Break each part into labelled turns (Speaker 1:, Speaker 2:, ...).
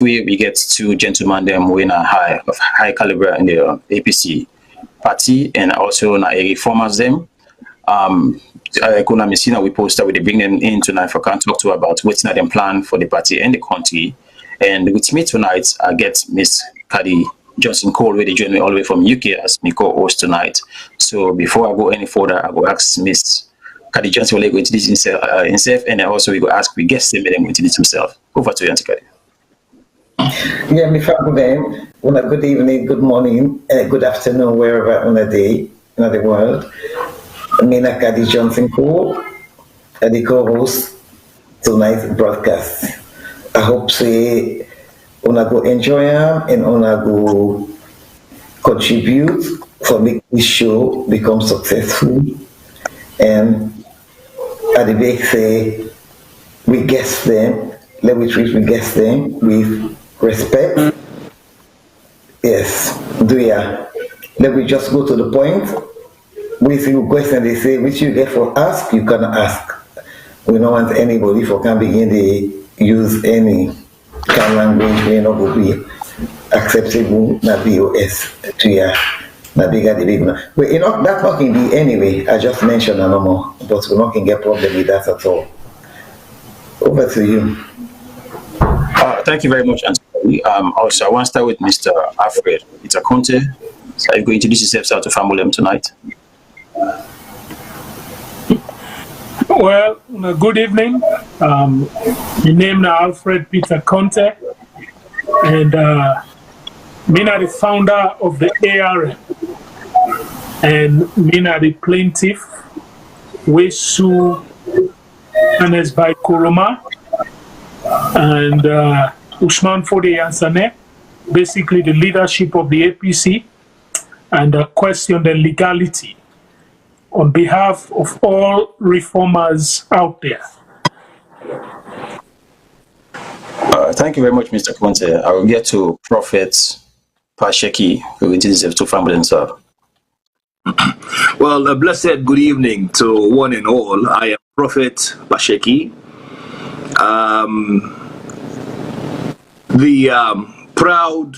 Speaker 1: we get two gentlemen them win a high caliber in the APC party, and also na reformers them. Kuna Messina, we post that we bring them in tonight for can talk to about what's not them plan for the party and the country. And with me tonight, I get Miss Kadi Johnson Cole, where they join me all the way from UK as my co-host tonight. So before I go any further, I go ask Miss Kadi Johnson will go introduce himself, and also we go ask we guest him and then introduce himself. Over to you, Auntie Kadi.
Speaker 2: Yeah, me family, good evening, good morning, good afternoon, wherever on the day in the world. Mina Kadi Johnson Cole, the co-host tonight's broadcast. I hope say una go enjoy them and una go contribute for make this show become successful. And at the big say we guess them, let we treat we guess them with respect. Yes, do ya. Let me just go to the point. With your question they say which you get for ask, you can ask. We don't want anybody for can begin to use any kind of language may not be acceptable na BOS to ya na bigger the big one. Well, you know that not can be anyway. I just mentioned no more, but we're not can get problem with that at all. Over to you.
Speaker 1: Thank you very much, Auntie. Also, I want to start with Mr. Alfred. It's a Conteh. So I'm going to introduce yourself to family tonight.
Speaker 3: Well, good evening. My name is Alfred Peter Conteh, and I'm the founder of the ARM, and I'm the plaintiff, Wesu Anes by Kuruma, and Usman Fode Yansane, basically the leadership of the APC, and question the legality on behalf of all reformers out there.
Speaker 1: Thank you very much, Mr. Conteh. I will get to Prophet Sheki, who is to family himself.
Speaker 4: Well, a blessed good evening to one and all. I am Prophet Sheki, the proud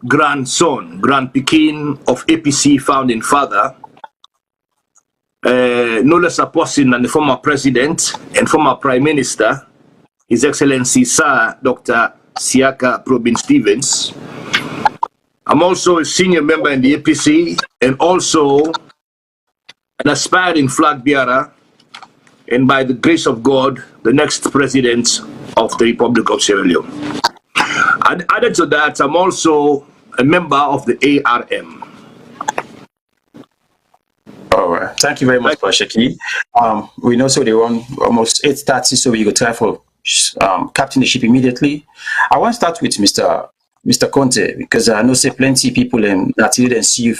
Speaker 4: grandson, grand Pekin of APC founding father, no less a person than the former president and former prime minister, His Excellency Sir Dr. Siaka Probin Stevens. I'm also a senior member in the APC and also an aspiring flag bearer, and by the grace of God, the next president of the Republic of Sierra Leone. And added to that, I'm also a member of the ARM.
Speaker 1: All right. Thank you very much, Sheki. We know so they run almost 8:30, so we go try for captain the ship immediately. I want to start with Mr. Conteh, because I know say plenty people that didn't see you.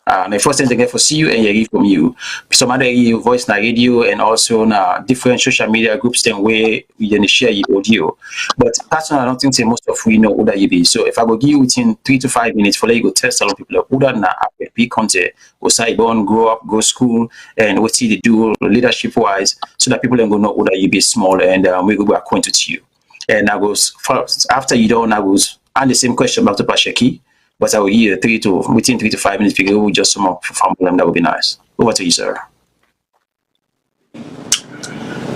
Speaker 1: And the first thing they get for see you and hear from you. Some other you voice na radio and also na different social media groups then where we then share your audio. But personally, I don't think say most of we know who that you be. So if I go give you within 3 to 5 minutes for you go test a lot of people who that na be Conteh, or say born, grow up, go school, and what see they do leadership wise, so that people then go know who that you be small, and we go acquainted to you. And I goes first after you don't I goes and the same question about the Sheki. But I will hear within 3 to 5 minutes figure we just sum up from them. That would be nice. Over to you, sir.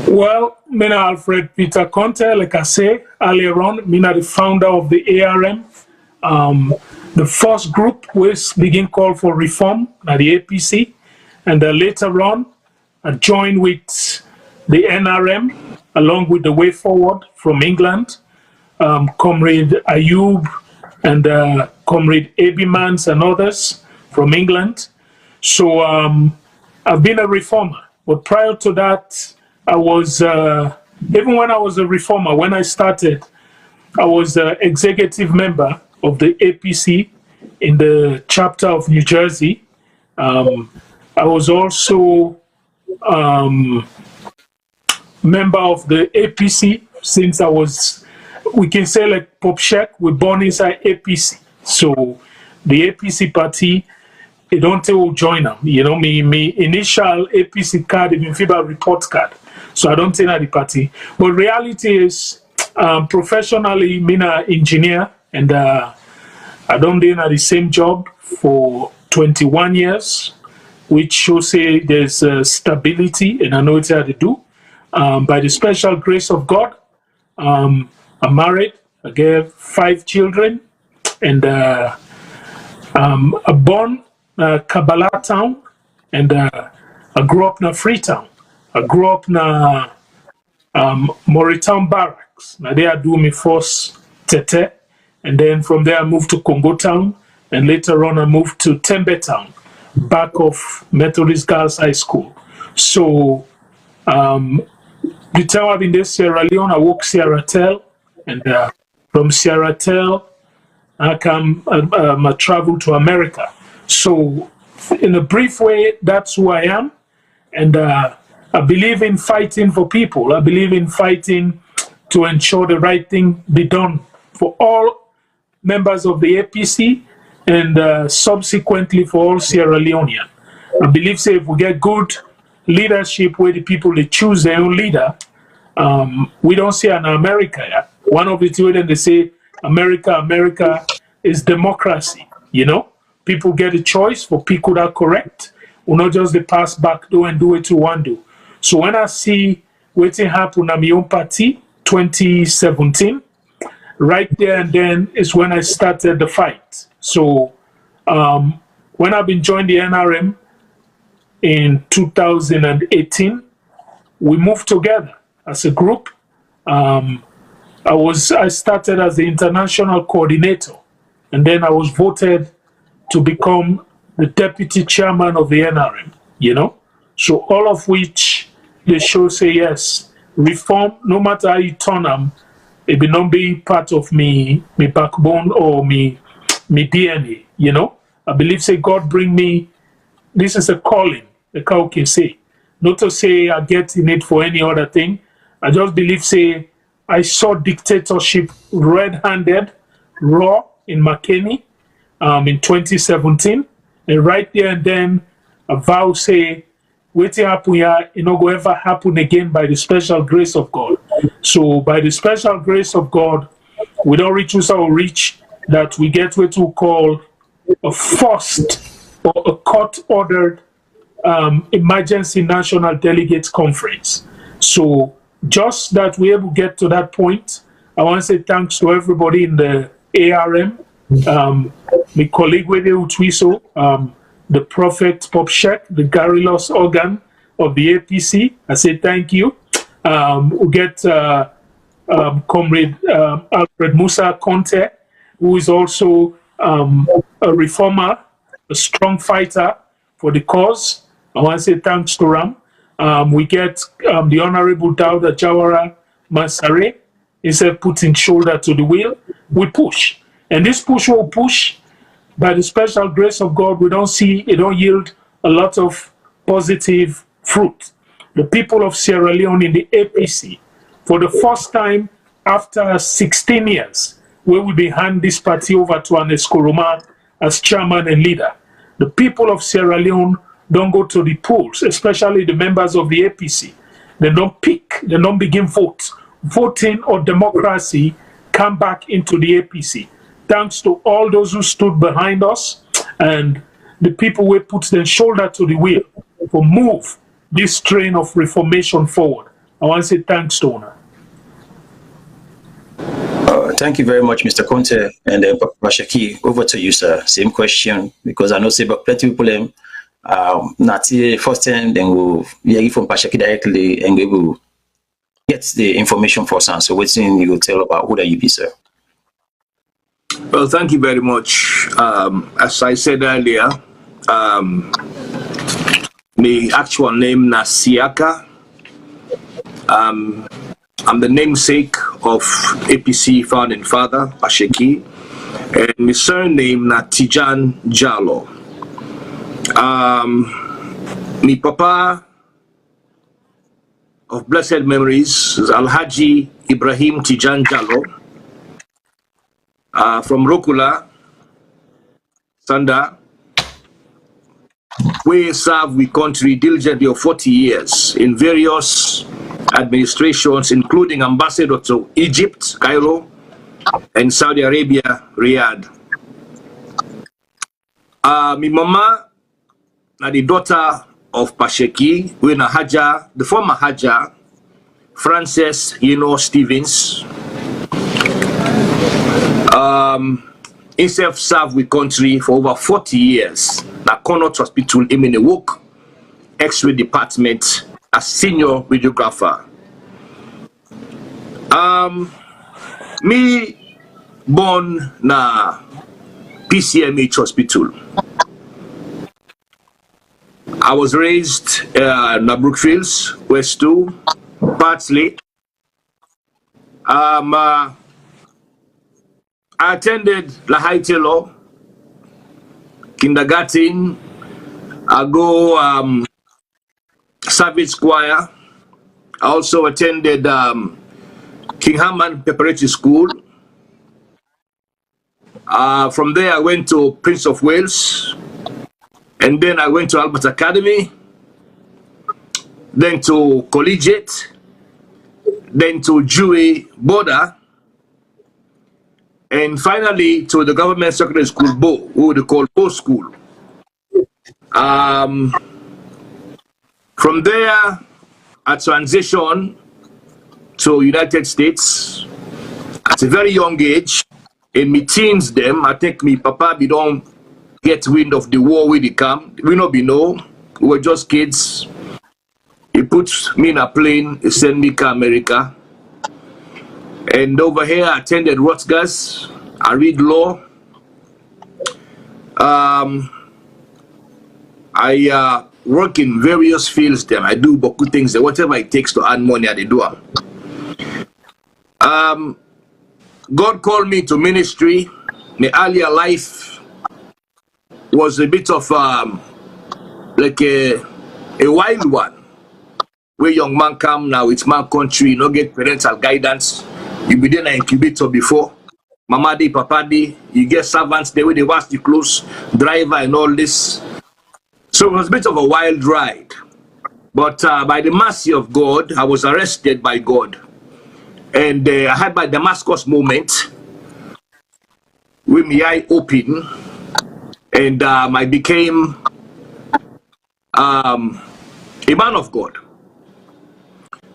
Speaker 3: Well, Mina Alfred Peter Conteh, like I say earlier on, Mina the founder of the ARM. The first group was begin call for reform at the APC, and later on I joined with the NRM along with the Way Forward from England, Comrade Ayub and Comrade Abimans and others from England. So I've been a reformer, but prior to that, I was, even when I was a reformer, when I started, I was the executive member of the APC in the chapter of New Jersey. I was also member of the APC since I was, we can say like Pop Shek, we're born inside APC. So the APC party, they don't tell join them. You know, me initial APC card, even FIBA report card. So I don't tell the party. But reality is, Professionally, I'm an engineer, and I don't do the same job for 21 years, which shows say there's stability, and I know it's hard to do. By the special grace of God, I'm married. I get 5 children, and I'm born in Kabbalah town, and I grew up in Freetown. I grew up in Moritown Barracks. Now there I do my first Tete, and then from there I moved to Congo Town, and later on I moved to Tembe Town, back of Methodist Girls High School. So the time I've been there, Sierra Leone, I work Sierra Tel, and from Sierra Tel, I travel to America. So in a brief way, that's who I am. And I believe in fighting for people. I believe in fighting to ensure the right thing be done for all members of the APC and subsequently for all Sierra Leonean. I believe, say, if we get good leadership where the people they choose their own leader, we don't see an America yet. One of the two, then they say America is democracy. You know, people get a choice for people that are correct. We not just the pass back door and do it to one do. So when I see what happened at my own party 2017, right there and then is when I started the fight. So when I've been joined the NRM in 2018, we moved together as a group. I started as the international coordinator, and then I was voted to become the deputy chairman of the NRM, you know. So all of which they show say yes, reform, no matter how you turn them, it will not be part of me backbone or me DNA, you know. I believe say God bring me, this is a calling, the cow can say. Not to say I get in it for any other thing. I just believe say I saw dictatorship red-handed, raw in McKinney in 2017. And right there and then a vow say, waiting happen here, it not going to ever happen again by the special grace of God. So by the special grace of God, we don't reach our reach that we get what we call a forced or a court-ordered emergency national delegates conference. So just that we're able to get to that point, I want to say thanks to everybody in the ARM, my colleague with Utwiso, the Prophet Pop Shek, the Garrulous organ of the APC. I say thank you. We get Comrade Alfred Musa Conteh, who is also a reformer, a strong fighter for the cause. I want to say thanks to Ram. We get the Honorable Dauda Jawara Mansare. Instead of putting shoulder to the wheel, we push. And this push will push. By the special grace of God, we don't see, it don't yield a lot of positive fruit. The people of Sierra Leone in the APC, for the first time after 16 years, where we be hand this party over to an Eskoroma as chairman and leader. The people of Sierra Leone don't go to the polls, especially the members of the APC. They don't pick, they don't begin vote. Voting or democracy come back into the APC. Thanks to all those who stood behind us and the people who put their shoulder to the wheel to move this train of reformation forward. I want to say thanks to Ona.
Speaker 1: Thank you very much, Mr. Conteh. And Sheki, over to you, sir. Same question, because I know say plenty of people not the first time, then we'll hear from Sheki directly and we will get the information first. So what's in you will tell about who that you be, sir?
Speaker 4: Well, thank you very much. As I said earlier, the actual name Nasiaka. I'm the namesake of APC founding father, Sheki, and my surname na Tijan Jalo. My papa of blessed memories is Alhaji Ibrahim Tijan Jalo. From Rokula, Sanda, we serve the country diligently of 40 years in various administrations, including ambassador to Egypt, Cairo, and Saudi Arabia, Riyadh. My mama, the daughter of Sheki, we na Haja, the former Haja, Frances, Stevens. Himself served with country for over 40 years. Na Connaught Hospital in Minnewook, X-ray department, as senior radiographer. Me born na PCMH hospital. I was raised na Brookfields, West 2, Partsley. I attended La Haiti Law, kindergarten. I go Savage Choir. I also attended King Herman Preparatory School. From there, I went to Prince of Wales, and then I went to Albert Academy, then to Collegiate, then to Dewey Border, and finally to the Government Secondary School, Bo, who they call Bo School. From there, I transitioned to United States at a very young age. In my teens, I think me papa be don't get wind of the war with the camp. We not be know. We were just kids. He put me in a plane, he sent me to America. And over here, I attended Rutgers. I read law. I work in various fields. Then I do beaucoup things. Whatever it takes to earn money, I do. God called me to ministry. My earlier life was a bit of like a wild one. Where young man come now, it's my country, you no get parental guidance. You be there in an incubator before. Mama di, papa di, you get servants there where they wash the clothes, driver and all this. So it was a bit of a wild ride. But by the mercy of God, I was arrested by God. And I had my Damascus moment with my eye open, and I became a man of God.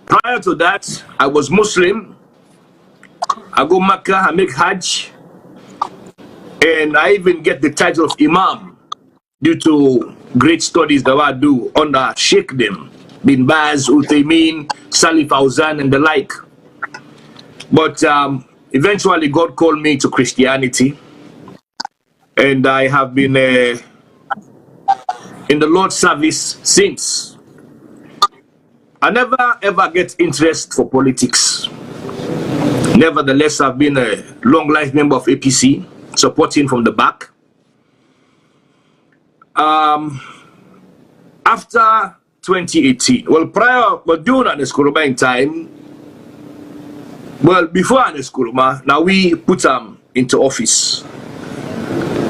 Speaker 4: Prior to that, I was Muslim. I go Makkah, I make Hajj, and I even get the title of Imam due to great studies that I do under Sheikh them, Bin Baz, Uthaymin, Salih Fawzan, and the like. But eventually God called me to Christianity, and I have been in the Lord's service since. I never ever get interest for politics. Nevertheless, I've been a long life member of APC, supporting from the back. After 2018, well, during Aneskuruma in time, well, before Aneskuruma, now we put into office.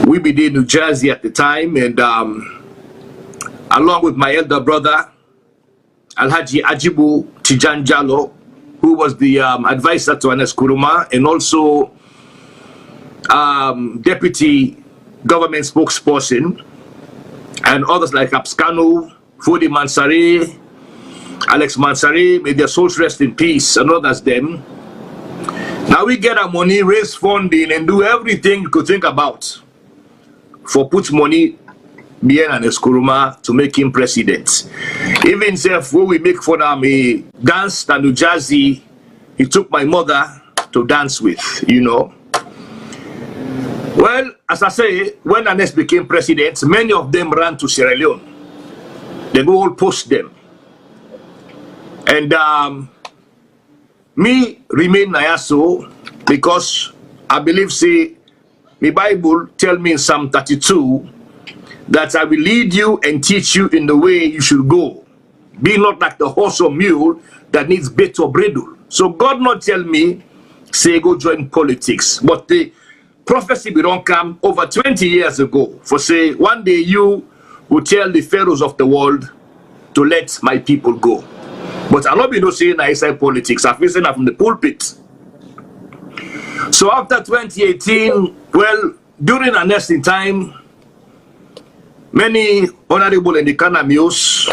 Speaker 4: We be in New Jersey at the time, and along with my elder brother, Alhaji Ajibu Tijan Jalo, who was the advisor to Aneskuruma, and also deputy government spokesperson, and others like Abskanu, Fudi Mansari, Alex Mansari, may their souls rest in peace, and others them. Now we get our money, raise funding, and do everything you could think about for put money behind Aneskuruma to make him president. Even if when we make for them a dance in New Jersey, he took my mother to dance with, you know. Well, as I say, when Anes became president, many of them ran to Sierra Leone. They go all post them. And me remain Nayaso because I believe, say, the Bible tell me in Psalm 32 that I will lead you and teach you in the way you should go. Be not like the horse or mule that needs bit or bridle. So God not tell me, say, go join politics. But the prophecy we don't come over 20 years ago for say, one day you will tell the pharaohs of the world to let my people go. But I love you know saying inside politics. I've listened from the pulpit. So after 2018, well, during our nesting time, many honorable in the Kanamios,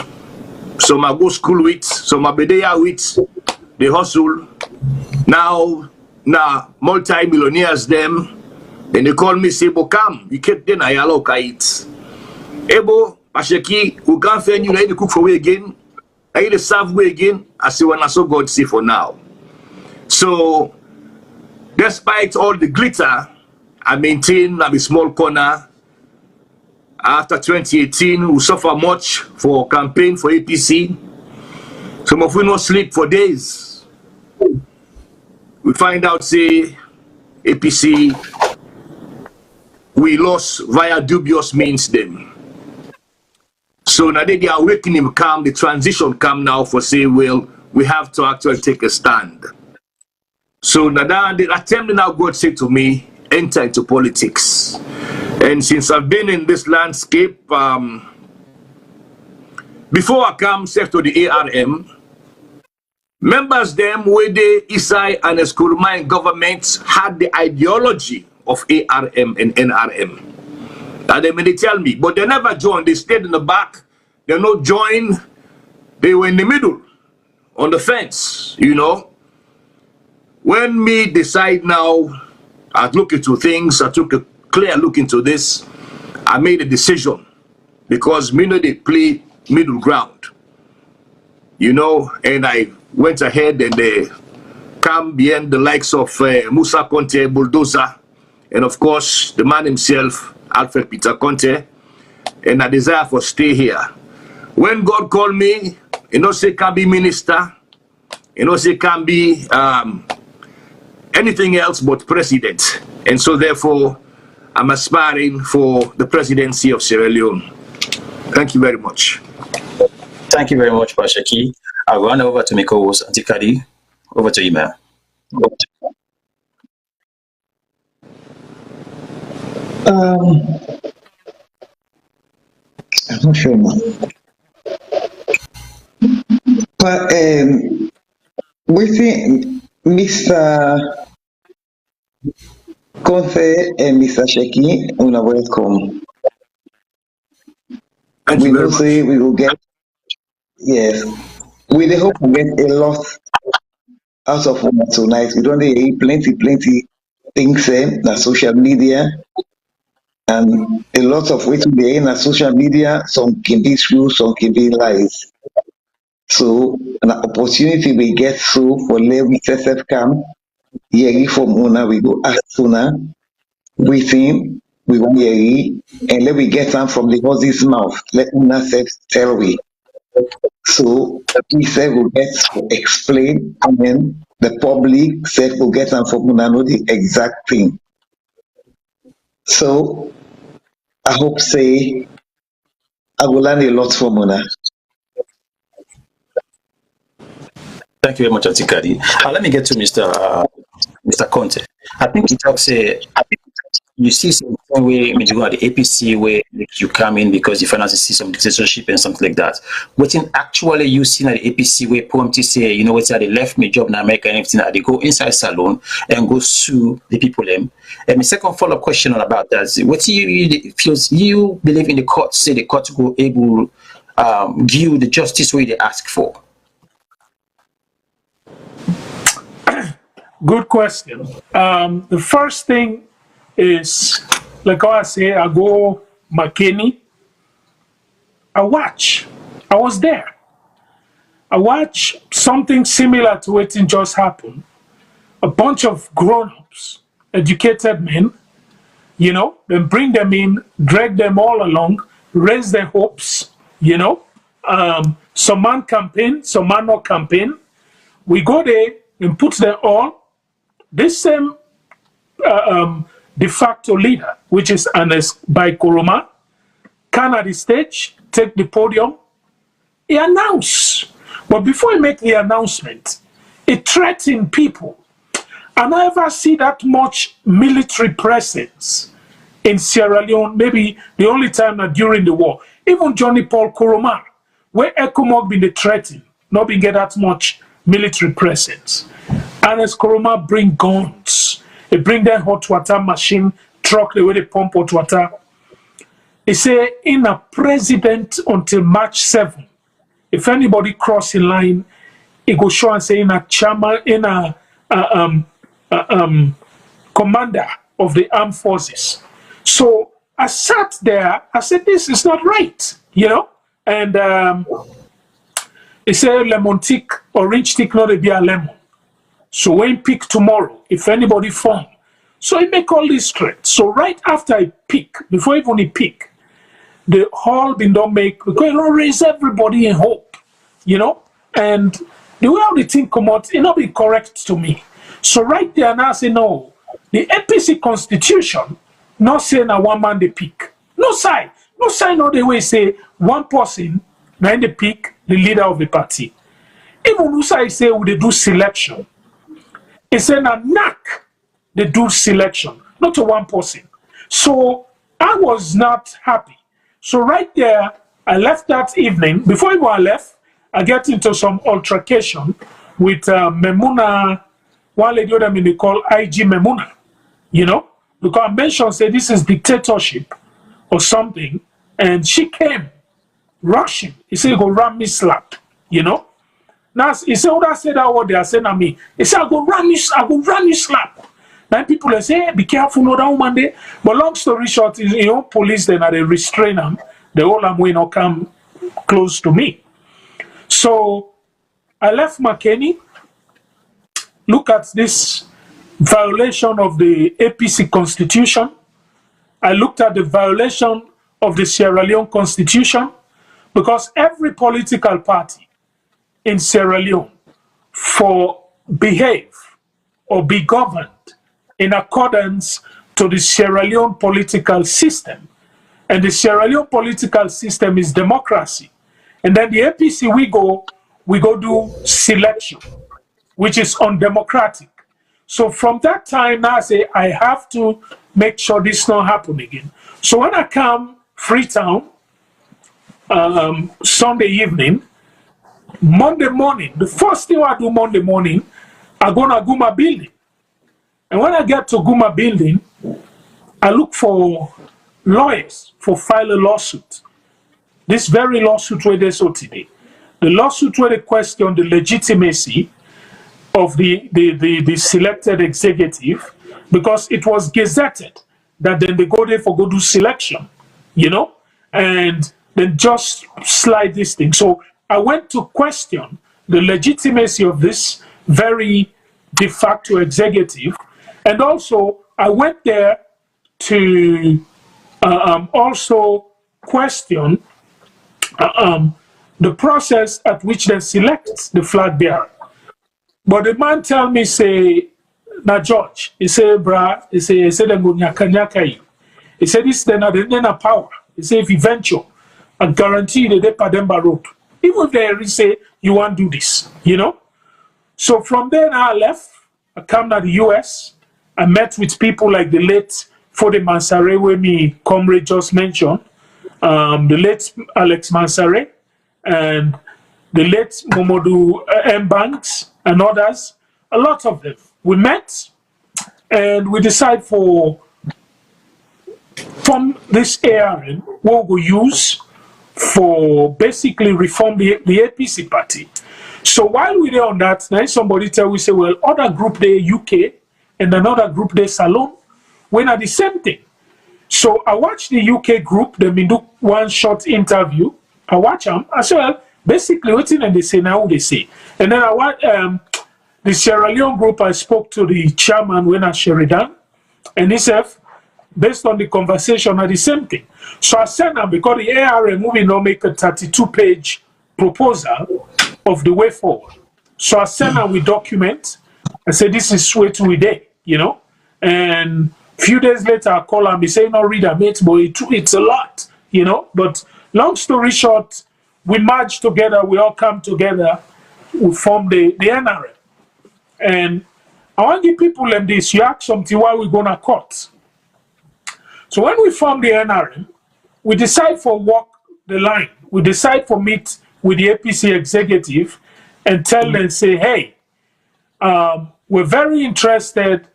Speaker 4: some I go school with, some I be there with, they hustle. Now multi-millionaires them, then they call me, say, "Bo come, you keep then I allow kite. Ebo, Sheki, we can't find you, I cook for way again, I the serve way again." I say, "When I saw God see for now." So, despite all the glitter, I maintain a small corner. After 2018, we suffer much for campaign for APC. Some of we no sleep for days. We find out, say, APC, we lost via dubious means them. So now the awakening come, the transition come now for say, well, we have to actually take a stand. So now the attempt now God said to me, enter into politics. And since I've been in this landscape, before I come safe to the ARM, members them where the Isai and Eskurumai governments had the ideology of ARM and NRM. And they tell me, but they never joined. They stayed in the back. They not joined. They were in the middle, on the fence, you know. When me decide now, I look into things, I took a clear look into this, I made a decision. Because me know they play middle ground, you know, and I went ahead and they come behind the likes of Musa Conteh, Bulldozer, and of course, the man himself, Alfred Peter Conteh, and I desire for stay here. When God called me, you know, say can be minister, you know, say can be anything else but president. And so therefore, I'm aspiring for the presidency of Sierra Leone. Thank you very much.
Speaker 1: Thank you very much, Pastor Sheki. I'll run over to my co-host, Auntie Kadi. Over to you, ma'am.
Speaker 2: I'm not sure, man. But we think Mr. Conteh and Mr. Sheki, una welcome.
Speaker 4: Thank
Speaker 2: We
Speaker 4: you very
Speaker 2: will
Speaker 4: much.
Speaker 2: say we will get, yes, we dey hope we get a lot out of one tonight. We don't need plenty things na social media, and a lot of what we in social media, some can be true, some can be lies. So an opportunity we get through for let we self come, hear from una, we go ask una, we think we want hear, and let we get them from the horse's mouth. Let una self tell we. So we say we get to explain, and then the public said we get them from una know the exact thing. So I hope say I will learn a lot from una.
Speaker 1: Thank you very much, Auntie Kadi. Let me get to Mr. Conteh. I think he talks you see some way when you go at the APC where you come in because you finally see some dictatorship and something like that. What in actually you see at the APC where promptly say, you know what's they left me job in America and everything, they go inside Salone and go sue the people them. And my second follow-up question on about that is what you believe in the court, say the court will able give you the justice way they ask for?
Speaker 3: Good question. The first thing is, like I say, I go McKinney. I watch. I was there. I watch something similar to what just happened. A bunch of grown-ups, educated men, you know, then bring them in, drag them all along, raise their hopes, you know. Some man campaign, some man not campaign. We go there and put them all. This same de facto leader, which is Ernest by Koroma, can at the stage take the podium. He announced, but before he make the announcement, he threatened people. And I never see that much military presence in Sierra Leone. Maybe the only time that during the war, even Johnny Paul Koroma, where ECOMOG been the threatening, not been get that much military presence. Ernest Koroma bring guns. They bring their hot water machine, truck the way they pump hot water. He say in a president until March 7. If anybody cross the line, he go show and say in a chairman, in a commander of the armed forces. So I sat there, I said, this is not right, you know? And he said, lemon tick, orange tick, not a be a lemon. So when pick tomorrow, if anybody form. So he make all these threats. So right after I pick, before even he pick, the whole been don't make, because it don't raise everybody in hope, you know? And the way how the thing come out, it not be correct to me. So right there now I say, no, the APC constitution not saying a one man they pick. No sign. No sign of the way say one person now they pick the leader of the party. Even Usa say we they do selection. It's a knack they do selection, not to one person. So I was not happy. So right there, I left that evening. Before even I left, I get into some altercation with Memuna, one lady that they call IG Memuna, you know, because I mentioned, say, this is dictatorship or something, and she came rushing. He said, go run me slap, you know. Now, he said, what I said that what they are saying at me. He said, I go run you slap. Then people they say, hey, be careful, no that woman there. But long story short, you know, police then they restrain them. The whole am way not come close to me. So I left McKinney. Look at this violation of the APC constitution. I looked at the violation of the Sierra Leone constitution, because every political party in Sierra Leone for behave or be governed in accordance to the Sierra Leone political system. And the Sierra Leone political system is democracy. And then the APC, we go do selection, which is undemocratic. So from that time, now I say, I have to make sure this not happen again. So when I come Freetown, Sunday evening, Monday morning, the first thing I do Monday morning, I go to Guma building. And when I get to Guma building, I look for lawyers for file a lawsuit. This very lawsuit where they saw today. The lawsuit where they question the legitimacy of the selected executive, because it was gazetted that then they go there for go do selection, you know, and then just slide this thing. So I went to question the legitimacy of this very de facto executive. And also, I went there to also question the process at which they select the flag bearer. But the man tell me, say, na George, he say, brah, he say them go nyaka you. He said, this then a power. He say, if you venture, I guarantee the Pademba Road. Even if they say, you want to do this, you know? So from there, I left. I come to the US. I met with people like the late Fode Mansare, where me comrade just mentioned, the late Alex Mansare, and the late Momodu M. Banks, and others, a lot of them. We met, and we decided from this ARN, what we use for basically reform the APC party. So while we're on that, now somebody tell we say, well, other group there UK and another group there Salone, when are the same thing. So I watched the UK group, they do one short interview. I watch them. I said, well, basically what they say now they say. And then I watch the Sierra Leone group. I spoke to the chairman when I Sheridan, and he said, based on the conversation, are the same thing. So I sent them, because the ARM movie now make a 32-page proposal of the way forward. So I sent them with document. I said, this is way to a day, you know. And a few days later, I call him. He say, no, read a mate, but it's a lot, you know. But long story short, we merge together. We all come together. We form the NRM. And I want to give people them this. You ask something while we're going to court. So when we form the NRM, we decide for walk the line. We decide for meet with the APC executive and tell them, say, hey, we're very interested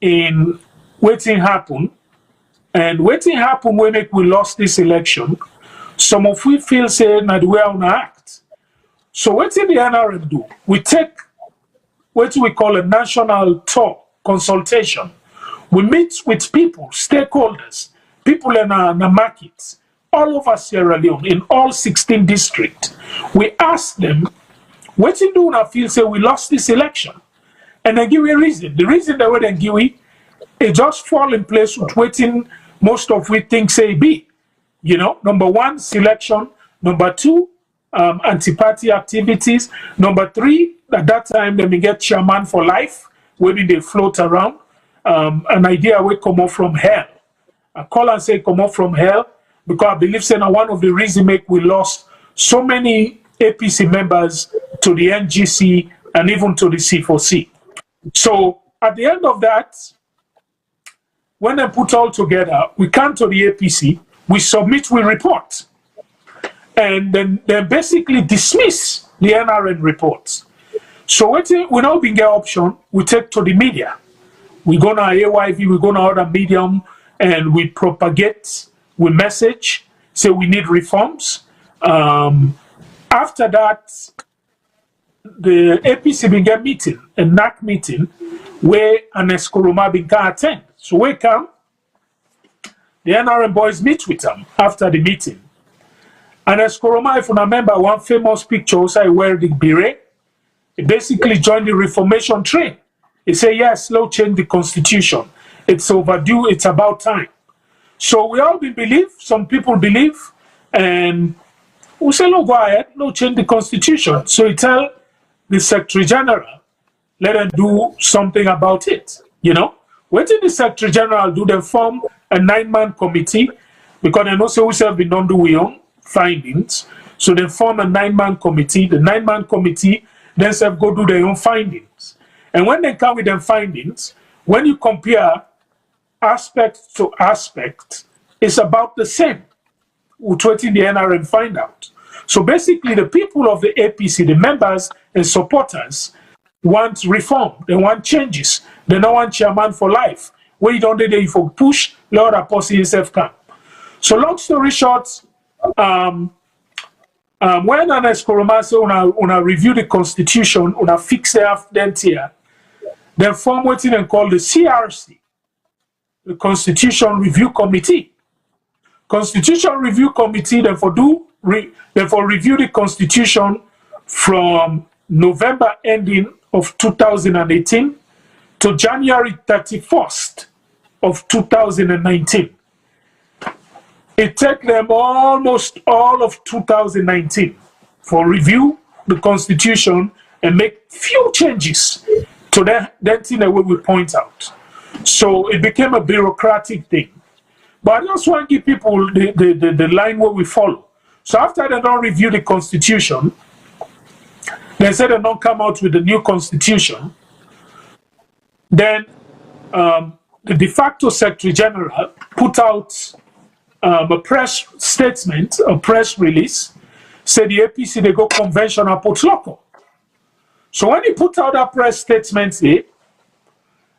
Speaker 3: in waiting happen, and waiting happen when we lost this election. Some of we feel say na the way on act. So what did the NRM do? We take what we call a national tour consultation. We meet with people, stakeholders, people in the markets, all over Sierra Leone, in all 16 districts. We ask them, what you do now feel say we lost this election? And they give you a reason. The reason they wouldn't give you, it just fall in place with waiting most of we think say be. You know, number one, selection. Number two, anti-party activities. Number three, at that time, they may get chairman for life, when they float around. An idea will come up from hell. I call and say come up from hell, because I believe saying one of the reasons make we lost so many APC members to the NGC and even to the C4C. So at the end of that, when they put all together, we come to the APC, we submit, we report, and then they basically dismiss the NRN reports. So we now being an option, we take to the media. We go to AYV, we go to other medium, and we propagate, we message, say we need reforms. After that, the APC began meeting, a NAC meeting, where an Eskoroma began attend. So we come, the NRM boys meet with them after the meeting. And Eskoroma, if you remember, one famous picture, also I wear the beret. He basically joined the Reformation train. He said, yes, slow change the constitution. It's overdue, it's about time. So we all believe, some people believe, and we say, no, go ahead, no, change the constitution. So he tell the Secretary General, let them do something about it. You know, what did the Secretary General do? They form a 9-man committee, because they know so we have been done do we own findings. So they form a 9-man committee. The 9-man committee then go do their own findings. And when they come with their findings, when you compare aspect to aspect, it's about the same with what the NRM find out. So basically, the people of the APC, the members and supporters, want reform. They want changes. They don't want chairman for life. When you don't do that, for push, Lord Apostle himself come. So long story short, when an Eskoroma say una review the constitution, una fix the here, then form what they call the CRC, the Constitution Review Committee. Constitution Review Committee therefore review the constitution from November ending of 2018 to January 31st of 2019. It took them almost all of 2019 for review the constitution and make few changes to that thing that we will point out. So it became a bureaucratic thing. But I just want to give people the line where we follow. So after they don't review the constitution, they said they don't come out with the new constitution, then the de facto Secretary General put out a press statement, a press release, said the APC, they go conventional put local. So when he put out that press statement,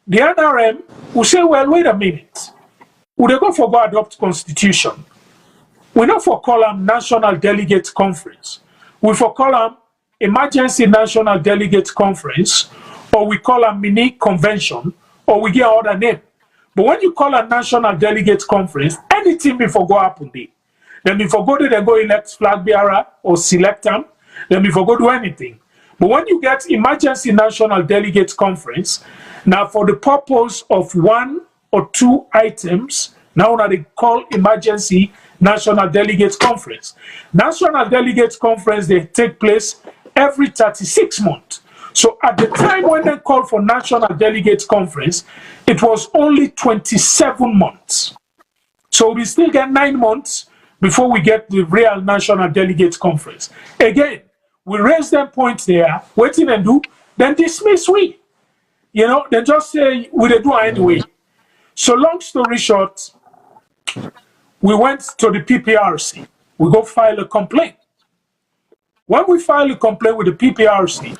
Speaker 3: the NRM will say, well, wait a minute. Would they go for go adopt constitution? We not for call them National Delegate Conference. We for call them Emergency National Delegate Conference, or we call them mini convention, or we get other name. But when you call a National Delegate Conference, anything before go happen there. Then before go there, they go elect flag bearer or select them. Then before go do anything. But when you get Emergency National Delegate Conference, now for the purpose of 1 or 2 items, now they call Emergency National Delegate Conference. National Delegate Conference, they take place every 36 months. So at the time when they called for National Delegate Conference, it was only 27 months. So we still get 9 months before we get the real National Delegate Conference. Again, we raise them points there, waiting and do, then dismiss we. You know, they just say, we they do anyway. So long story short, we went to the PPRC. We go file a complaint. When we file a complaint with the PPRC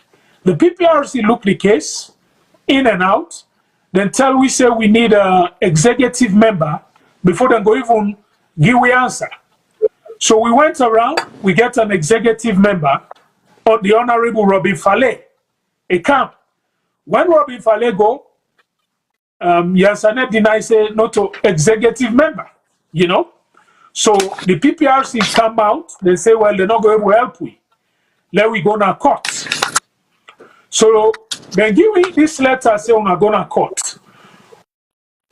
Speaker 3: look the case in and out, then tell we say we need a executive member before they go even give we answer. So we went around, we get an executive member, or the Honorable Robin Fale, a camp. When Robin Fale go, Yansanet deny say not to executive member, you know. So the PPRC come out, they say, well, they're not going to help we. Let we go to court. So then give me this letter say we're going to court.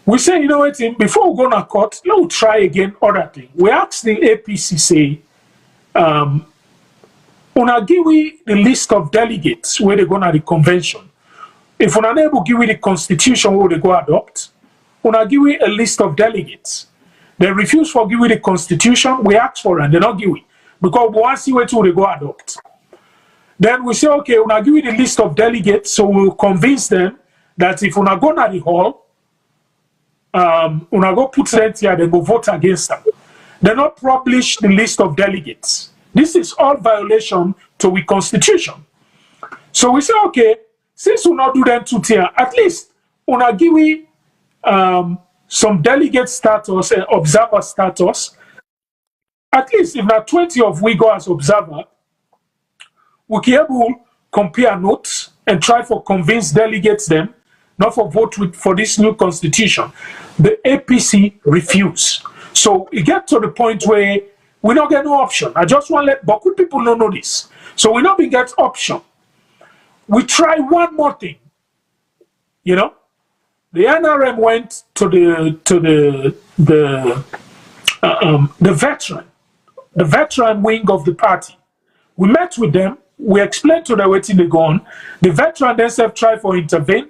Speaker 3: We say, you know what, before we go to court, let's try again other thing. We ask the APC say, una give we the list of delegates where they go to the convention. If we're unable to give we the constitution where they go adopt, una give we a list of delegates. They refuse to give we the constitution, we ask for it, and they not give we. Because we want to see where they go adopt. Then we say, okay, una give we the list of delegates, so we'll convince them that if una go to the hall, una go put them here, they go vote against them. They not publish the list of delegates. This is all violation to the constitution. So we say, okay, since we not do them to tier, at least una give we some delegate status and observer status. At least if not 20 of we go as observer, we can able compare notes and try for convince delegates them not for vote for this new constitution. The APC refuse. So it get to the point where we don't get no option. I just want to let Baku people know this. So we not get option. We try one more thing. You know, the NRM went to the veteran wing of the party. We met with them. We explained to them what they go on. The veteran themselves tried for intervene.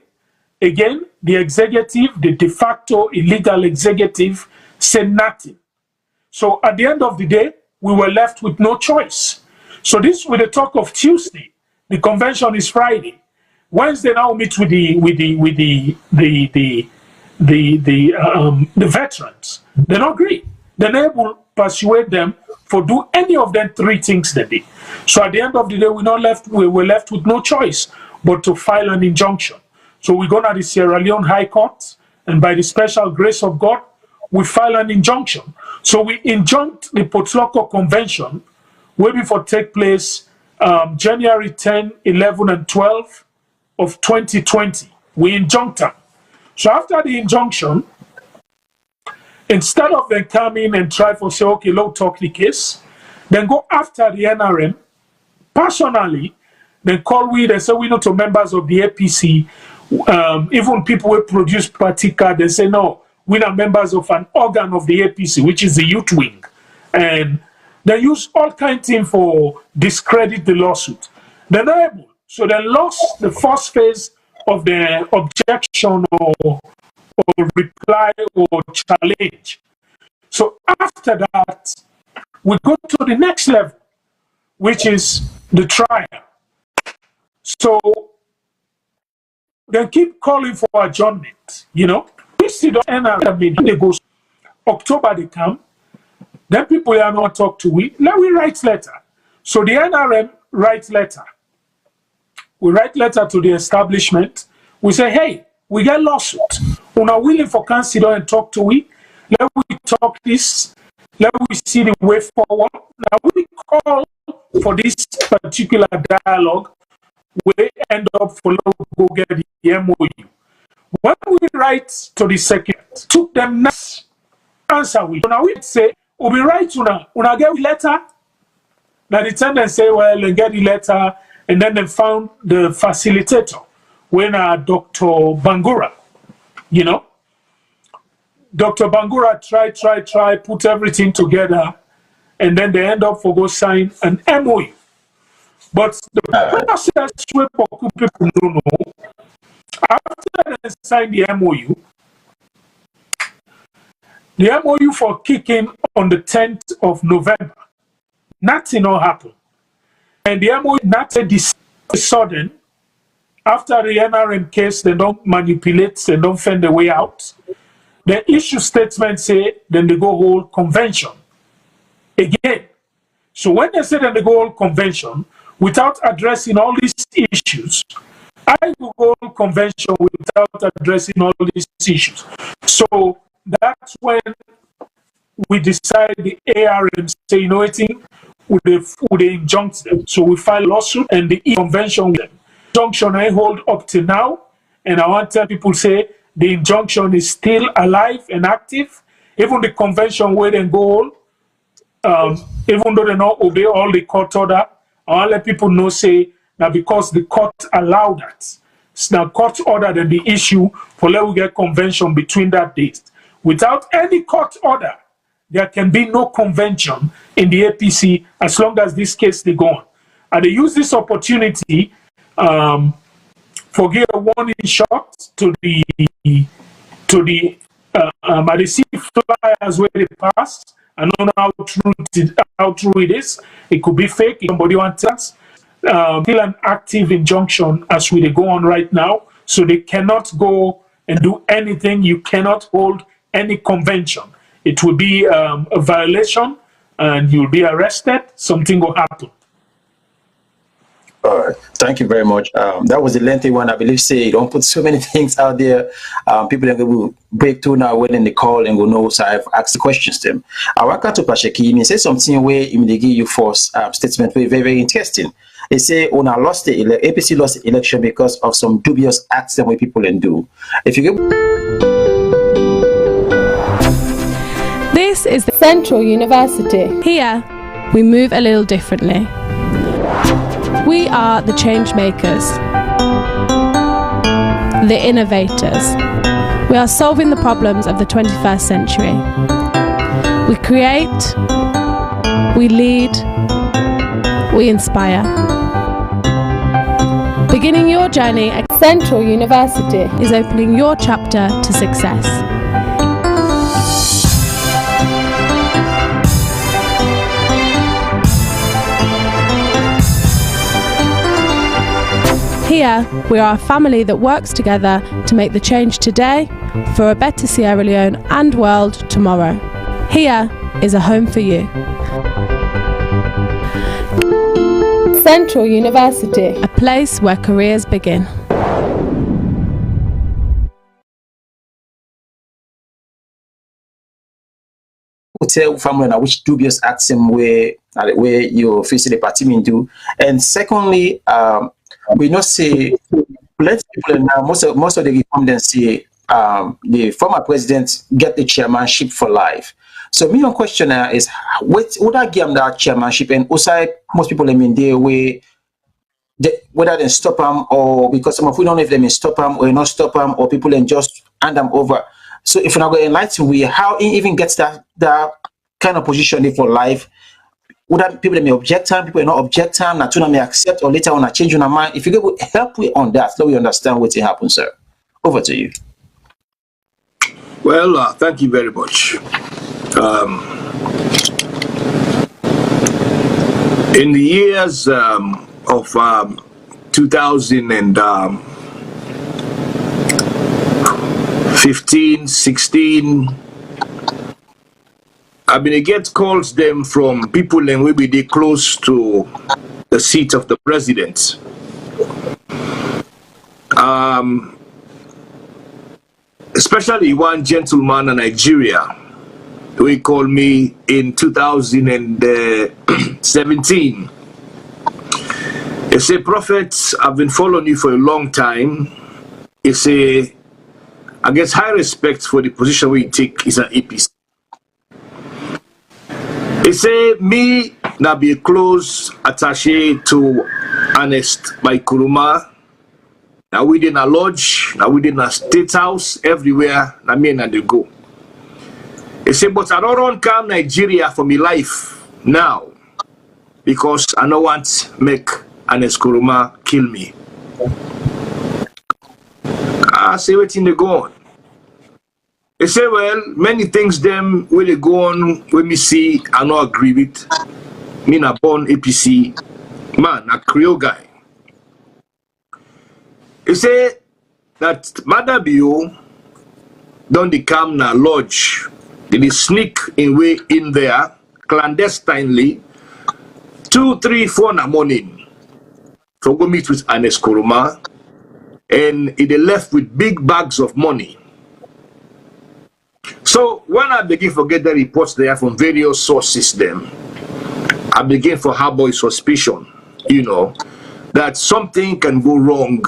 Speaker 3: Again, the executive, the de facto illegal executive, said nothing. So at the end of the day, we were left with no choice. So this with the talk of Tuesday. The convention is Friday. Wednesday now meet with the veterans. They don't agree. They're not able to persuade them for do any of them three things that day. So at the end of the day, we were left with no choice but to file an injunction. So we go to the Sierra Leone High Court, and by the special grace of God, we file an injunction. So we injunct the Potloko Convention, will before take place January 10, 11, and 12 of 2020. We injunct them. So after the injunction, instead of them coming and try for say, okay, let's talk the case, then go after the NRM, personally, then call we, they say we know to members of the APC, even people who produce party card, they say, no, we're not members of an organ of the APC, which is the youth wing. And they use all kinds of things for discredit the lawsuit. They're not able. So they lost the first phase of the objection or reply or challenge. So after that, we go to the next level, which is the trial. So they keep calling for adjournment, you know. We see the NRM, they go October they come, then people are not talk to we. Let we write letter. So the NRM writes letter. We write letter to the establishment. We say, hey, we get lawsuit. We're not willing for consider and talk to we. Let we talk this. Let we see the way forward. Now we call for this particular dialogue. We end up for go get the MOU. When we write to the secretary, took them nice answer we. So now we say, we write to now, una get letter. Now the tenant say, well, they get the letter, and then they found the facilitator when Dr. Bangura, you know. Dr. Bangura try, put everything together, and then they end up for go sign an MOU. But the process where people don't know, after they sign the MOU for kicking on the 10th of November, nothing will happen. And the MOU not this sudden, after the NRM case, they don't manipulate, they don't find a way out. The issue statement say, then they go hold convention. Again, So when they say that they go hold convention without addressing all these issues, I will go hold convention without addressing all these issues. So that's when we decide the ARM say, you know what, with the injunction. So we file a lawsuit and the convention with them. Injunction I hold up to now, and I want to tell people say the injunction is still alive and active. Even the convention where they go hold, even though they not obey all the court order, I want to let people know say that because the court allowed that. It's now court order than the issue for let we get convention between that date. Without any court order, there can be no convention in the APC as long as this case they go on. And they use this opportunity for give a warning shot to the I see flyers where they pass. I don't know how true it is. It could be fake. If somebody wants us. Still an active injunction as we go on right now. So they cannot go and do anything. You cannot hold any convention. It will be a violation and you'll be arrested. Something will happen.
Speaker 1: All right. Thank you very much. That was a lengthy one. I believe say don't put so many things out there. People are going to break through now when in the call and go know. So I've asked the questions to him. I work out to Sheki. He say something where he give you false statement. Very, very interesting. They say Ona lost the APC lost the election because of some dubious acts that way people can do. If you give
Speaker 5: This is the Central University. Here, we move a little differently. We are the change makers, the innovators. We are solving the problems of the 21st century. We create, we lead, we inspire. Beginning your journey at Central University is opening your chapter to success. Here, we are a family that works together to make the change today for a better Sierra Leone and world tomorrow. Here is a home for you. Central University, a place where careers begin.
Speaker 1: Tell family now which dubious acts where you face the party do. And secondly, we not say plenty people now most of the respondents say the former president get the chairmanship for life. So my question is what would I give them that chairmanship and also most people they way whether they stop them or because some of we don't know if they may stop them or not stop them or people then just hand them over. So if you're not going to enlighten we how he even gets that kind of position for life. Would that people may object time, people not object time, Natuna may accept or later on a change in their mind. If you go help we on that, so we understand what happens, sir. Over to you.
Speaker 4: Well, thank you very much. In the years of 2015, 16, I mean, I get calls them from people and we be close to the seat of the president. Especially one gentleman in Nigeria, who he called me in 2017. He said, Prophet, I've been following you for a long time. He said, I guess high respect for the position we take is an APC. He say me now be a close attaché to Ernest by Kuruma. Now within a lodge, now within a state house, everywhere, now me and they go. He say, but I don't run come Nigeria for me life now because I don't want make Ernest Kuruma kill me. I say what in the go on. They say, well, many things them when they go on when me see I not agree with. Me na born APC man, a Creole guy. They say that Madabio don't they come na lodge. They sneak in way in there clandestinely 2, 3, 4 in the morning for go meet with Anes Koroma, and they left with big bags of money. So when I begin to get the reports there from various sources, then I begin to harbor a suspicion, you know, that something can go wrong,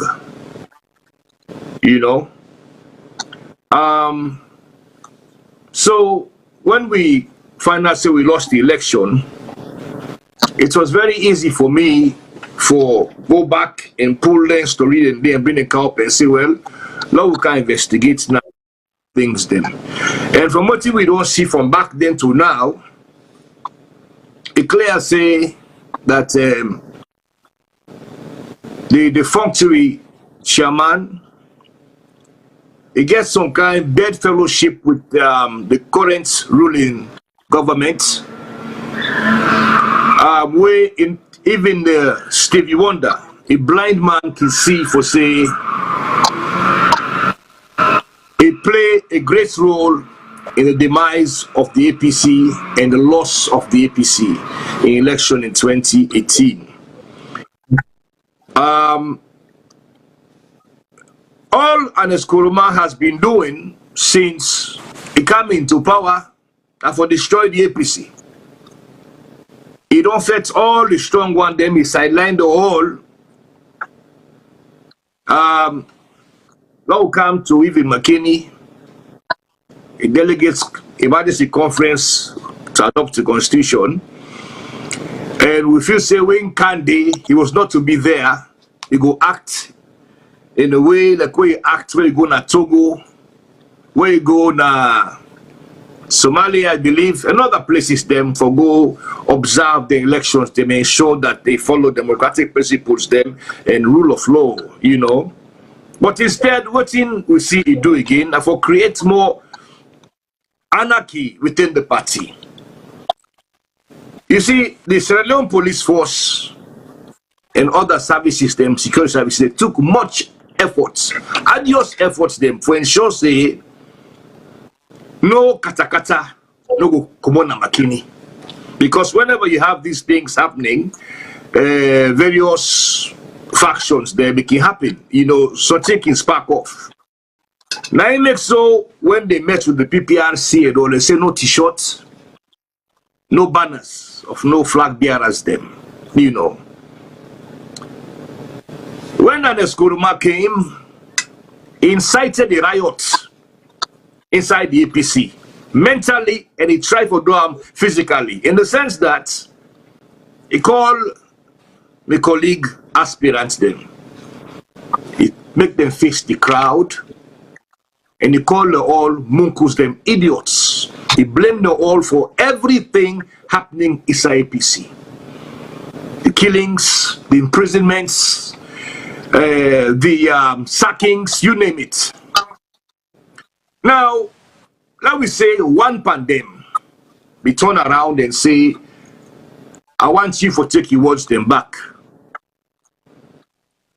Speaker 4: you know. So when we find out we lost the election, it was very easy for me for go back and pull the story and then bring it up and say, well, now we can investigate now things then. And from what we don't see from back then to now, it clear say that the functionary chairman, he gets some kind of bad fellowship with the current ruling government. Where even Stevie Wonder, a blind man can see for say he played a great role in the demise of the APC and the loss of the APC in election in 2018. All Anes Koroma has been doing since he came into power and for destroy the APC. He don't fetch all the strong one, them he sidelined the whole. Now come to even McKinney, he delegates emergency conference to adopt the constitution. And we feel say when Conteh, he was not to be there, he go act in a way like where he act where he go na Togo, where he go na Somalia, I believe, and other places them for go observe the elections, they may ensure that they follow democratic principles them and rule of law, you know. But instead, what we see he do again, and for create more anarchy within the party. You see, the Sierra Leone police force and other services, them security services, they took much efforts, arduous efforts them for ensure say no katakata, no go come on Makini. Because whenever you have these things happening, various factions there make it happen, you know, something can spark off. Now it makes so when they met with the PPRC and all, they say no t-shirts, no banners of no flag bearers them, you know. When Anes Koroma came, he incited the riots inside the APC, mentally, and he tried to do them physically, in the sense that he called my colleague aspirants them. He make them face the crowd, and he called them all munkus, them idiots. He blamed them all for everything happening inside APC. The killings, the imprisonments, the sackings, you name it. Now, let me say one pandemic, we turn around and say, I want you to take your words them back.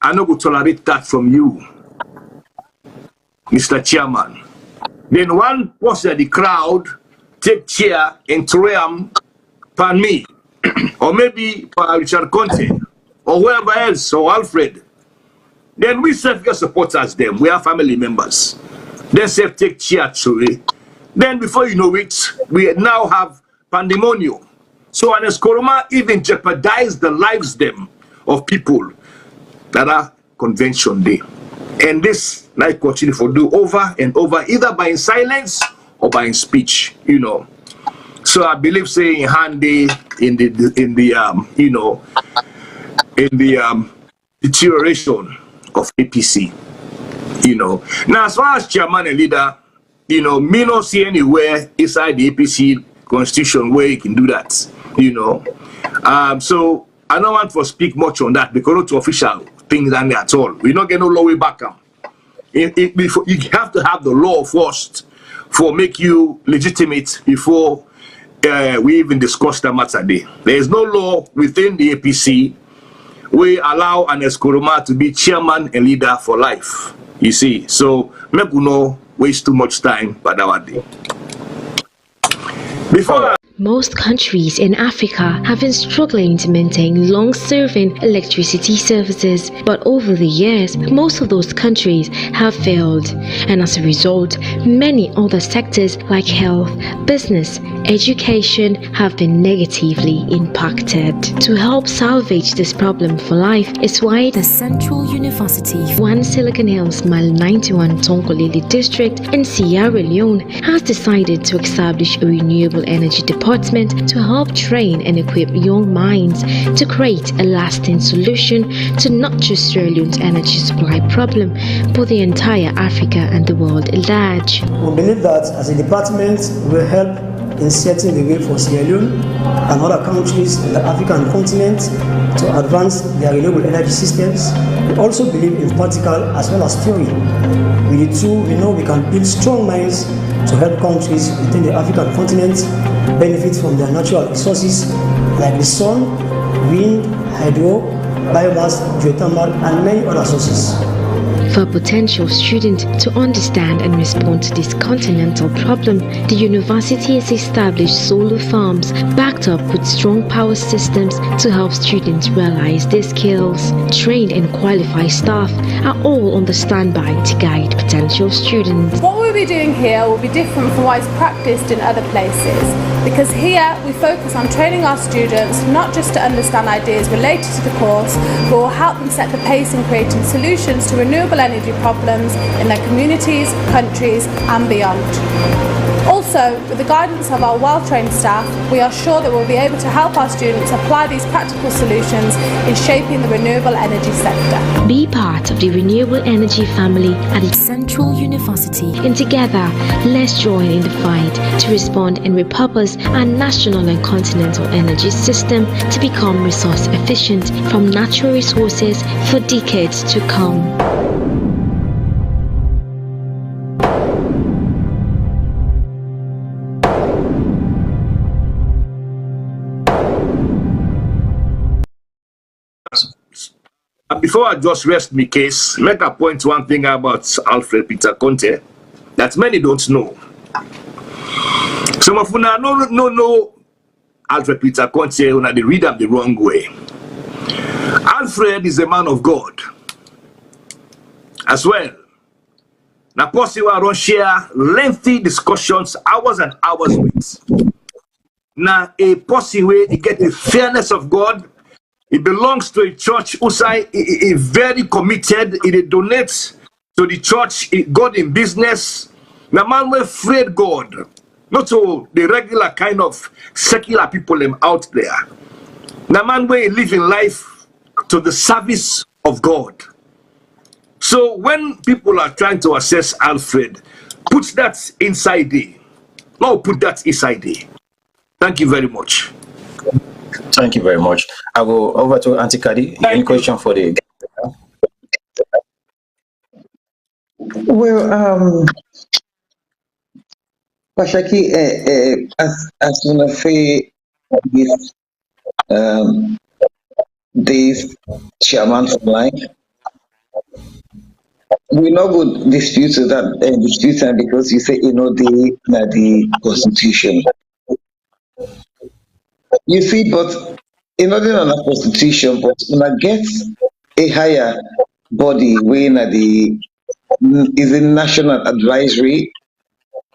Speaker 4: I no go tolerate that from you, Mr. Chairman. Then one person of the crowd take chair and throw him pan me, or maybe pan Richard Conteh, or whoever else, or Alfred. Then we self supporters them, we are family members. Then self take chair through it. Then before you know it, we now have pandemonium. So Anes Koroma even jeopardized the lives them of people that are convention day. And this like continue for do over and over, either by silence or by speech, you know. So I believe saying handy in the you know, in the deterioration of APC, you know. Now as far as chairman and leader, you know, me not see anywhere inside the APC constitution where you can do that, you know. So I don't want to speak much on that because not official thing than at all. We not get no law way back. You have to have the law first for make you legitimate before we even discuss the matter there. There is no law within the APC we allow Anes Koroma to be chairman and leader for life. You see, so make we no waste too much time by that day. Before
Speaker 6: Most countries in Africa have been struggling to maintain long-serving electricity services, but over the years, most of those countries have failed, and as a result, many other sectors like health, business, education have been negatively impacted. To help salvage this problem for life is why the Central University, One Silicon Hills Mile 91 Tonkolili district in Sierra Leone has decided to establish a renewable energy department to help train and equip young minds to create a lasting solution to not just Sierra Leone's energy supply problem, but the entire Africa and the world at large.
Speaker 7: We believe that as a department we will help in setting the way for Sierra Leone and other countries in the African continent to advance their renewable energy systems. We also believe in practical as well as theory. With the two, we know we can build strong minds to help countries within the African continent benefit from their natural resources like the sun, wind, hydro, biomass, geothermal, and many other sources.
Speaker 6: For a potential student to understand and respond to this continental problem, the university has established solar farms backed up with strong power systems to help students realize their skills. Trained and qualified staff are all on the standby to guide potential students.
Speaker 8: What we'll be doing here will be different from what is practiced in other places, because here we focus on training our students not just to understand ideas related to the course, but will help them set the pace in creating solutions to renewable energy problems in their communities, countries and beyond. Also, with the guidance of our well-trained staff, we are sure that we'll be able to help our students apply these practical solutions in shaping the renewable energy sector.
Speaker 6: Be part of the renewable energy family at the Central University, and together, let's join in the fight to respond and repurpose our national and continental energy system to become resource efficient from natural resources for decades to come.
Speaker 4: Before I just rest my case, make a point one thing about Alfred Peter Conteh that many don't know. Some of you know Alfred Peter Conteh, when they read them the wrong way. Alfred is a man of God as well. Now, possible I don't share lengthy discussions, hours and hours with. Now, a possible way to get the fairness of God. It belongs to a church who is very committed. It donates to the church. God in business. The man will afraid God, not to the regular kind of secular people out there. The man will live in life to the service of God. So when people are trying to assess Alfred, put that inside there. No, put that inside there. Thank you very much.
Speaker 1: Thank you very much. I'll go over to Auntie Kadi. Any question for the...
Speaker 2: Well, Sheki, as soon as say this chairman for life, we not go dispute that dispute because you say the constitution. You see, but in order on a constitution, but when I get a higher body, when the is a national advisory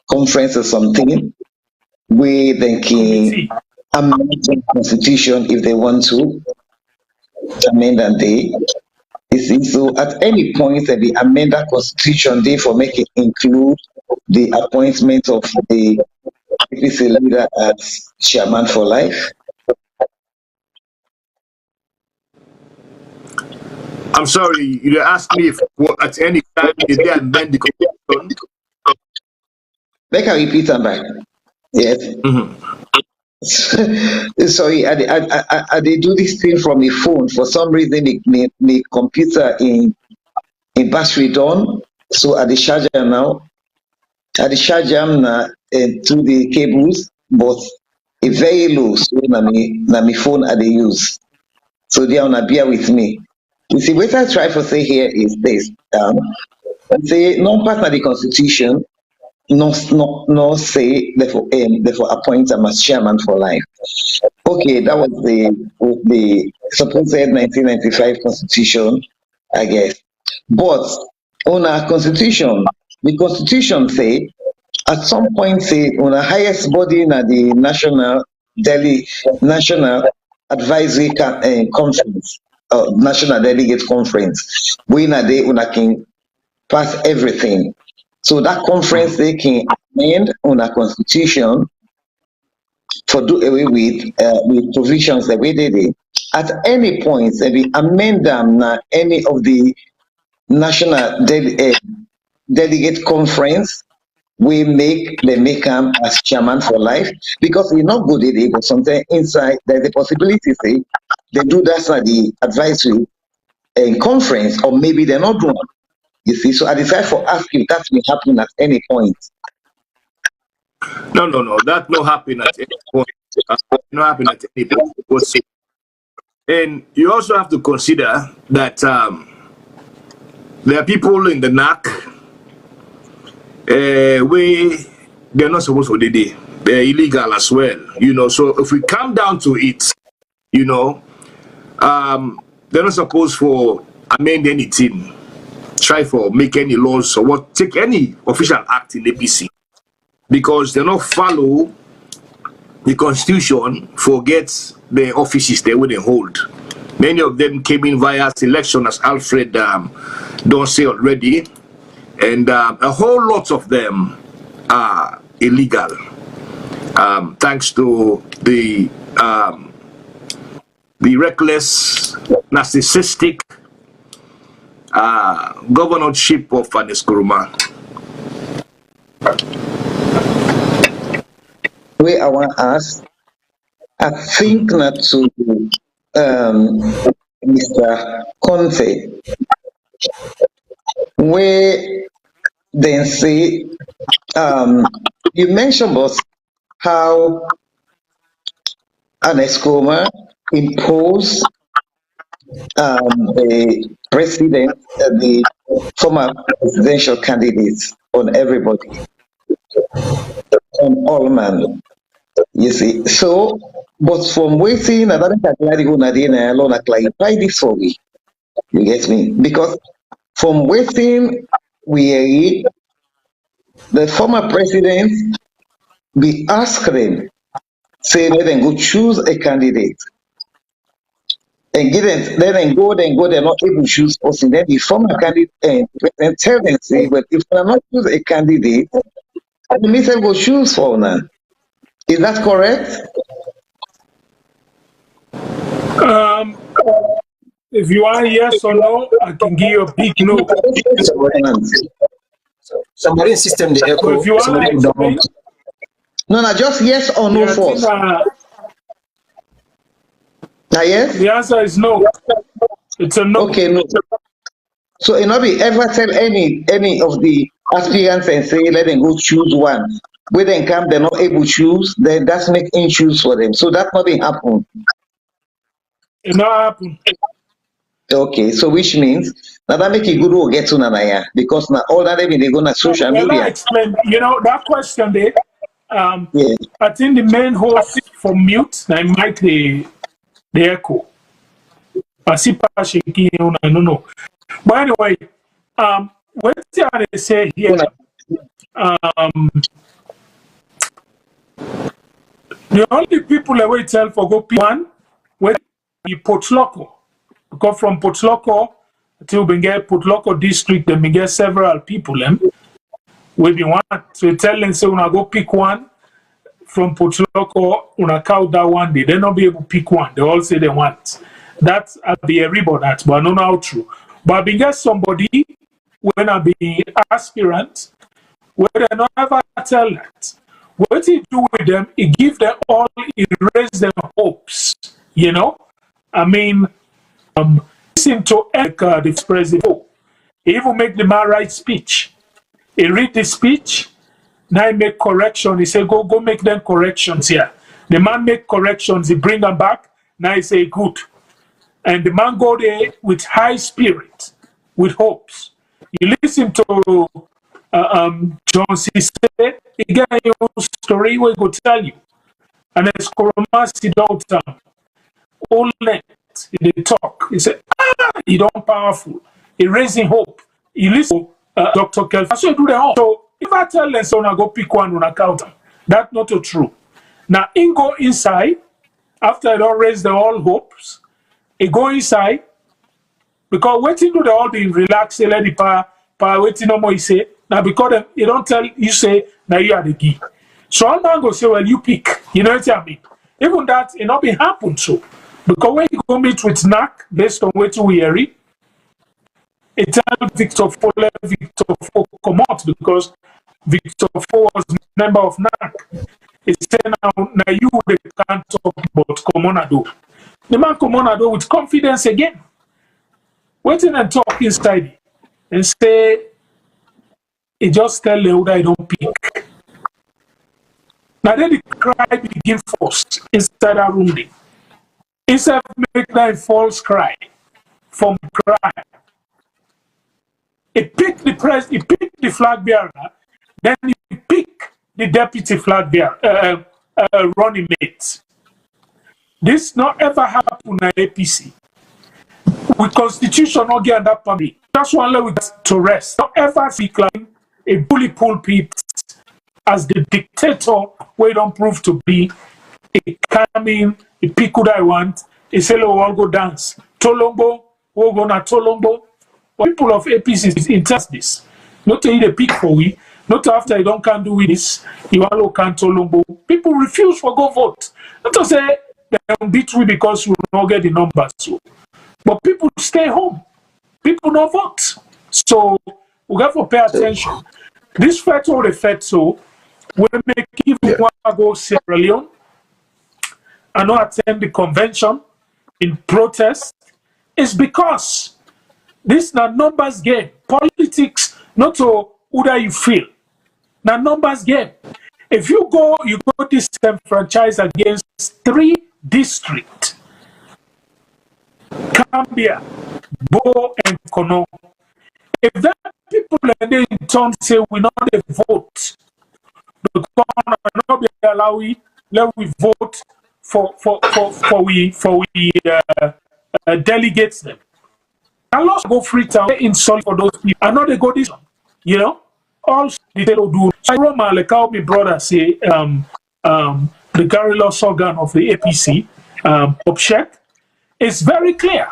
Speaker 2: conference or something, where they can amend the constitution if they want to amend and they. You see, so at any point that the amend that constitution, therefore make it include the appointment of the APC leader as chairman for life.
Speaker 4: I'm sorry, you asked me if at any time did they amend the constitution?
Speaker 2: Make I repeat that back. Yes. Sorry, I they do this thing from the phone. For some reason, the computer in battery down. So at the charger now, through the cables, but it's very low. So na me phone I they use. So they wanna bear with me. You see, what I try to say here is this. Say non part of the constitution, no say therefore appoint him as chairman for life. Okay, that was the supposed 1995 constitution, I guess. But on our constitution, the constitution say at some point say on a highest body in the national advisory conference, national delegate conference, we in a day una can pass everything. So that conference they can amend on a constitution for do away with provisions the way they did. At any point, they will amend them na any of the national delegate conference we make them as chairman for life because we're not good at it, but sometimes inside there's a possibility say they do that at the advisory conference or maybe they're not doing. You see, so I decide for asking that will happen at any point.
Speaker 4: No, that no happen at any point. No happen at any point. And you also have to consider that there are people in the NAC where they're not supposed to do. They're illegal as well, you know. So if we come down to it, you know, they're not supposed to amend anything, try for make any laws or what, take any official act in APC because they not follow the constitution, forget the offices they wouldn't hold. Many of them came in via selection, as Alfred don't say already, and a whole lot of them are illegal, thanks to the reckless, narcissistic governorship of Aniskuruma.
Speaker 2: Way I want to ask, I think not to Mr. Conteh, where they say you mentioned about how Aniskuruma imposed the president, the former presidential candidates on everybody, on all men. You see, so, but from waiting, I don't clarify this for me. You get me? Because from waiting, the former president, we ask them, say, let them go choose a candidate. And let them go, they're not able to choose person. Then the former candidate and tell them, say, but if they're not choose a candidate, the minister will choose for now. Is that correct?
Speaker 3: If you are yes or no, I can give you a big no.
Speaker 1: Somebody in system the echo.
Speaker 3: If you want
Speaker 2: no, just yes or no first. Yes?
Speaker 3: The answer is no. It's a no.
Speaker 2: Okay, no. So it not be ever tell any of the aspirants and say let them go choose one. When they come, they're not able to choose, then that's making choose for them. So that nothing happen.
Speaker 3: It not happen.
Speaker 2: Okay, so which means now that make it good will get to Nanaya because now all that they go to social media.
Speaker 3: Explain, you know, that question there.
Speaker 2: Yeah.
Speaker 3: I think the main host for mute, I might the echo. I see Sheki, I don't know. But anyway, what they say here, the only people that we tell for go P1 where you Potloko. Because from Potloko till we get Potloko district, then we get several people we be one. So we tell them say when I go pick one from Potloko, when I count that one day, they not be able to pick one. They all say they want. That's I'll be everybody that, but I don't know how true. But I be get somebody when I be aspirant, where they not ever tell that. What he do with them, he give them all, he raise their hopes. You know? I mean, listen to the president. He even make the man write speech. He read the speech, now he make correction. He say, go make them corrections here. The man make corrections, he bring them back, now he say, good. And the man go there with high spirit, with hopes. You listen to John C. said, he got your own story, we go tell you. And as Koromasi Daughter, all night, they talk. He said, he don't powerful. He raising hope. He listen to Dr. Kelvin. So he do the whole. So if I tell them, so I go pick one on a counter, that's not true. Now, he go inside, after I don't raise the all hopes, he go inside, because waiting to the all the relax, let the power waiting no more, he say, now because he don't tell you, say, now you are the key. So all man go say, well, you pick. You know what I mean? Even that, it not be happen so. Because when you go meet with NAC, based on what we hear, it tell Victor Fo, let Victor Fo come out, because Victor Fo was member of NAC. He said, now you they can't talk about Comonado. The man Comonado with confidence again. Waiting and talk inside and say, he just tell Leuda he don't pick. Now then the cry begin first inside that room there. Instead of make that false cry from cry. He pick the flag bearer, then he pick the deputy flag bearer, running mate. This not ever happen in APC. With constitution not get that permit. That's one level to rest. Not ever speak like a bully pulpit as the dictator where you don't prove to be. He come in, he pick who I want, he say, oh, I'll go dance. Tolombo, we'll go na Tolombo. But people of APC intest this. Not to eat a pick for we, not after you don't can do with this, you all can Tolombo. People refuse to go vote. Not to say they don't beat we because we don't get the numbers. So. But people stay home. People don't vote. So we have to pay attention. This federal effect, so we make even want to go Sierra Leone and not attend the convention in protest. It's because this is not numbers game. Politics, not to who that you feel. Now numbers game. If you go this franchise against 3 districts. Cambia, Bo, and Kono. If that people and they in turn say we not a vote, the corner not be allow we let we vote for delegates them. And let's go free town in solid for those people. I know they go this one, you know. Also they do. I Roma like how my brother say the guerrilla organ of the APC, Sheki. It's very clear.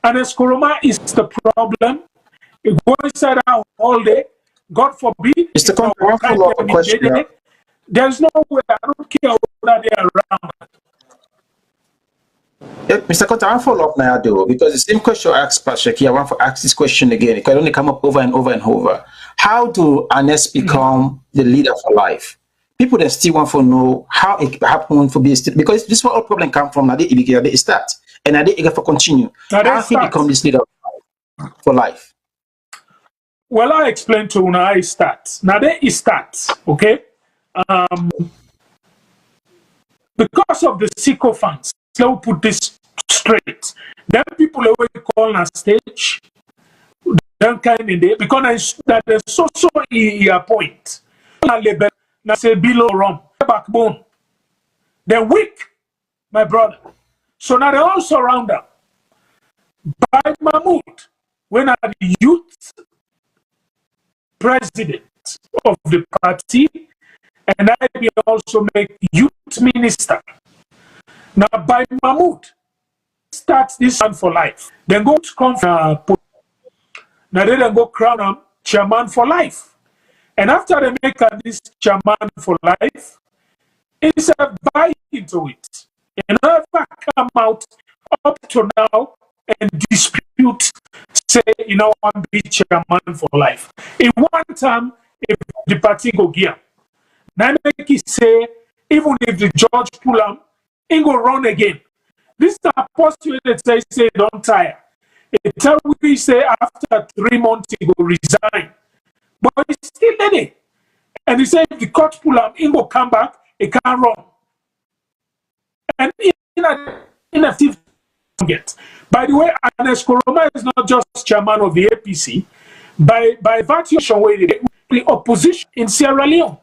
Speaker 3: And as Koroma is the problem, it goes inside out all day. God forbid.
Speaker 1: Mr. Conteh, one follow-up question.
Speaker 3: There's no way. I don't care whether they're around.
Speaker 1: Yeah, Mr. Conteh, I want to follow up now, though, because the same question I asked Pastor Sheki, I want to ask this question again. It can only come up over and over and over. How do Anes become the leader for life? People that still want to know how it happened for be state, because this is where all problem come from. Now they start, and now they eager for continue. How he become this leader for life?
Speaker 3: Well, I explained to you how it starts. Now it starts, okay? Because of the sycophants, let me put this straight. Then people always call on stage, then kind of day, because that there's so a point. Now say below rum, backbone. They're weak, my brother. So now they all surround them. By Mahmoud, when are the youth president of the party, and I will also make youth minister. Now by Mahmoud starts this one for life. Then go to conference. Now they then go crown him chairman for life. And after they make this chairman for life, it's a buy into it. And never come out up to now and dispute, say, you know, I'm be chairman for life. In one time, if the party go gear, now make it say, even if the judge pull him, he go run again. This is a postulate that say don't tire. It tell we say after 3 months he go resign. But he's still there. And he said if the court pull him, he go come back, he can't run. And inactive get. By the way, Anes Koroma is not just chairman of the APC. By virtue of the opposition in Sierra Leone.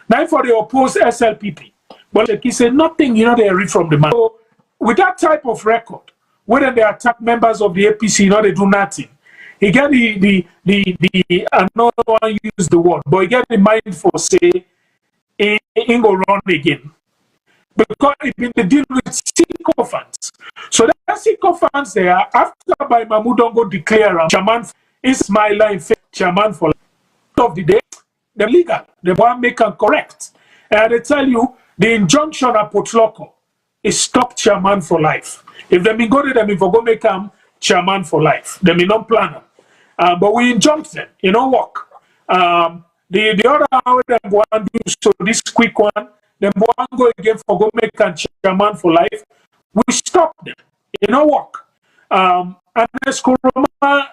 Speaker 3: Now for the opposed SLPP. But like he said, nothing, they read from the man. So with that type of record, whether they attack members of the APC, they do nothing. He get I don't want to use the word, but he get the mind for say, he go run again. Because it been the deal with sycophants. So that sycophants there, after by Mahmoud don't go declare chairman Ismaila in fact chairman for life of the day, they're legal. They want to make them correct. And they tell you the injunction at Potloko is stop chairman for life. If they may go to them, if we go make them chairman for life, they may not plan them. But we injunct them, work. The other one them want to do so this quick one. Them want go again for go make a chairman for life. We stop them. Work. And as Koroma,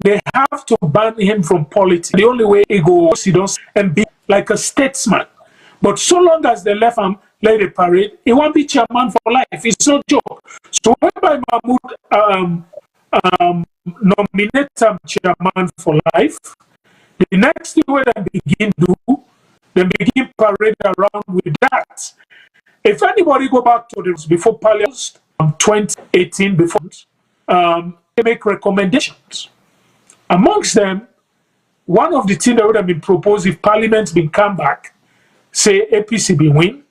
Speaker 3: they have to ban him from politics. The only way he goes, he does and be like a statesman. But so long as they left him let the parade, he won't be chairman for life. It's no joke. So whereby Mahmoud nominate him chairman for life, the next thing where they begin parade around with that. If anybody go back to this before Parliament 2018, before they make recommendations. Amongst them, one of the things that would have been proposed if Parliament's been come back, say APC be win,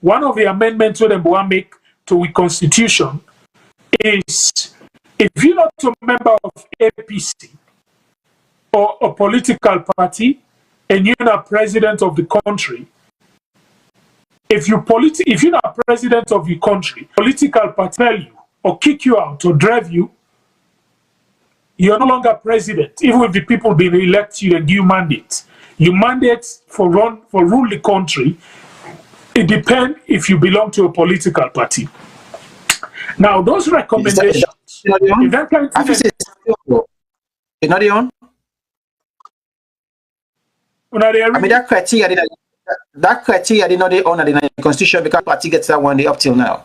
Speaker 3: one of the amendments that they want to make to the Constitution is if you're not a member of APC or a political party and you're not president of the country, if you're not president of your country, political party tell you or kick you out or drive you, you're no longer president. Even if the people been elect you and give you mandate. Your mandate for rule the country, it depends if you belong to a political party. Now those recommendations, if that kind of
Speaker 1: it's not the on. I mean that criteria did not honor the Constitution because party gets that one day up till now.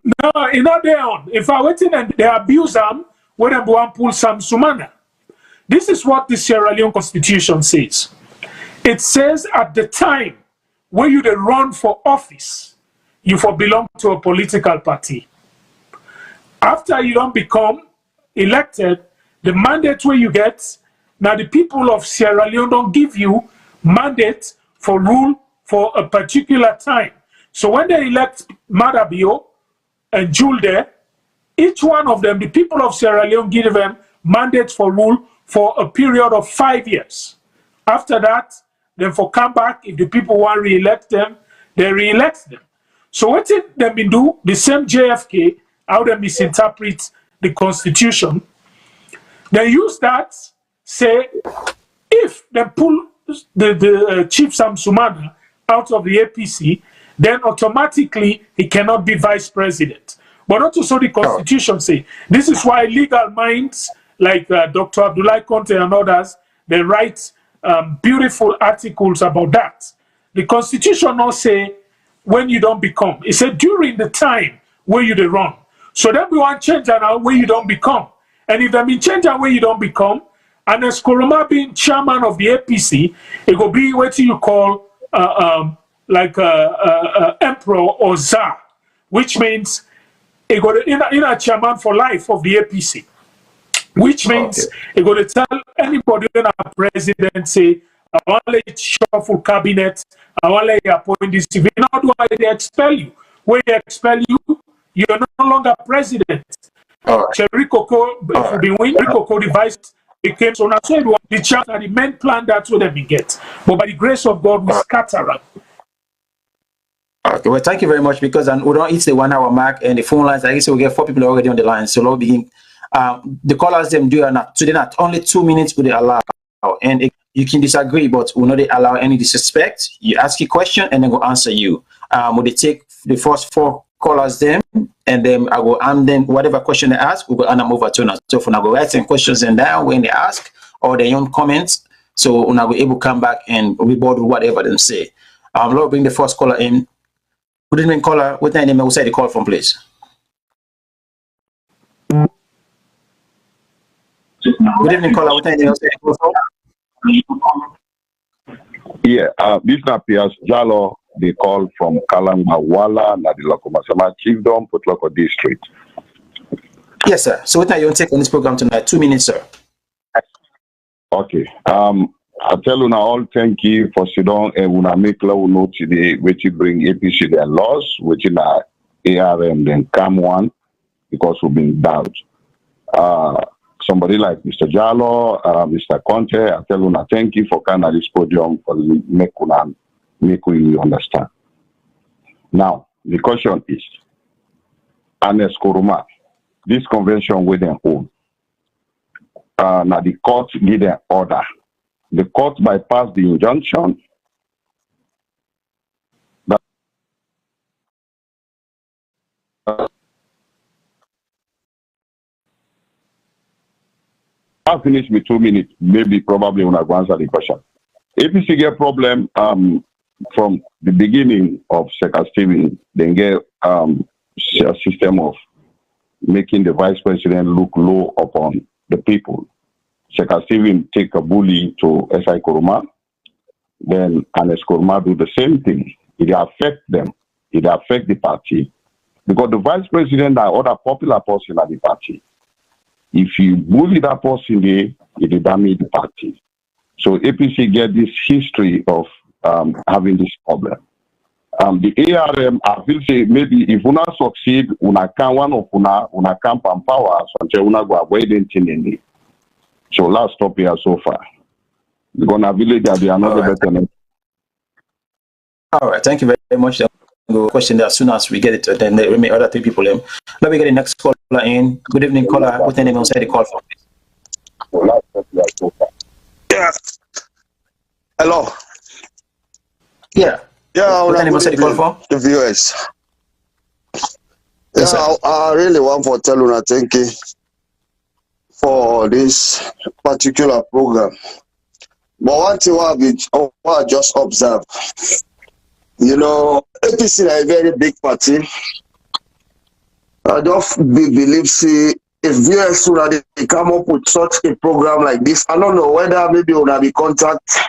Speaker 3: No, it's not there on. If I waiting and they abuse them, when they want pull some sumana. This is what the Sierra Leone Constitution says. It says at the time when you run for office, you belong to a political party. After you don't become elected, the mandate where you get, now the people of Sierra Leone don't give you mandate for rule for a particular time. So when they elect Madabio and Julde, each one of them, the people of Sierra Leone give them mandate for rule for a period of 5 years. After that, then for come back, if the people want to re-elect them, they re-elect them. So what did they do? The same JFK, how they misinterpret the Constitution, they use that, say, if they pull the Chief Sam Sumana out of the APC, then automatically he cannot be vice president. But not so the Constitution say. This is why legal minds like Dr. Abdullah Conteh and others, they write beautiful articles about that. The Constitution not say when you don't become. It said during the time where you run. So then we want to change that where you don't become. And if they mean change that where you don't become, and as Koroma being chairman of the APC, it will be what you call emperor or czar, which means it got in a chairman for life of the APC, which means it got to tell anybody in a president say, I want to let shuffle cabinet, I want to let you appoint this. If you not do it, they expel you. When they expel you, you're no longer president. Cherry Coco, the vice became so now. So everyone, the chance and the main plan that's what they get. But by the grace of God, we scatter them.
Speaker 1: Okay, well, thank you very much because we don't hit the 1 hour mark and the phone lines. I guess we get 4 people already on the line. So let's begin. The callers them do are not today. Not only 2 minutes would they allow, and you can disagree, but will not they allow any disrespect. You ask a question and then go answer you. Will they take the first 4 callers them and then I go and then whatever question they ask, we go and I'm over to now. So for now go write some questions and down when they ask or their own comments. So when I go able to come back and reboard whatever them say. Lord, bring the first caller in. Good evening, caller. What name will say the call from, please? Good evening, caller. What name outside the call from?
Speaker 9: Yeah, this is Piers Jalo. They call from Kalangawala, Nadiloko Masama Chiefdom, Putloko District.
Speaker 1: Yes, sir. So what are you take on this program tonight? 2 minutes, sir.
Speaker 9: Okay. I tell you now all thank you for Sidon and when I make law note today, which you bring APC their laws, which in our ARM then come one because we've been doubt. Somebody like Mr. Jalo, Mr. Conteh, I tell you now thank you for kind of this podium for make we understand. Now the question is, Anes Kuruma, this convention with them own. Now the court give an order. The court bypassed the injunction. I'll finish with 2 minutes, maybe probably when I go answer the question. APC get problem from the beginning of Secretary Stephen, they get a system of making the vice president look low upon the people. Secretary Stephen take a bully to S.I. Kuruma, then Anes Kuruma do the same thing. It affect them. It affect the party. Because the vice president are other popular person at the party. If you bully that person there, it will damage the party. So APC get this history of having this problem. The ARM, I will say maybe if una succeed, una can one of una can power, so until una go avoid anything. So last stop here so far. We're gonna village at the another better.
Speaker 1: All right, thank you very much. We'll question that as soon as we get it, then there remain other 3 people in. Let me get the next caller in. Good evening, caller. What's the name outside the call from?
Speaker 10: Yeah. Hello.
Speaker 1: Yeah.
Speaker 10: Yeah,
Speaker 1: what's the name outside the call from?
Speaker 10: The viewers.
Speaker 1: Yes,
Speaker 10: yeah, I really want to tell you thank you for this particular program. But one thing I just observe, you know, APC is a very big party. I don't believe, see, if viewers should they come up with such a program like this, I don't know whether maybe we'll be contact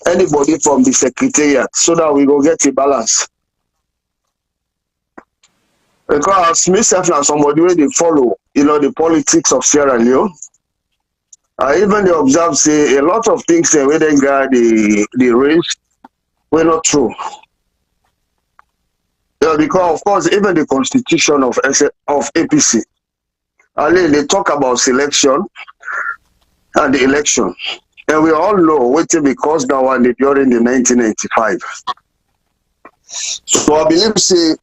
Speaker 10: anybody from the secretariat so that we go get a balance. Because myself and somebody where they follow, you know, the politics of Sierra Leone. Even they observe say a lot of things where they got the race were not true. Yeah, because of course even the constitution of APC, they talk about selection and the election. And we all know what because that one during the 1995. So I believe say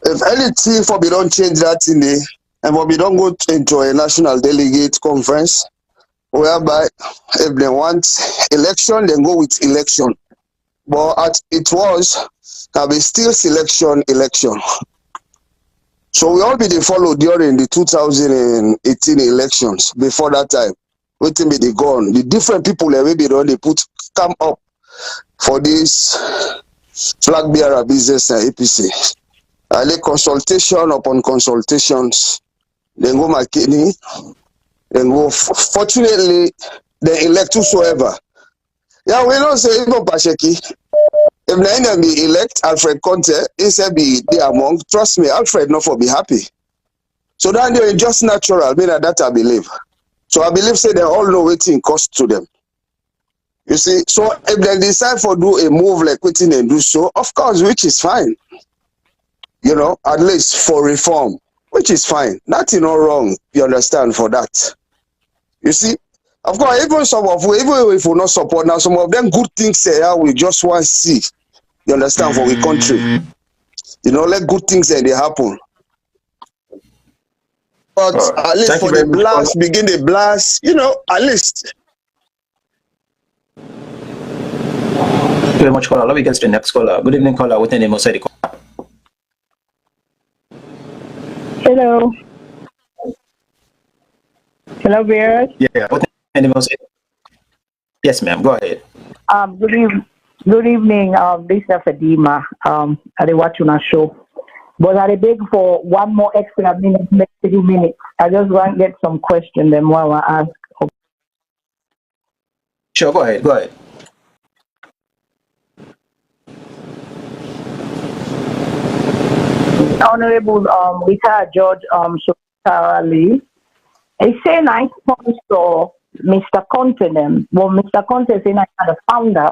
Speaker 10: if anything for we don't change that in the and for we don't go into a national delegate conference whereby if they want election, then go with election. But it was be still election. So we all be the follow during the 2018 elections. Before that time, waiting be the gone. The different people that maybe they put come up for this flag bearer business and APC. I lay consultation upon consultations. Then go McKinney. Then go. Fortunately, they elect whosoever. Yeah, we don't say even Sheki. If the enemy elect Alfred Conteh, he said be there among. Trust me, Alfred not for be happy. So that is just natural. Me that I believe. So I believe say they all know what it cost to them. You see, so if they decide for do a move like quitting and do so, of course, which is fine. You know, at least for reform, which is fine. Nothing wrong, you understand, for that. You see, of course, even some of even if we not support now, some of them good things say we just want to see. You understand, for the country. You know, let good things they happen. But at least for the blast, begin the blast, you know, at least.
Speaker 1: Thank you very much, caller. Let me get to the next caller. Good evening, caller. What's the name outside the call?
Speaker 11: Hello. Hello, viewers.
Speaker 1: Yeah. What's the name outside? Yes, ma'am. Go ahead.
Speaker 11: Good evening. This is Fadima. I watch on a show. But I beg for one more extra minute, next 3 minutes. I just want to get some questions them while I ask
Speaker 1: Sure, go ahead. Go ahead.
Speaker 11: Honorable retired George Lee, he said I sponsor Mr. Conteh. Well, Mr. Conteh said I am the founder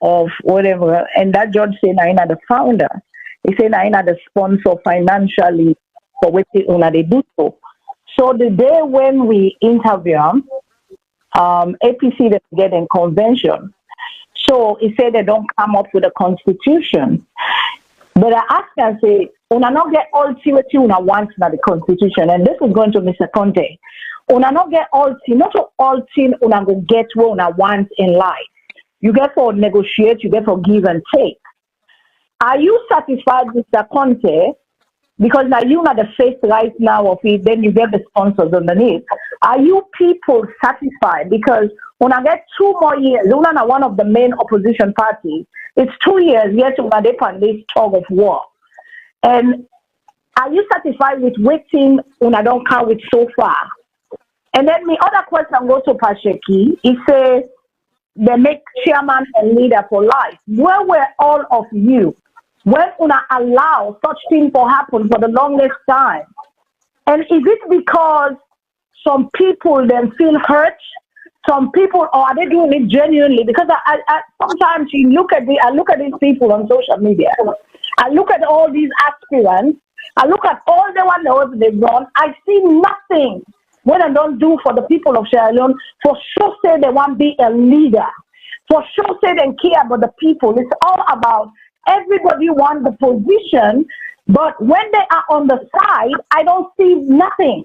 Speaker 11: of whatever, and that judge said I am the founder. He said I am the sponsor financially for what they do so. So the day when we interview APC, they get in convention. So he said they don't come up with a constitution. But I ask and say, una not get all what una want in the constitution, and this is going to Mr. Conteh. Una not get all not all una go get what una want in life. You get for negotiate, you get for give and take. Are you satisfied, Mr. Conteh? Because now you are the face right now of it, then you get the sponsors underneath. Are you people satisfied? Because when I get 2 more years, Luna are one of the main opposition parties. It's 2 years yet to on this tug of war. And are you satisfied with waiting when I don't count with so far? And then the other question goes to Sheki. He says they make chairman and leader for life. Where were all of you when una allow such things to happen for the longest time? And is it because some people then feel hurt? Some people, or are they doing it genuinely? Because I sometimes you look at I look at these people on social media. I look at all these aspirants. I look at all the ones they've done. I see nothing what I don't do for the people of Sierra Leone. For sure say they want to be a leader. For sure say they care about the people. It's all about everybody want the position, but when they are on the side, I don't see nothing.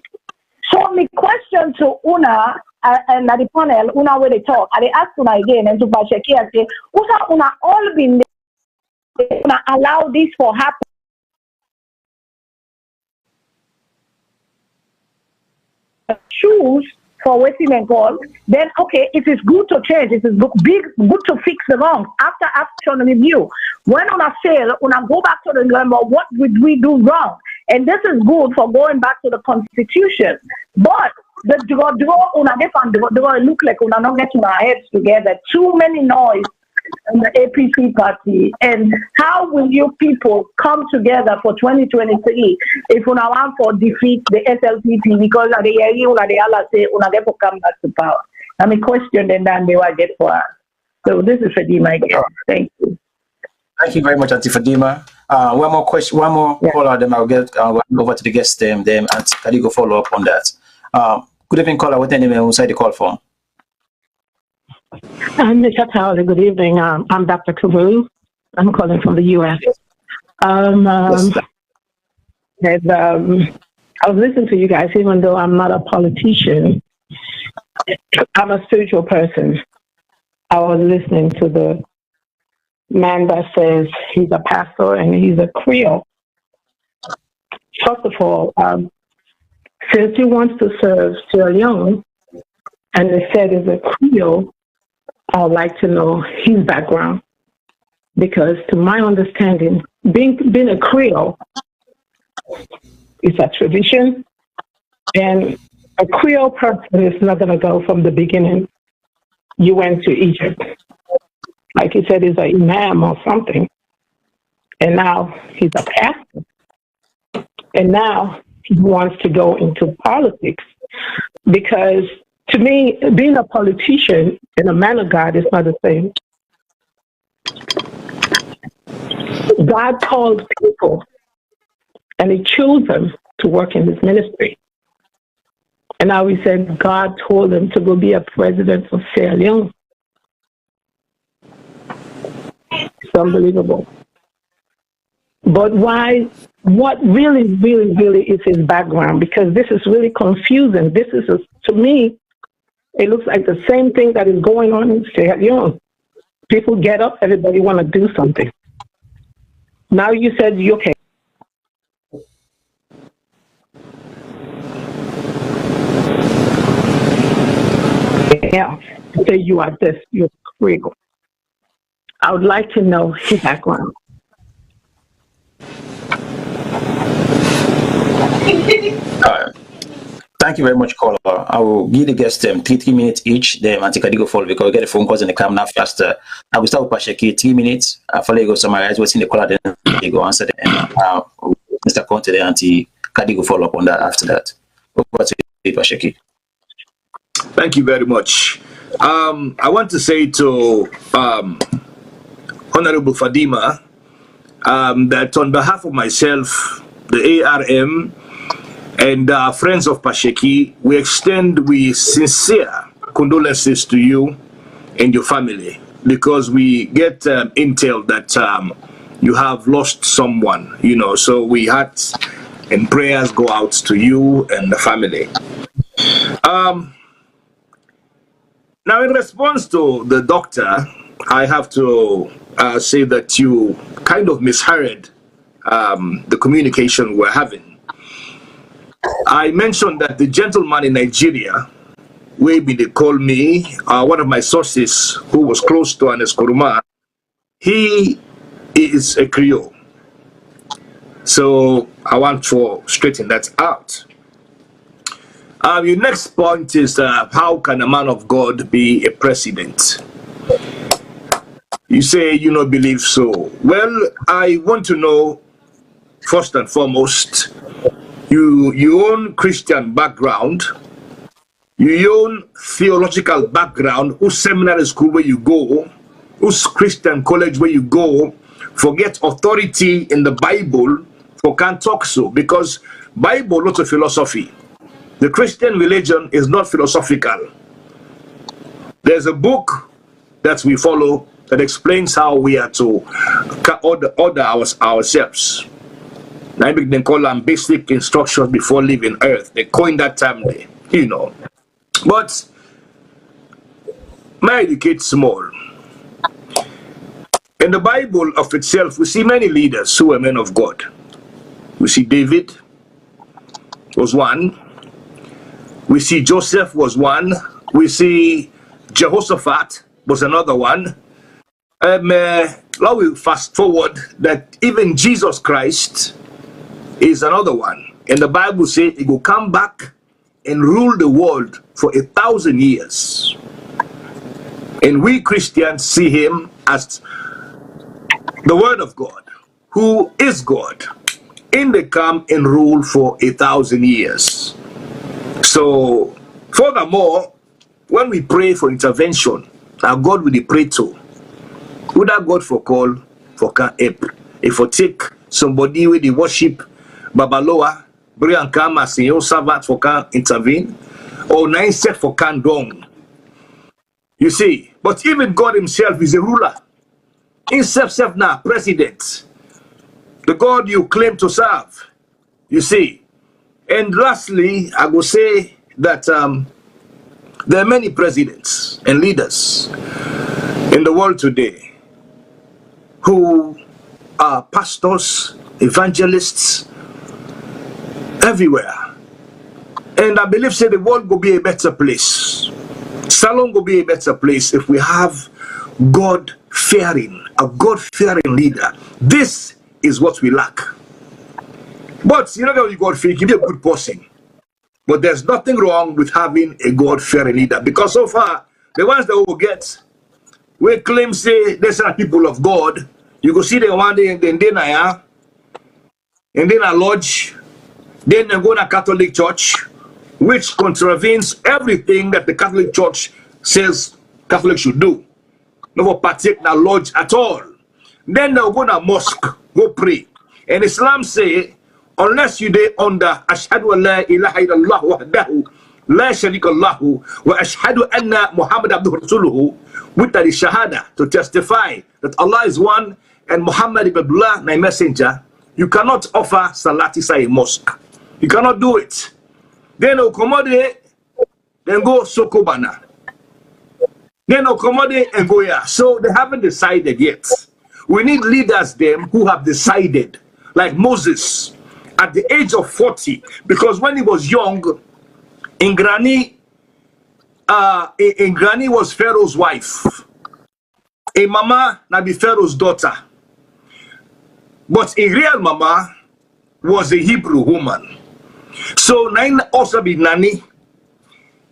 Speaker 11: So my question to Una and the panel, Una where they talk, and they ask Una again and to Sheki and say, Una all been there, Una allow this for happen. Choose for waiting and call, then okay, it is good to change. It is good to fix the wrong after action review. When Una fail, Una go back to the number, what did we do wrong? And this is good for going back to the constitution. But the draw Una different draw look like Una not getting our heads together. Too many noise in the APC party. And how will you people come together for 2023 if Una want for defeat the SLPP because of the area Una the Allah say Una get to come back to power? I mean question and then they will get for us. So this is Fadima again. Thank you.
Speaker 1: Thank you very much, Auntie Fadima. One more question, one more caller, then I'll get over to the guest them and Kadigo follow up on that. Good evening, caller. What name inside the call from?
Speaker 12: Mr. Towley, good evening. I'm Dr. Kabu. I'm calling from the U.S. I was listening to you guys, even though I'm not a politician. I'm a spiritual person. I was listening to the man that says he's a pastor and he's a Creole. First of all, since he wants to serve Sierra Leone, and they said he's a Creole, I would like to know his background. Because to my understanding, being a Creole is a tradition, and a Creole person is not going to go from the beginning. You went to Egypt. Like he said, he's an imam or something. And now he's a pastor. And now he wants to go into politics. Because to me, being a politician and a man of God is not the same. God called people and he chose them to work in his ministry. And now he said God told him to go be a president of Sierra Leone. It's unbelievable. But why? What really is his background? Because this is really confusing. This is, to me, it looks like the same thing that is going on in Sierra Leone. People get up, everybody want to do something. Now you said, okay. Yeah, say you are this, you're Creole. I would like to know his background.
Speaker 1: Thank you very much, caller. I will give the guests 3 minutes each. Then Auntie Kadigo follow because we get the phone calls and they come now faster. I will start with Sheki, 3 minutes. After you go summarize what's in the caller, then they go answer them. Mr. Conteh, the Auntie Kadigo follow up on that after that. Over to you, Sheki.
Speaker 4: Thank you very much. I want to say to Honorable Fadima that on behalf of myself, the ARM, and friends of Sheki, we extend sincere condolences to you and your family because we get intel that you have lost someone, so we had and prayers go out to you and the family. Now, in response to the doctor, I have to say that you kind of misheard the communication we're having. I mentioned that the gentleman in Nigeria, they call me, one of my sources who was close to Anes Kuruma, he is a Creole. So I want to straighten that out. Your next point is how can a man of God be a president? You say you don't believe so. Well, I want to know, first and foremost, you own Christian background, you own theological background, whose seminary school where you go, whose Christian college where you go, forget authority in the Bible, for can't talk so, because Bible not a philosophy. The Christian religion is not philosophical. There's a book that we follow that explains how we are to order ourselves. Now they call them basic instructions before leaving earth. They coined that term there, But may educate small. In the Bible of itself, we see many leaders who were men of God. We see David was one. We see Joseph was one. We see Jehoshaphat was another one. Now we fast forward that even Jesus Christ is another one. And the Bible says he will come back and rule the world for 1,000 years. And we Christians see him as the Word of God, who is God, and they come and rule for 1,000 years. So, furthermore, when we pray for intervention, our God will pray to. Would that God for call for can help? If we take somebody with the worship Babaloa, Brian Kama, Senor Savat for can intervene, or nine set for can dong. You see, but even God himself is a ruler. Himself now president. The God you claim to serve. You see. And lastly, I will say that there are many presidents and leaders in the world today who are pastors, evangelists, everywhere. And I believe say the world will be a better place. Salone will be a better place if we have a God-fearing leader. This is what we lack. But you know, you God-fearing, give me a good person. But there's nothing wrong with having a God-fearing leader. Because so far, the ones that we will get, we claim say these are people of God. You go see them one day and then I lodge, then they go to Catholic Church, which contravenes everything that the Catholic Church says Catholics should do. No partake in a lodge at all. Then they'll go to mosque, go pray. And Islam say, unless you dey under ashhadu an la ilaha illallah wahdahu la sharika lahu wa ashhadu anna Muhammad abduhu rasuluhu, with the shahada to testify that Allah is one and Muhammad ibn Abdullah my messenger, you cannot offer salat inside a mosque. You cannot do it. Then Okomode, then go Sokobana. Then Okomode and go here. So they haven't decided yet. We need leaders them who have decided, like Moses at the age of 40, because when he was young, Ingrani was Pharaoh's wife. A mama na be Pharaoh's daughter. But a real mama was a Hebrew woman. So nine also be nanny.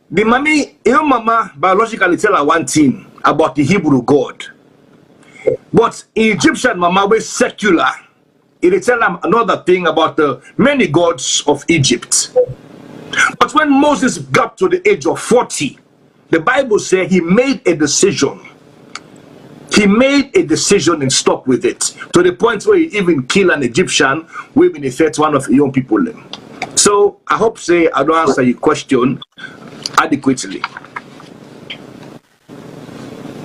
Speaker 4: The mommy, your mama biologically tell her one thing about the Hebrew God. But Egyptian mama was secular. It tell them another thing about the many gods of Egypt. But when Moses got to the age of 40, the Bible says he made a decision. He made a decision and stuck with it to the point where he even killed an Egyptian who even affect one of the young people. So I hope say I don't answer your question adequately.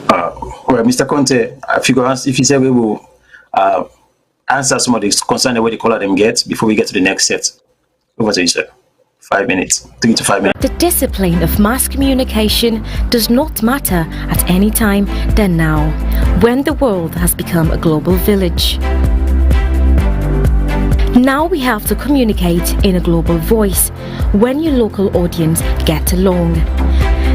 Speaker 1: Well, Mr. Conteh, if you say we will answer some of the concerns where the caller them get before we get to the next set. Over to you, sir. 5 minutes, 3 to 5 minutes.
Speaker 6: The discipline of mass communication does not matter at any time than now, when the world has become a global village. Now we have to communicate in a global voice when your local audience get along.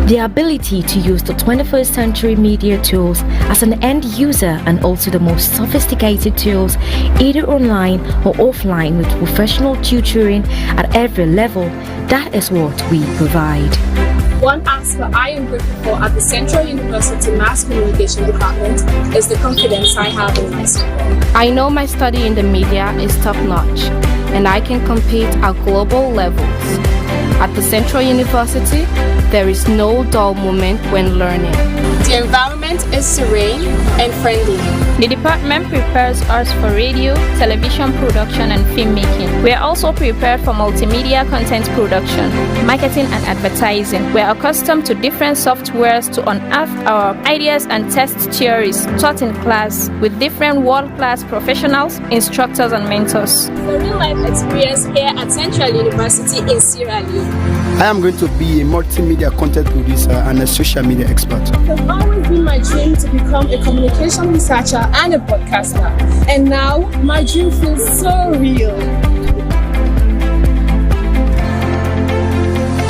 Speaker 6: The ability to use the 21st century media tools as an end user and also the most sophisticated tools, either online or offline with professional tutoring at every level, that is what we provide.
Speaker 13: One aspect I am grateful for at the Central University Mass Communication Department is the confidence I have in myself.
Speaker 14: I know my study in the media is top-notch and I can compete at global levels. At the Central University, there is no dull moment when learning.
Speaker 13: The environment is serene and friendly.
Speaker 14: The department prepares us for radio, television production and filmmaking. We are also prepared for multimedia content production, marketing and advertising. We are accustomed to different softwares to unearth our ideas and test theories taught in class with different world-class professionals, instructors and mentors.
Speaker 13: The real-life experience here at Central University in Sierra Leone.
Speaker 15: I am going to be a multimedia content producer and a social media expert.
Speaker 13: It has always been my dream to become a communication researcher and a podcaster. And now, my dream feels so real.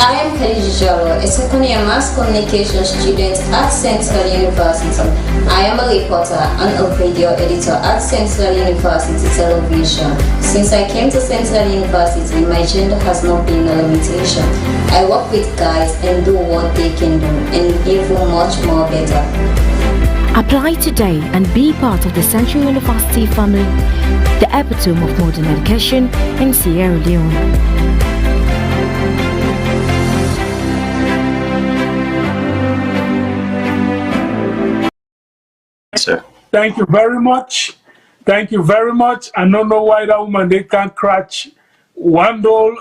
Speaker 16: I am Khadija Jalo, a second year mass communication student at Central University. I am a reporter and a video editor at Central University Television. Since I came to Central University, my gender has not been a limitation. I work with guys and do what they can do, and even much more better.
Speaker 6: Apply today and be part of the Central University family, the epitome of modern education in Sierra Leone.
Speaker 1: Sir.
Speaker 3: Thank you very much. Thank you very much. I don't know why that woman they can't catch $1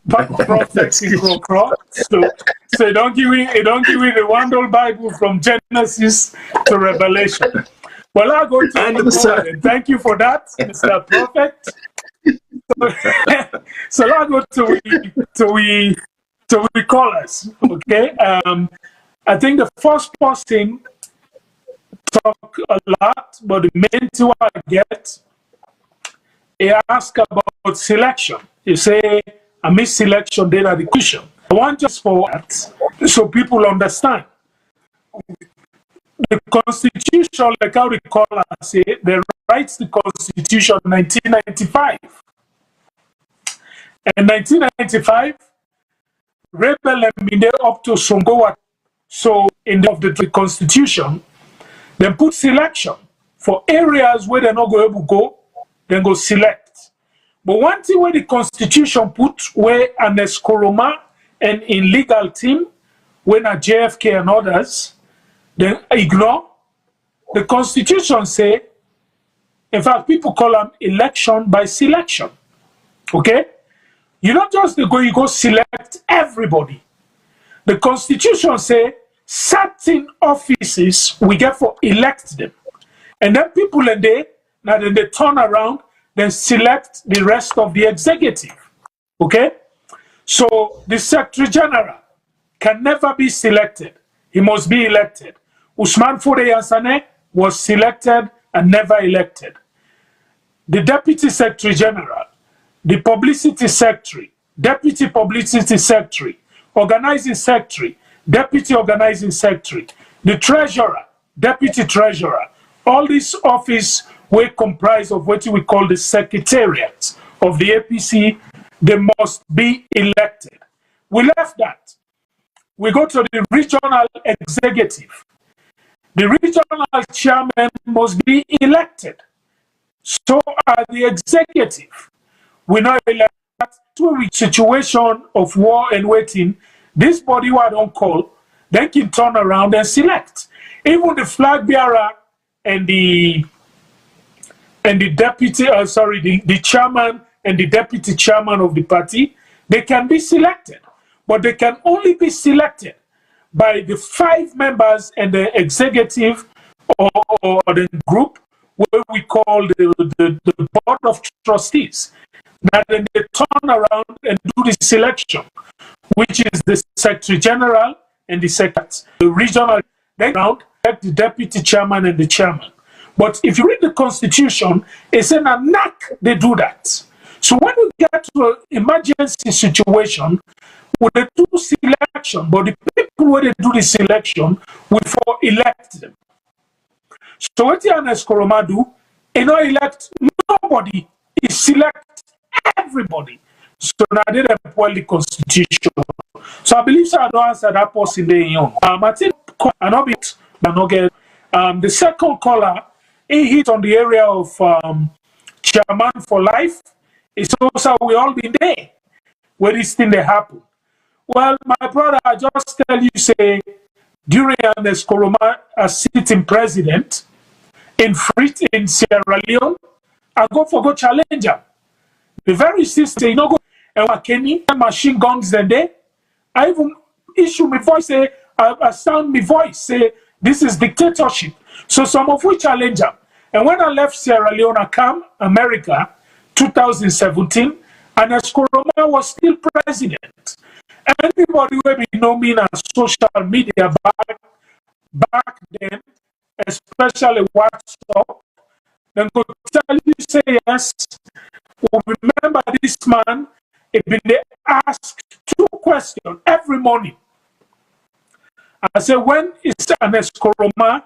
Speaker 3: prophet. So don't give me the $1 Bible from Genesis to Revelation. Well, I'll go to thank you for that, Mr. Prophet. So I'll go to we callers. Okay. I think the first person talk a lot, but the main two I get, he ask about selection. You say, I miss selection, then the question. I want just for that, so people understand. The Constitution, like how the caller say, they writes the Constitution in 1995. And 1995, rebel and up to Songowa. So in the Constitution, then put selection for areas where they're not going to go, then go select. But one thing where the Constitution put where an Eskoloma and in legal team, when a JFK and others, then ignore. The Constitution say, in fact, people call them election by selection. Okay? You not just go, you go select everybody. The Constitution say, certain offices we get for elect them, and then people in there now then they turn around then select the rest of the executive. Okay, so the Secretary General can never be selected, he must be elected. Usman Fode Yansane was selected and never elected. The Deputy Secretary General, the Publicity Secretary, Deputy Publicity Secretary, Organizing Secretary, Deputy Organizing Secretary, the Treasurer, Deputy Treasurer, all these offices were comprised of what we call the Secretariat of the APC they must be elected. We left that. We go to the regional executive. The regional chairman must be elected. So are the executive. We know elect to a situation of war and waiting. This body who I don't call, they can turn around and select. Even the flag bearer and the deputy, the chairman and the deputy chairman of the party, they can be selected, but they can only be selected by the 5 members and the executive or the group, where we call the board of trustees. That then they turn around and do the selection, which is the secretary general and the secretary. The regional, they round elect the deputy chairman and the chairman. But if you read the constitution, it's in a knack they do that. So when we get to an emergency situation, we do selection, but the people where they do the selection, we for elect them. So what Ernest Koroma do, you know, elect nobody, he select everybody. So now they spoil the constitution. So I believe I don't answer that person there young. I think I know it, but not get the second caller. He hit on the area of chairman for life. It's also we all been there where this thing they happen. Well, my brother, I just tell you, say, during Ernest Koroma as sitting president in Sierra Leone, I go challenge him. The very system, you know, go and Kenny machine guns then there. I even issue my voice, say, I sound my voice, say, this is dictatorship. So some of which challenge him. And when I left Sierra Leone, I came America, 2017, and Ernest Koroma was still president. Anybody who be know me on social media back then, especially WhatsApp, then go tell you say yes. Remember this man, he been asked 2 questions every morning. I say, when is Ernest Koroma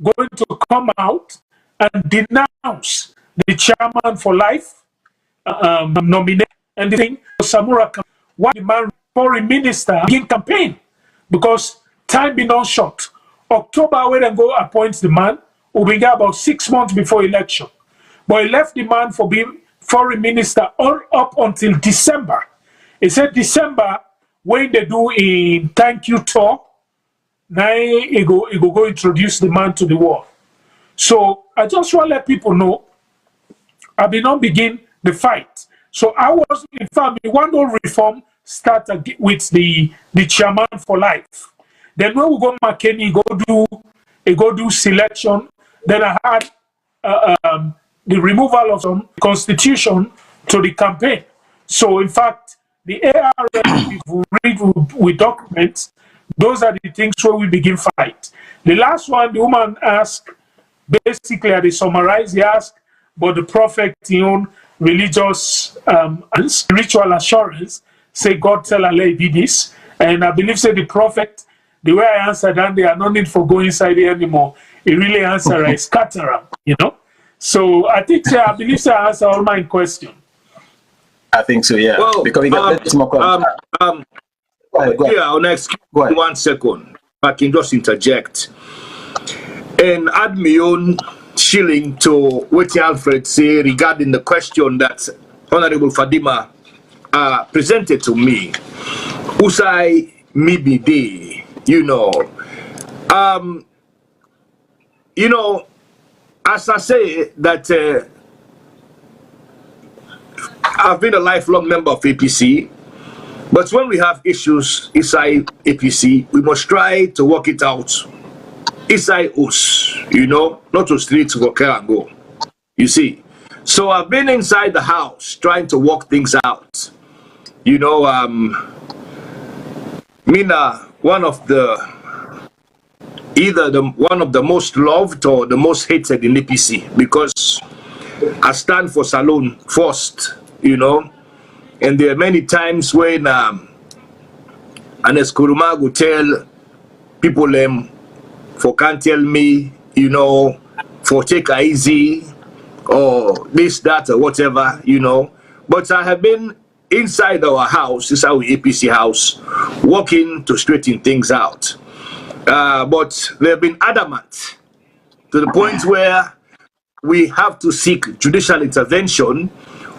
Speaker 3: going to come out and denounce the chairman for life nominate and the thing Samura? Why the man foreign minister begin campaign? Because time be not short. October where they go appoint the man, will be about 6 months before election. But he left the man for being foreign minister all up until December. He said December, when they do in thank you tour, now he go introduce the man to the world. So I just want to let people know, I be not begin the fight. So I was, in fact, we want to reform start with the chairman for life. Then when we go McKinney, go do selection. Then I had the removal of some constitution to the campaign. So in fact, the ARM, if we read with documents, those are the things where we begin fight. The last one, the woman asked, basically, I summarize, he asked, but the prophet, religious spiritual assurance, say God tell Allah did this. And I believe, say the prophet, the way I answered, and they are no need for go inside here anymore. He really answer is scatter, So I think, I believe, I answer all my question.
Speaker 1: I think so, yeah.
Speaker 4: Well,
Speaker 1: because we got more questions. Go ahead.
Speaker 4: Yeah, I'll excuse me 1 second. I can just interject and add my own shilling to what Alfred say regarding the question that Honorable Fadima presented to me. Usai maybe day, as I say that I've been a lifelong member of APC, but when we have issues inside APC, we must try to work it out inside us, not to streets work and go. You see, so I've been inside the house trying to work things out. Mina, one of the most loved or the most hated in APC, because I stand for Salone first, and there are many times when Ernest Koroma will tell people for can't tell me, for take it easy or this, that, or whatever, But I have been inside our house, this is our APC house, working to straighten things out. But they've been adamant to the point where we have to seek judicial intervention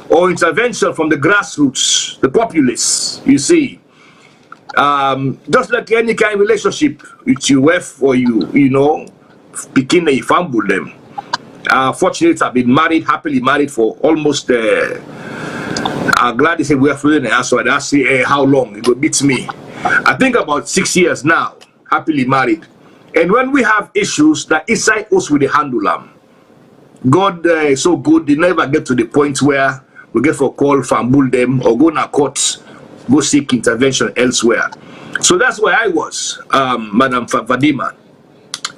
Speaker 4: or intervention from the grassroots, the populace, you see. Just like any kind of relationship with your wife or you know, begin a fumble them. Fortunately, I've been married, happily married for almost, I'm glad they say we are fluent in answer. I asked how long, it will beat me. I think about 6 years now, happily married. And when we have issues that inside us with the handle them, God is so good, they never get to the point where we get for call, fumble them, or go to court, go seek intervention elsewhere. So that's where I was, Madam Fadima.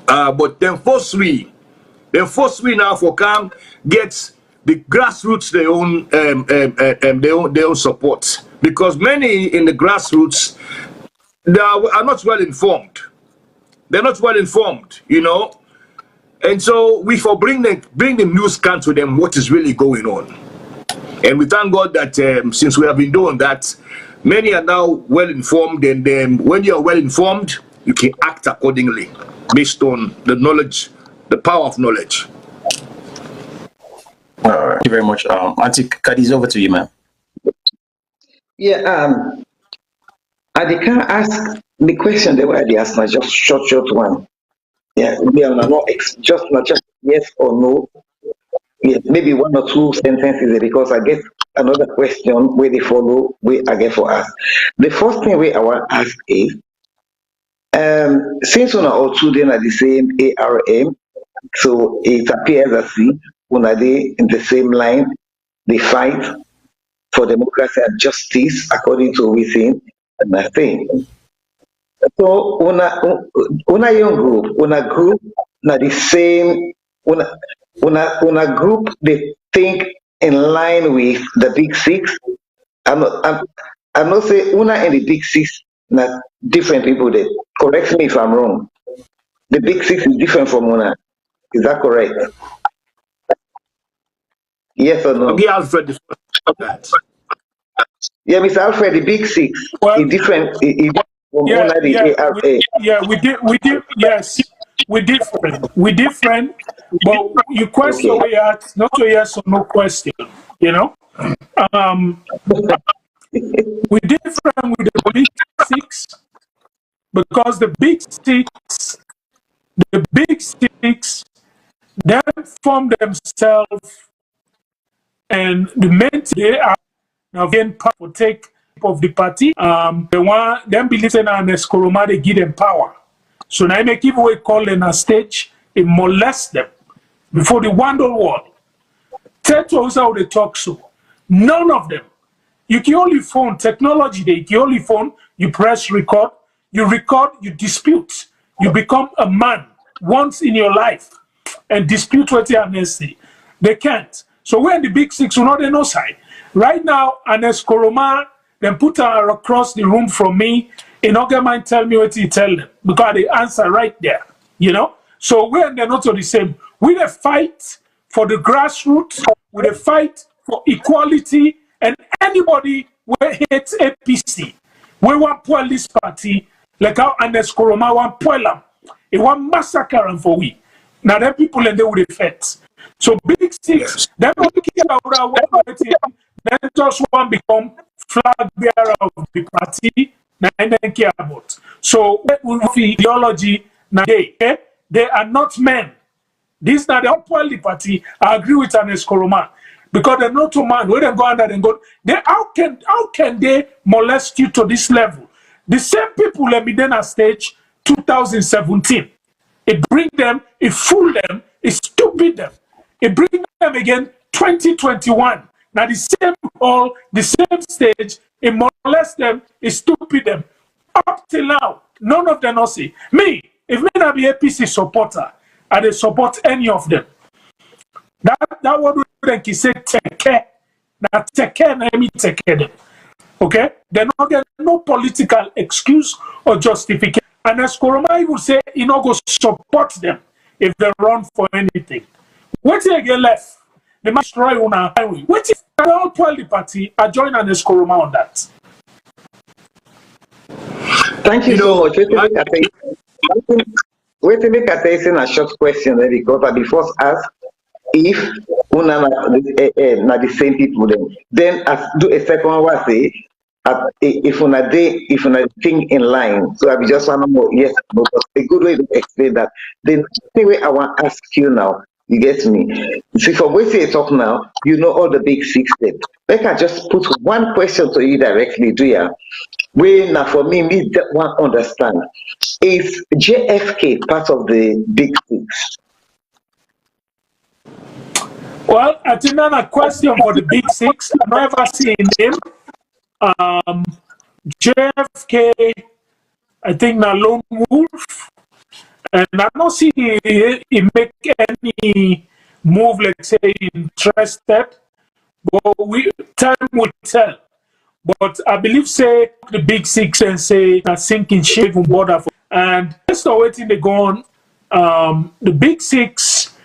Speaker 4: But then force we now for come get the grassroots their own support, because many in the grassroots they are not well informed. They're not well informed, you know, and so we for bring the news can to them what is really going on, and we thank God that since we have been doing that, many are now well informed, and when you are well informed, you can act accordingly based on the knowledge, the power of knowledge.
Speaker 1: All right. Thank you very much. Auntie Kadi's over to you, ma'am.
Speaker 2: Yeah, I can ask the question they were asked now, just short one. Yeah, we are not just yes or no. Yeah, maybe one or two sentences because I get another question where they follow where I get for us. The first thing we I want to ask is since we are all children at the same ARM, so it appears as if when they in the same line, they fight for democracy and justice according to within and I think. So una young group, na the same una group they think in line with the big six. I'm not say una in the big six, not different people there. Correct me if I'm wrong. The big six is different from una. Is that correct? Yes or no?
Speaker 4: Okay, Alfred.
Speaker 2: Yeah, Mr. Alfred, the big six is different.
Speaker 3: We're different, but you question we ask, not a yes or no question, you know. We're different with the big six because the big six, they form themselves, and the men they are now getting power to take of the party. The one them believe in an Eskoroma, they give them power. So now I make give away call in a stage, it molest them before the wonder world. Tell to us how they talk so. None of them. You can only phone technology, you can only phone, you press record, you dispute. You become a man once in your life and dispute what you are say. They can't. So we're in the big six, we're not in no side. Right now, an Eskoroma, then put her across the room from me. In not mind tell me what you tell them because the answer right there, you know. So we're not all the same. We the fight for the grassroots. We the fight for equality, and anybody who hates APC, we want to this party like how Anes Koroma want to them. It want massacre them for we. Now them people and they will fight. So big six, they don't care about what then just want to become flag bearer of the party. And care about. So ideology now they are not men. This now the upwardly party. I agree with Anes Koroma because they're not a man. When they go under and go, how can they molest you to this level? The same people let me then at stage 2017. It bring them, it fool them, it stupid them. It bring them again 2021. Now the same hall, the same stage, it molest them, it stupid them. Up till now, none of them not see. Me, if me not be APC supporter, I dey support any of them. That word when he say take care, let me take care them. Okay? They not get no political excuse or justification. And as Koroma will say, he not go support them if they run for anything. What they get left? they might destroy una highway. What if they all tell the party I join an Eskoroma on that?
Speaker 2: Thank you so much. Wait to make a short question there because I be first ask if una na the same people then as do a second one say if una think in line. So I be just want to know yes, but a good way to explain that. The same way I want to ask you now, you get me? See from where you talk now, you know all the big 6 steps. Like I just put one question to you directly, do ya? Where now for me that one understand. Is JFK part of the big 6?
Speaker 3: Well, I think that's a question for the big 6. I've never seen him. JFK, I think na lone wolf, and I don't see he make any move, let's say, interested. But time will tell. But I believe say the big 6 and say that sinking ship on border and just waiting they go on. The big 6,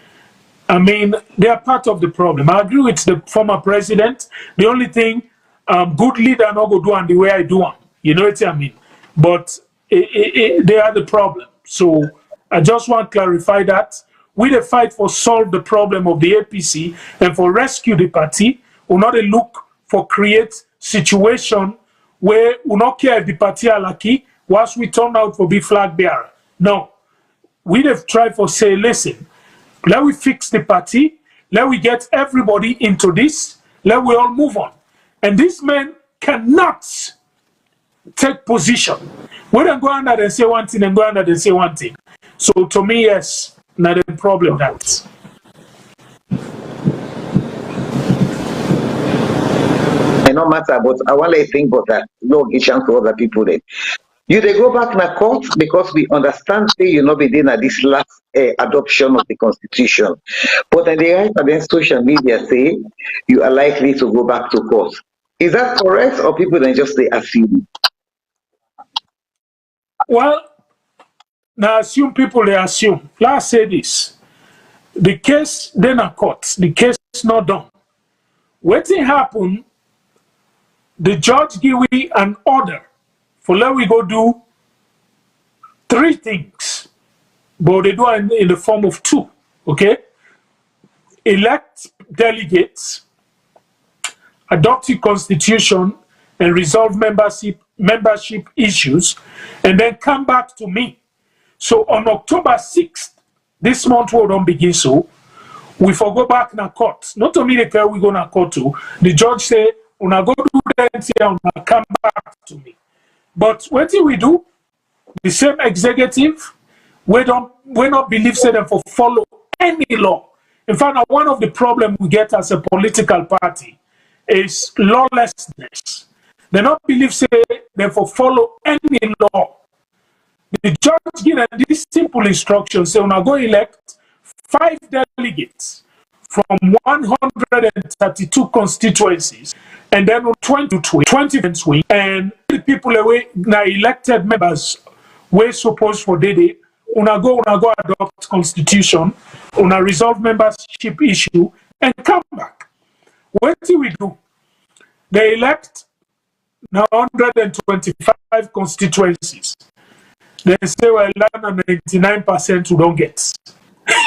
Speaker 3: I mean, they are part of the problem. I agree with the former president. The only thing good leader not go do and the way I do them. You know what I mean? But they are the problem. So I just want to clarify that. We the fight for solve the problem of the APC and for rescue the party. We not look for create situation where we not care if the party are lucky once we turn out for be flag bearer. No. We have tried for say, listen, let we fix the party, let we get everybody into this, let we all move on. And these men cannot take position. We don't go under and say one thing and go under and say one thing. So to me, yes, not a problem that.
Speaker 2: It no matter, but I want to think about that. No give chance to other people then. You they go back na court because we understand say you not be doing at this last adoption of the constitution. But then the right against social media say you are likely to go back to court. Is that correct or people then just say assume?
Speaker 3: Well, now assume people they assume. Let's say this. The case then a court. The case is not done. What happen? The judge give we an order for let we go do 3 things. But they do it in the form of 2. Okay? Elect delegates, adopt the constitution, and resolve membership issues, and then come back to me. So on October 6th, this month we don't begin so, we for go back in a court. Not only the care we go to court to, the judge say, una go do that here, una come back to me. But what do we do? The same executive, we not believe say them for follow any law. In fact, one of the problems we get as a political party is lawlessness. They not believe say them for follow any law. The judge give them this simple instruction: say, "Una go elect 5 delegates from 132 constituencies, and then 20 swing, and the people away now elected members we're supposed for day. Una go adopt constitution, una resolve membership issue, and come back." What do we do? They elect now 125 constituencies. They say, well, 99% who don't get.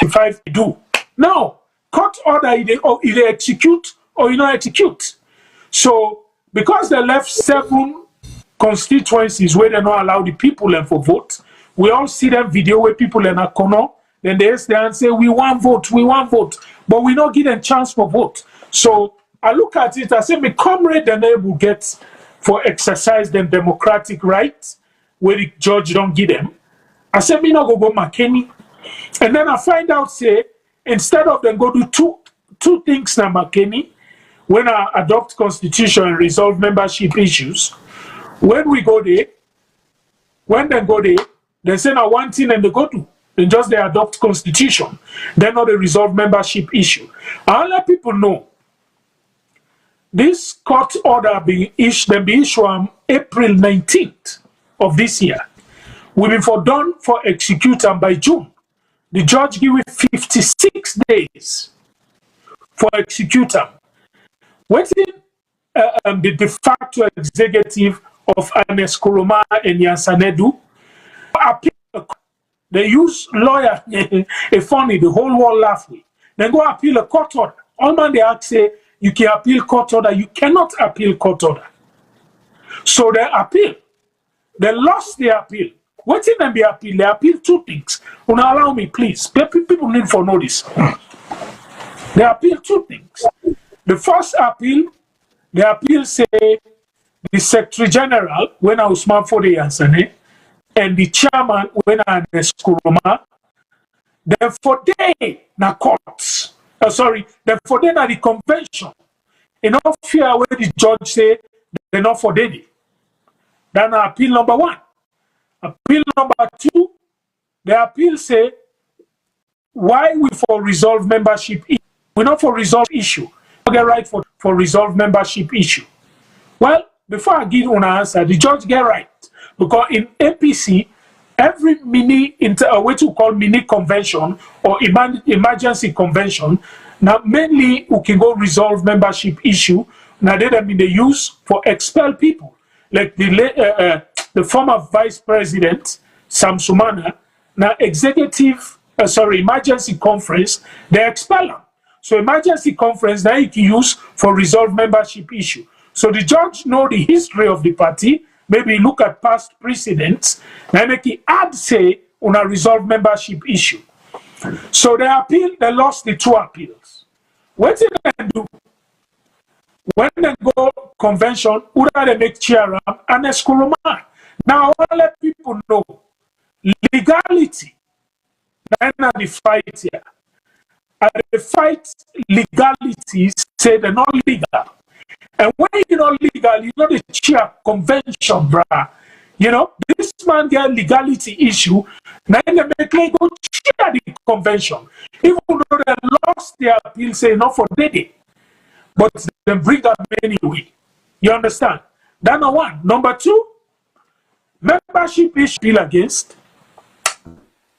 Speaker 3: If I do. Now, court order either execute or you not execute. So, because they left 7 constituencies where they not allow the people and for vote, we all see them video where people in a corner, then they stand and say, we want vote, but we not give them chance for vote. So, I look at it, I say, my comrade and they will get for exercise them democratic rights, where the judge don't give them. I said, me not go McKinney. And then I find out, say, instead of them go do two things now, McKinney, when I adopt constitution and resolve membership issues, when they go there, they say now one thing and they go to. Then just they adopt constitution. Then not they resolve membership issue. I'll let people know. This court order be issued on April 19th of this year. We've been for done for execute by June. The judge give it 56 days for execute them. Waiting the de facto executive of Ernest Koroma and Yansanedu appeal. They use lawyer a funny, the whole world laugh with. Then go appeal a court order. All man they ask say you can appeal court order, you cannot appeal court order. So they appeal. They lost the appeal. What in them be appeal? They appeal two things. Una allow me, please. People need for notice. They appeal two things. The first appeal, the appeal say the Secretary General, when Usman Fode Yansane, and the chairman, when Ernest Koroma, then for they na courts. Then for they na the convention. Enough fear where the judge say they're not for they. Then appeal number one. Appeal number two, the appeal say why we for resolve membership issue. We're not for resolve issue. We get right for resolve membership issue. Well, before I give an answer, the judge get right. Because in APC, every mini convention or emergency convention, now mainly we can go resolve membership issue. Now they use for expel people. Like the former vice president, Sam Sumana, now emergency conference, they expel them. So emergency conference now you can use for resolve membership issue. So the judge know the history of the party, maybe look at past precedents, now make it add say on a resolve membership issue. So they appeal, they lost the two appeals. What did they do? When they go convention, who they make chair and Koroma. Now I want to let people know legality. Then the fight here. And the fight legalities say they're not legal. And when you're not legal, you're not a chair convention, brah. You know, this man get legality issue. Now they make him go chair the convention. Even though they lost their appeal, say not for day. But they bring them anyway. You understand? That's number one. Number two, membership issue against.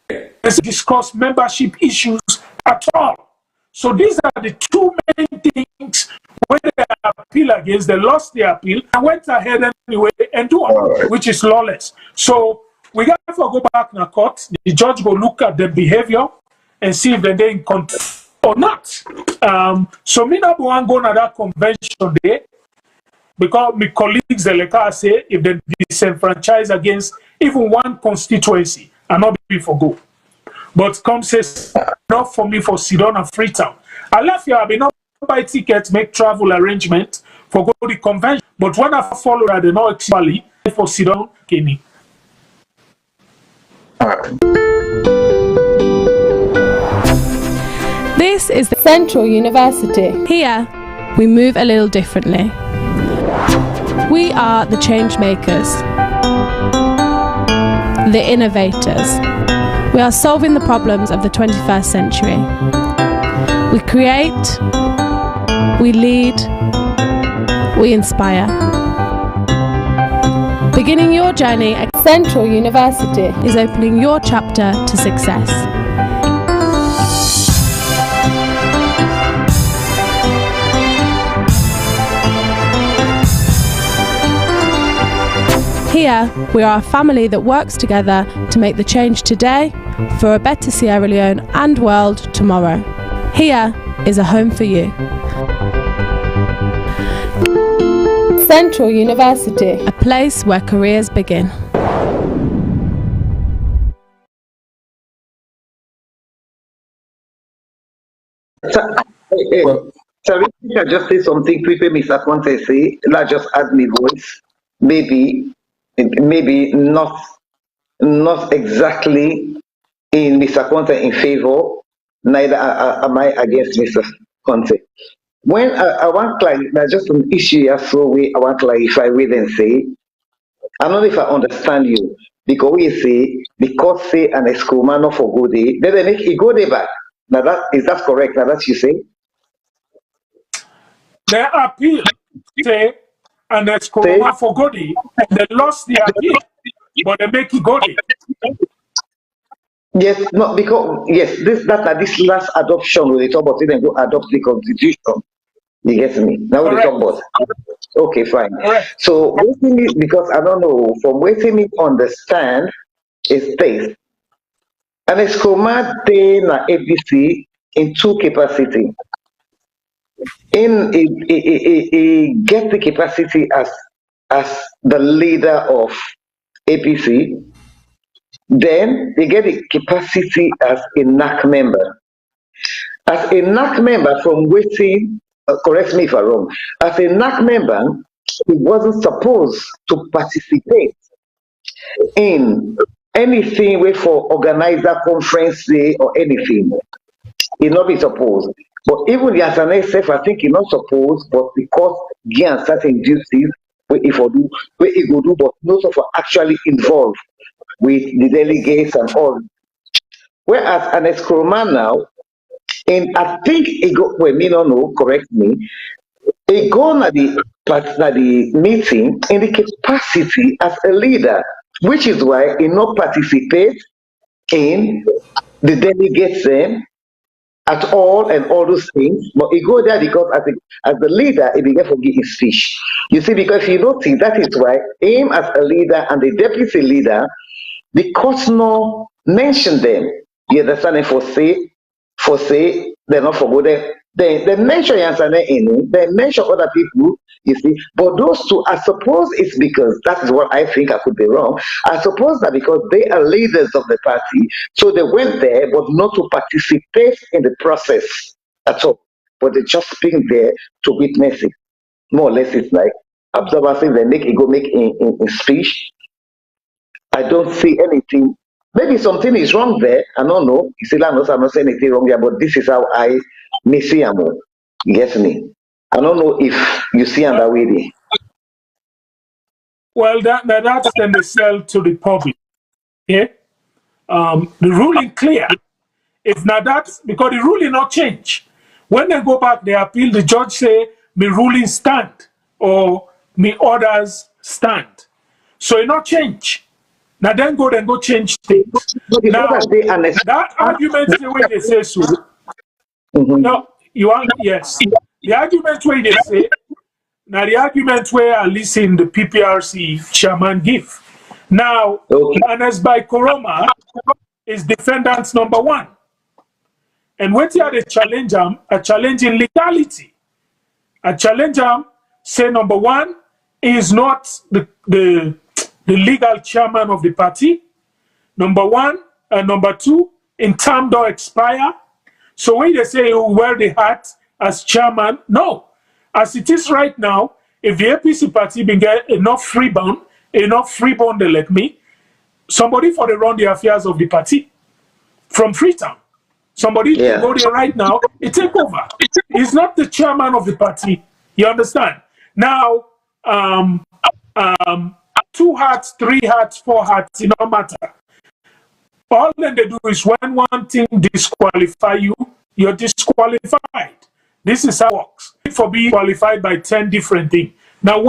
Speaker 3: Let's discuss membership issues at all. So these are the two main things where they appeal against. They lost their appeal and went ahead anyway and do it, which is lawless. So we got to go back in the court. The judge go look at the behavior and see if they're in contempt or not. So me not want go to that convention day because my colleagues the say if they disenfranchise against even one constituency and not be for go. But come says not for me for Sidon and Freetown. I left here, I be not buy tickets, make travel arrangement for go to the convention. But when I follow that, they know actually for Sidon, Kenny.
Speaker 5: This is the Central University. Here, we move a little differently. We are the change makers, the innovators. We are solving the problems of the 21st century. We create, we lead, we inspire. Beginning your journey at Central University is opening your chapter to success. Here, we are a family that works together to make the change today for a better Sierra Leone and world tomorrow. Here is a home for you. Central University, a place where careers begin.
Speaker 2: Sorry, I just say something quickly, Mr. Conteh say, let's just add my voice. Maybe not exactly in Mr. Conteh in favor, neither am I against Mr. Conteh. When I want to clarify, just an issue here, so I want to clarify with and say, I don't know if I understand you, because we say, because say an Escomano for good day, then they make it go day back. Now is that correct? Now that you say?
Speaker 3: They appeal, say, and Escomano for good day, and they lost the appeal, but they make it go day.
Speaker 2: Yes, no, because yes, this last adoption we talk about it and go adopt the constitution. You get me? Now we talk about. Okay, fine. So waiting me because I don't know from waiting me understand is this. And it's command na APC in two capacity. In he get the capacity as the leader of APC, then they get the capacity as a NAC member. As a NAC member from waiting, correct me if I'm wrong, as a NAC member, he wasn't supposed to participate in anything wait for organizer conference day or anything. He not be supposed. But even the Asane self, I think he not supposed, but because he has certain duties where he for do, where he go do, but most of are actually involved with the delegates and all. Whereas an Escroman now, and I think he go well, me no know, correct me, he go na the meeting in the capacity as a leader, which is why he not participate in the delegates at all and all those things, but he go there because as the leader, he began to give his speech. You see, because if you notice, that is why him as a leader and the deputy leader, the court no mention them. You understand? For say, they're not for them. They mention Yansane in, they mention other people, you see. But those two, I suppose it's because, that is what I think, I could be wrong. I suppose that because they are leaders of the party, so they went there, but not to participate in the process at all. But they just being there to witness it. More or less, it's like observers, they make it go make in speech. I don't see anything. Maybe something is wrong there. I don't know. You see, I'm not saying anything wrong here, but this is how I may see him. You get me? I don't know if you see him that way.
Speaker 3: Well, that's then they sell to the public. Yeah. The ruling clear. If not that, because the ruling not change. When they go back, they appeal, the judge say, me ruling stand or me orders stand. So it not change. Now then go change things. Now, that argument the way they say so, no, you are, yes. The argument where they say, now the argument where I listen the PPRC chairman give. Now, Anas by Koroma is defendant number one. And what are the challenge a challenging legality. A challenge say number one is not the legal chairman of the party. Number one and number two, in term don't expire. So when they say you wear the hat as chairman, no. As it is right now, if the APC party been get enough freebound like me, somebody for the run the affairs of the party from Freetown. Somebody can go there right now, it take over. He's not the chairman of the party. You understand? Now, 2 hats, 3 hats, 4 hats, it don't matter. All they do is when one thing disqualify you, you're disqualified. This is how it works. For being qualified by 10 different things. Now,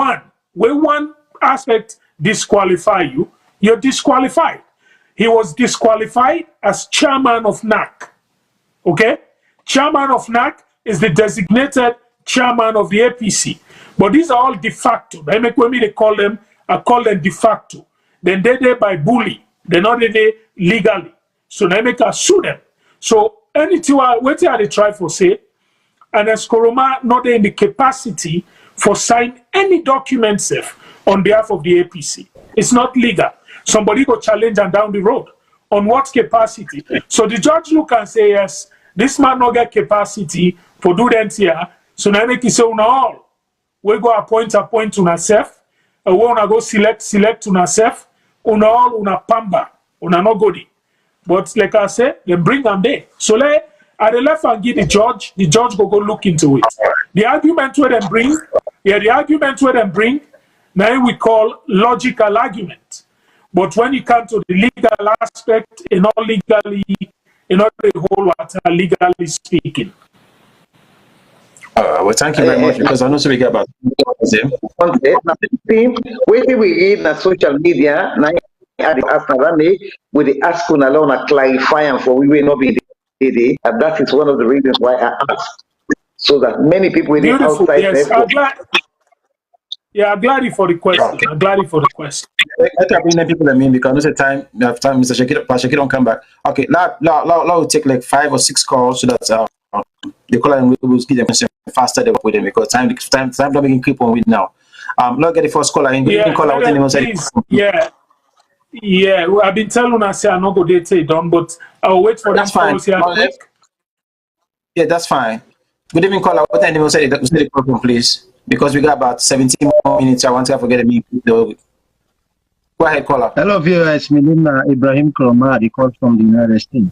Speaker 3: when one aspect disqualify you, you're disqualified. He was disqualified as chairman of NAC. Okay? Chairman of NAC is the designated chairman of the APC. But these are all de facto. They call them de facto. Then they're there by bully. They're not there legally. So they make us sue them. So anything what they try for say, and as Koroma not in the capacity for sign any documents on behalf of the APC. It's not legal. Somebody go challenge and down the road. On what capacity? So the judge look and say, yes, this man not get capacity for do that here. So now make it say, all. We go appoint to ourselves. We wanna go select to ourselves. Una all, una pamba. Una no goody. But like I said, they bring them there. So at the left and give the judge go look into it. The argument where they bring, now we call logical argument. But when you come to the legal aspect, not legally, not the whole matter, legally speaking.
Speaker 1: Well, thank you very much, because I know so we get about
Speaker 2: waiting we read the social media, at the ask with the ask on alone clarify and for we will not be there. And that is one of the reasons why I asked. So that many people in the
Speaker 3: Beautiful.
Speaker 2: outside
Speaker 3: Yes, I'm glad for the question. I'm glad for the question.
Speaker 1: Let me bring the people that mean because the time, Mr. Sheki don't come back. Okay, now we'll take like 5 or 6 calls so that the caller will give them faster they work with them because time don't make keep on with now. Let's get the first caller in.
Speaker 3: Yeah, yeah. Well, I've been telling us I'm not going to done, but I'll wait for
Speaker 1: that's fine. Yeah, that's fine. Good evening, caller. What time will say the problem, please? Because we got about 17 more minutes. I want to forget me. Go ahead, caller.
Speaker 17: Hello, viewers. My name is Ibrahim Kromah. I call from the United States.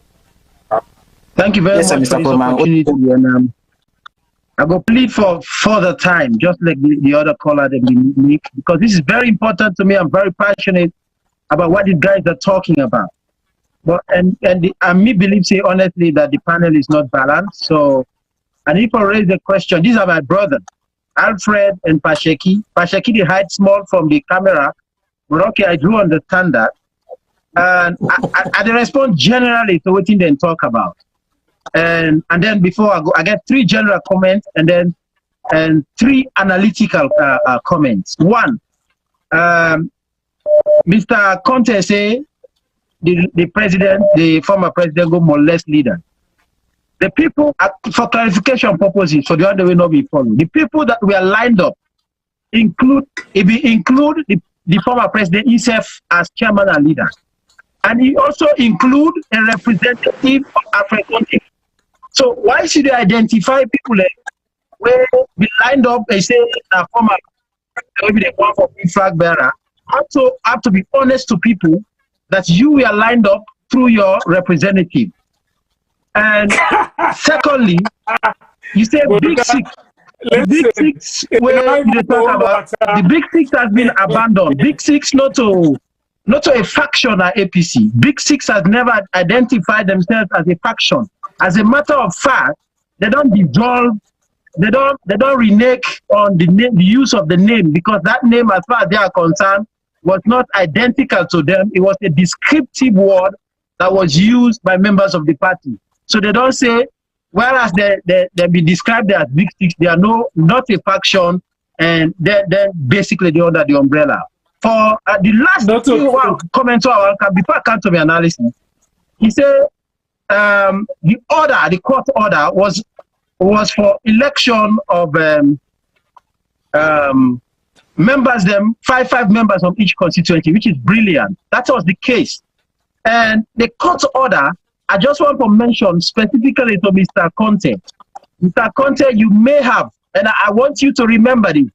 Speaker 17: Thank you very much for this opportunity. And, I go plead for further time, just like the other caller that we make, because this is very important to me. I'm very passionate about what these guys are talking about. But and me believe, say honestly, that the panel is not balanced. So, and if I raise the question, these are my brothers, Alfred and Sheki. Sheki, they hide small from the camera. But okay, I do understand that. And I respond generally to what they talk about. And then before I go, I get 3 general comments and 3 analytical comments. One, Mr. Conteh say the former president go molest leader. The people, for clarification purposes, so the other way not be followed. The people that were lined up include the former president himself as chairman and leader. And he also include a representative of Alfred Conteh. So why should they identify people where be lined up and say former maybe the one for flag bearer? Also have to be honest to people that you were lined up through your representative. And secondly, you say Big Six. The Big Six where you talk about the Big Six has been abandoned. Big Six not to a faction at APC. Big Six has never identified themselves as a faction. As a matter of fact, they don't dissolve, they don't renege on the name, the use of the name, because that name, as far as they are concerned, was not identical to them. It was a descriptive word that was used by members of the party. So they don't say, whereas they be described as Big Six, they are not a faction, and then basically they're under the umbrella. For the last comment before I come to the analysis, he said the court order was for election of members, 5 members of each constituency, which is brilliant. That was the case. And the court order, I just want to mention specifically to Mr. Conteh. Mr. Conteh, you may have, and I want you to remember this,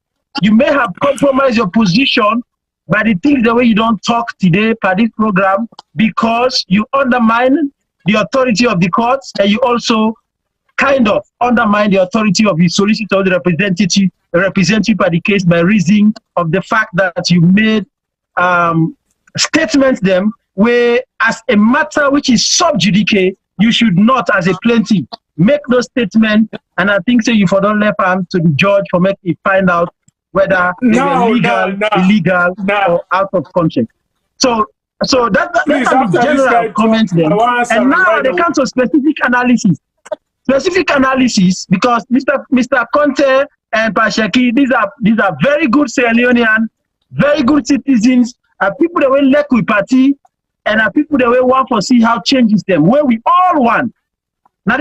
Speaker 17: you may have compromised your position by the things the way you don't talk today per this program, because you undermine the authority of the courts, and you also kind of undermine the authority of the solicitor, the representative by the case, by reason of the fact that you made statements them where, as a matter which is sub judice, you should not, as a plaintiff, make those statements. And I think so you for don't left hand to the judge for make it find out whether they were legal, illegal, or out of context. So that's the general comment then. And now they come to specific analysis. Specific analysis, because Mr. Conteh and Sheki, these are very good Sierra Leonean, very good citizens, people that will elect with party, and people that will want to see how changes them, where we all want. Now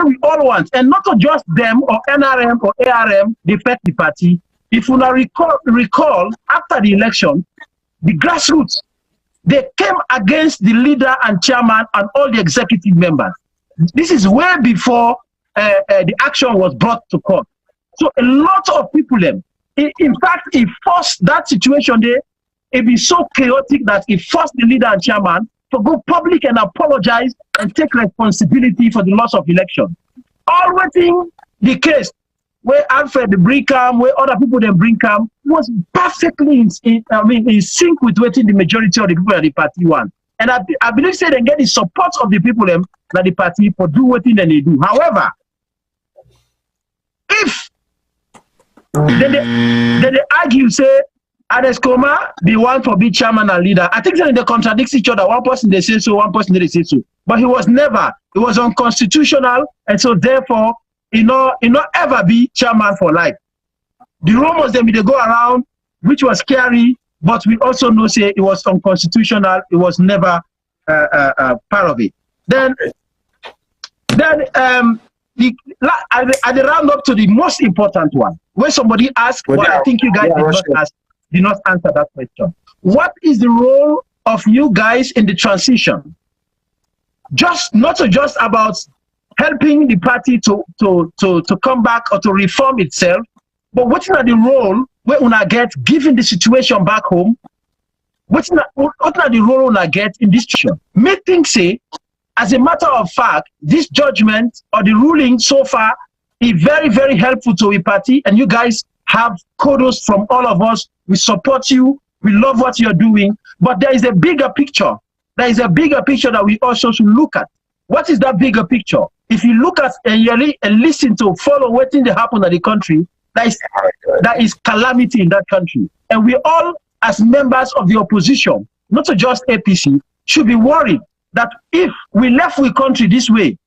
Speaker 17: we all want, and not just them or NRM or ARM defect the party. If you now recall after the election, the grassroots, they came against the leader and chairman and all the executive members. This is way before the action was brought to court. So a lot of people, in fact, it forced that situation there. It be so chaotic that it forced the leader and chairman to go public and apologize and take responsibility for the loss of election. Already the case where Alfred bring come, where other people then bring come, was perfectly in sync with what the majority of the people at the party want. And I believe say they get the support of the people that the party for do what they do. However, if they argue say Adeskoma, the one for be chairman and leader. I think they contradict each other. One person they say so, one person they say so. But he was never. It was unconstitutional, and so therefore, he not ever be chairman for life. The rumors they go around, which was scary, but we also know say it was unconstitutional. It was never part of it. Then at the round up to the most important one, where somebody asked, well, I think you guys did not answer that question. What is the role of you guys in the transition? Not just about helping the party to come back or to reform itself, but what's not the role where una get given the situation back home? What's not the role una get in this situation? May think say, as a matter of fact, this judgment or the ruling so far is very, very helpful to a party, and you guys have kudos from all of us. We support you. We love what you're doing. But there is a bigger picture. There is a bigger picture that we also should look at. What is that bigger picture? If you look at and listen to, follow what things that happen in the country, that is calamity in that country. And we all, as members of the opposition, not just APC, should be worried that if we left the country this way,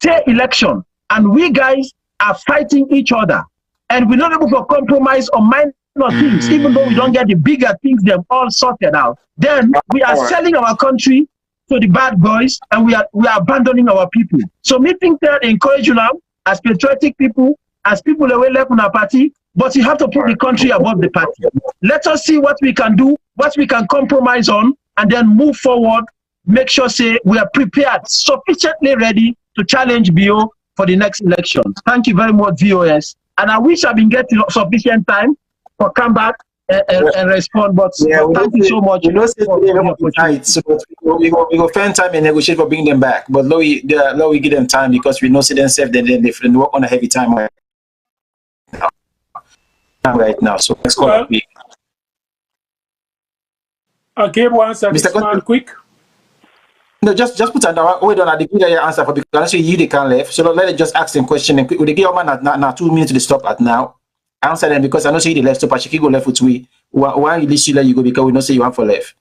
Speaker 17: say election, and we guys are fighting each other, and we're not able to compromise on minor things, even though we don't get the bigger things, they've all sorted out, then we are selling our country to the bad boys, and we are abandoning our people. So me think that encourage you now, as patriotic people, as people that will left on our party, but you have to put the country above the party. Let us see what we can do, what we can compromise on, and then move forward. Make sure say we are prepared, sufficiently ready to challenge BO for the next election. Thank you very much, VOS. And I wish I've been getting sufficient time for come back and respond. But thank you so much.
Speaker 1: We know so we go spend time and negotiate for bringing them back. But we give them time because we know see themselves then they work on a heavy time right now. So let's call it.
Speaker 3: Okay, one second, Mr. Man, quick.
Speaker 1: No, just put on wait on at the good answer for because you they can't left. So let us just ask them question and quick. Would they give man now 2 minutes to the stop at now? Answer them because I know say the left stop. Sheki go left with we. Why you least you let you go because we know say you want for left.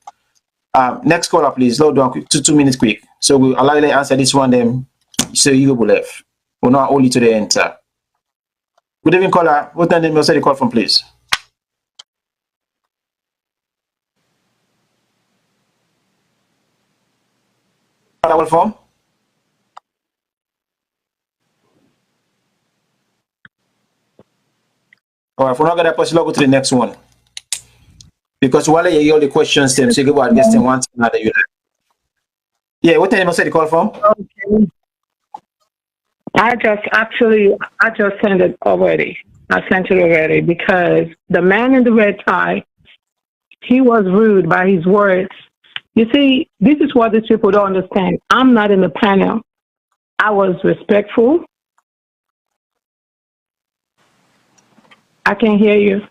Speaker 1: Next caller, please. Load down quick. 2 minutes quick. So we'll allow you to answer this one. Then so you go left. We're not only to the enter. Good evening, caller. What name you say the call from, please? Caller from? All right, if we're not gonna possibly go to the next one. Because while you hear all the questions, them so you go and guess them one another you like. Yeah, what name you say the call from?
Speaker 12: Okay. I just sent it already. I sent it already because the man in the red tie, he was rude by his words. You see, this is what these people don't understand. I'm not in the panel. I was respectful. I can hear you.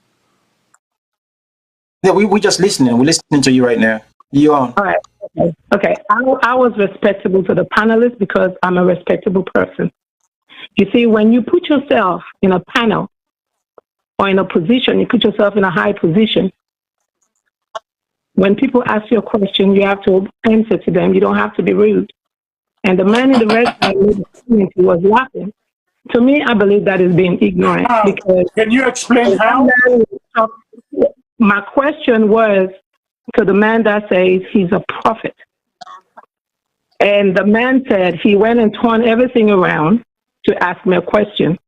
Speaker 1: Yeah, we just listening. We're listening to you right now. You on?
Speaker 12: All right. Okay. I was respectable to the panelists because I'm a respectable person. You see, when you put yourself in a panel or in a position, you put yourself in a high position. When people ask you a question, you have to answer to them. You don't have to be rude. And the man in the red tie was laughing. To me, I believe that is being ignorant. Because
Speaker 3: can you explain how?
Speaker 12: My question was to the man that says he's a prophet. And the man said he went and turned everything around to ask me a question.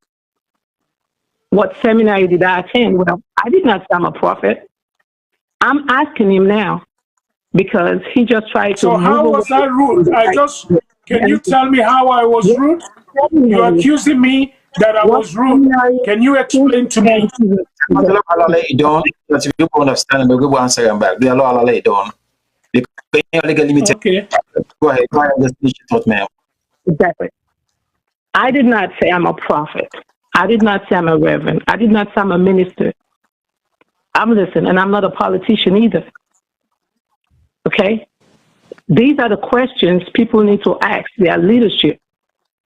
Speaker 12: What seminary did I attend? Well, I did not say I'm a prophet. I'm asking him now because he just tried to.
Speaker 3: So how was I rude? Can you tell me how I was rude? You're accusing me that I was rude. Can you explain to me?
Speaker 1: I'll let you down. If you don't understand, we'll go answer them back. I'll let you down.
Speaker 12: Okay.
Speaker 1: Go ahead. Just thought, ma'am.
Speaker 12: Exactly. I did not say I'm a prophet. I did not say I'm a reverend. I did not say I'm a minister. I'm listening, and I'm not a politician either. Okay? These are the questions people need to ask their leadership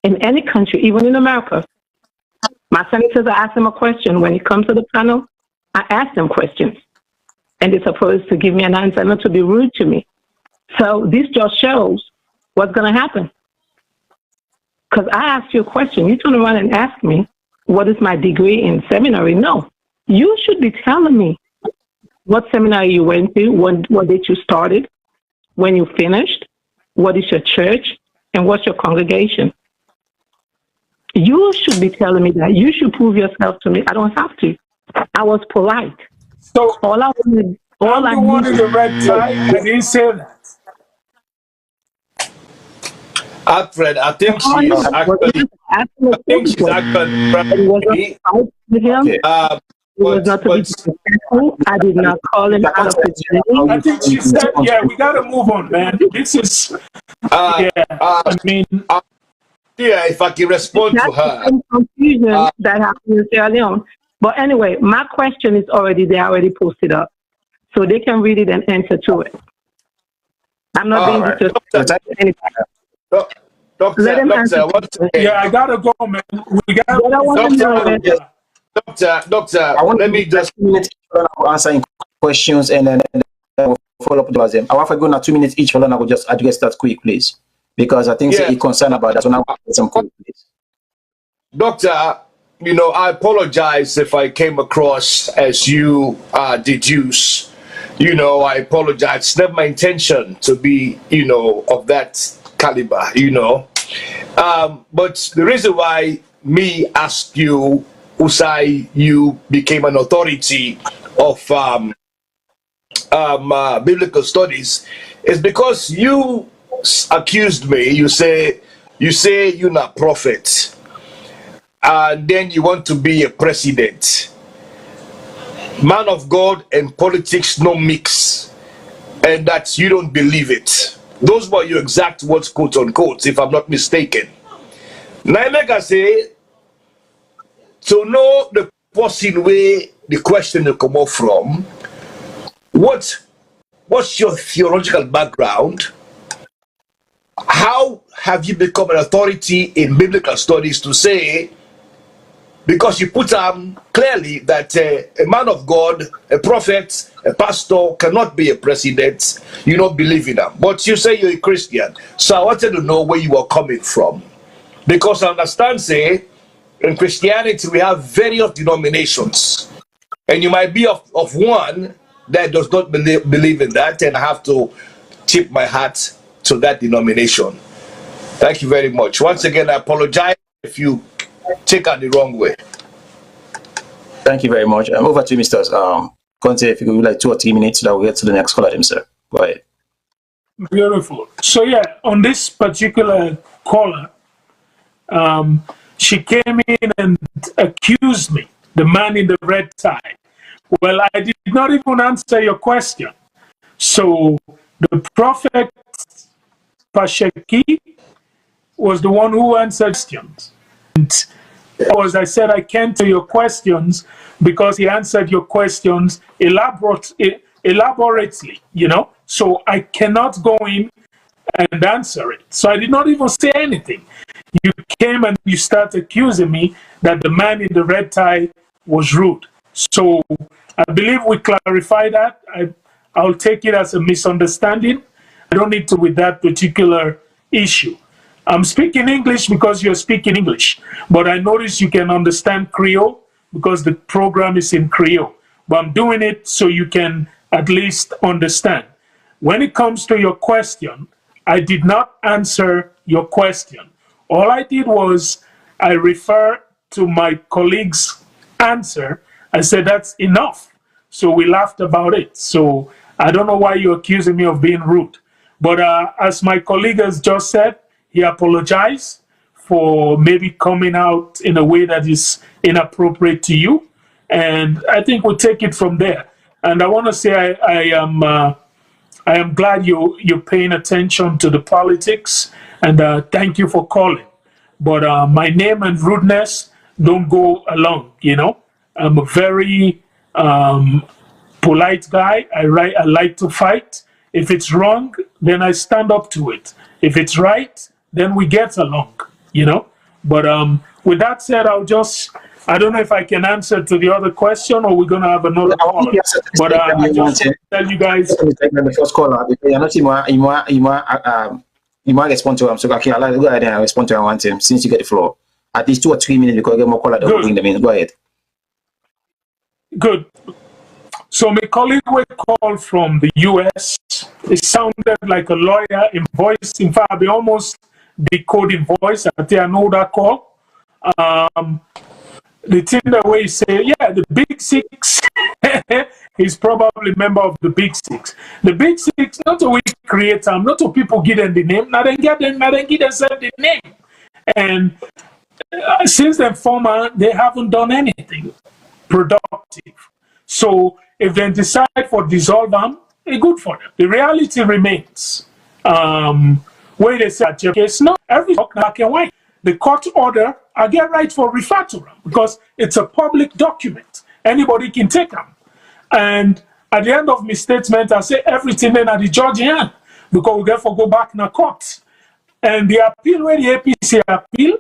Speaker 12: in any country, even in America. My senators, I ask them a question. When it comes to the panel, I ask them questions. and they're supposed to give me an answer, not to be rude to me. So this just shows what's going to happen. Because I asked you a question. You turn around and ask me, what is my degree in seminary? No. You should be telling me what seminary you went to, what date you started, when you finished, what is your church, and what's your congregation. You should be telling me that. You should prove yourself to me. I don't have to. I was polite.
Speaker 3: So
Speaker 12: all I wanted, all
Speaker 3: I'm the one in the red tie. I didn't say that.
Speaker 4: Alfred, I think she's actually. I think she's actually.
Speaker 12: It was not to be disrespectful. I did not call him out of his name.
Speaker 3: I think she said, yeah, we got to move on, man. This is, I mean.
Speaker 4: Yeah, if I can respond to her.
Speaker 12: Confusion that happened in Sierra Leone. But anyway, my question is already there, already posted up. So they can read it and answer to it. I'm not being disrespectful to anybody.
Speaker 4: Doctor,
Speaker 3: yeah, I got to go, man. We got
Speaker 4: Doctor, let me just
Speaker 1: answer questions and then we'll follow up with them. I want to go now 2 minutes each. I will just address that quick, please, because I think he's concerned about that. So now some quick, please.
Speaker 4: Doctor, I apologize if I came across as you deduce. I apologize. It's never my intention to be, of that caliber, But the reason why me asked you, Usai, you became an authority of biblical studies is because you accused me. You say you're not prophet, and then you want to be a president. Man of God and politics no mix, and that you don't believe it. Those were your exact words, quote unquote, if I'm not mistaken. Now, like I say, to know the person where the question will come up from, what's your theological background? How have you become an authority in biblical studies to say, because you put clearly that a man of God, a prophet, a pastor cannot be a president, you don't believe in them. But you say you're a Christian. So I wanted to know where you are coming from. Because I understand, say, in Christianity, we have various denominations. And you might be of one that does not believe in that, and I have to tip my hat to that denomination. Thank you very much. Once again, I apologize if you take it the wrong way.
Speaker 1: Thank you very much. Over to Mr. Conteh, if you could like 2 or 3 minutes, that we'll get to the next caller, sir. Go ahead.
Speaker 3: Beautiful. So yeah, on this particular caller, she came in and accused me, the man in the red tie. Well, I did not even answer your question. So the prophet Sheki was the one who answered questions. And as I said, I can't answer your questions because he answered your questions elaborately, So I cannot go in and answer it. So I did not even say anything. You came and you start accusing me that the man in the red tie was rude. So I believe we clarify that. I'll take it as a misunderstanding. I don't need to with that particular issue. I'm speaking English because you're speaking English, but I notice you can understand Creole because the program is in Creole. But I'm doing it so you can at least understand. When it comes to your question, I did not answer your question. All I did was I refer to my colleague's answer. I said, that's enough. So we laughed about it. So I don't know why you're accusing me of being rude. But as my colleague has just said, he apologized for maybe coming out in a way that is inappropriate to you. And I think we'll take it from there. And I want to say I am glad you're paying attention to the politics, and thank you for calling. But my name and rudeness don't go along, I'm a very polite guy. I like to fight. If it's wrong, then I stand up to it. If it's right, then we get along, But with that said, I don't know if I can answer to the other question or we're going to have another call. But I just want to tell you guys.
Speaker 1: The first caller, because you might respond to him. So, okay, I'll go ahead and respond to him one time since you get the floor. At least 2 or 3 minutes because I get more caller that will bring them in. Go ahead.
Speaker 3: Good. So my colleague will call from the US. It sounded like a lawyer in voice. In fact, I almost decoding voice. I think I know that call. The thing that we say, yeah, the Big Six. He's probably a member of the Big Six. The Big Six, not to we create them, not to people give them the name, not then get them, the name. And since then former, they haven't done anything productive. So if they decide for dissolve them, it's good for them. The reality remains. Where they say, case, no, every black and white. The court order, I get right for refer to them because it's a public document. Anybody can take them. And at the end of my statement, I say everything then at the judge hand because we therefore go back in the court. And the appeal where the APC appeal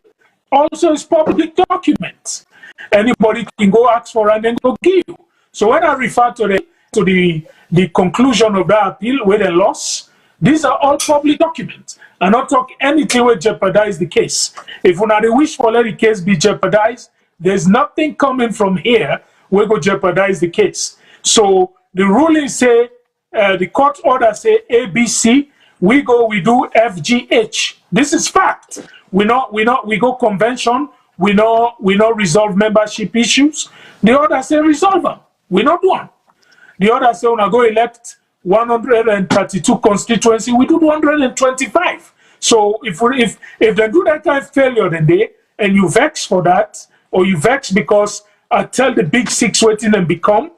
Speaker 3: also is public documents. Anybody can go ask for and then go give. So when I refer to the conclusion of that appeal where they lost, these are all public documents. I not talk anything will jeopardize the case. If we not wish for let the case be jeopardized, there's nothing coming from here will go jeopardize the case. So the ruling say, the court order say ABC, we do FGH. This is fact. We go convention, we not resolve membership issues. The order say resolve them. We not do one. The order say when I go elect 132 constituency, we do 125. So if they do that kind of failure then and you vex for that, or you vex because I tell the Big Six waiting and become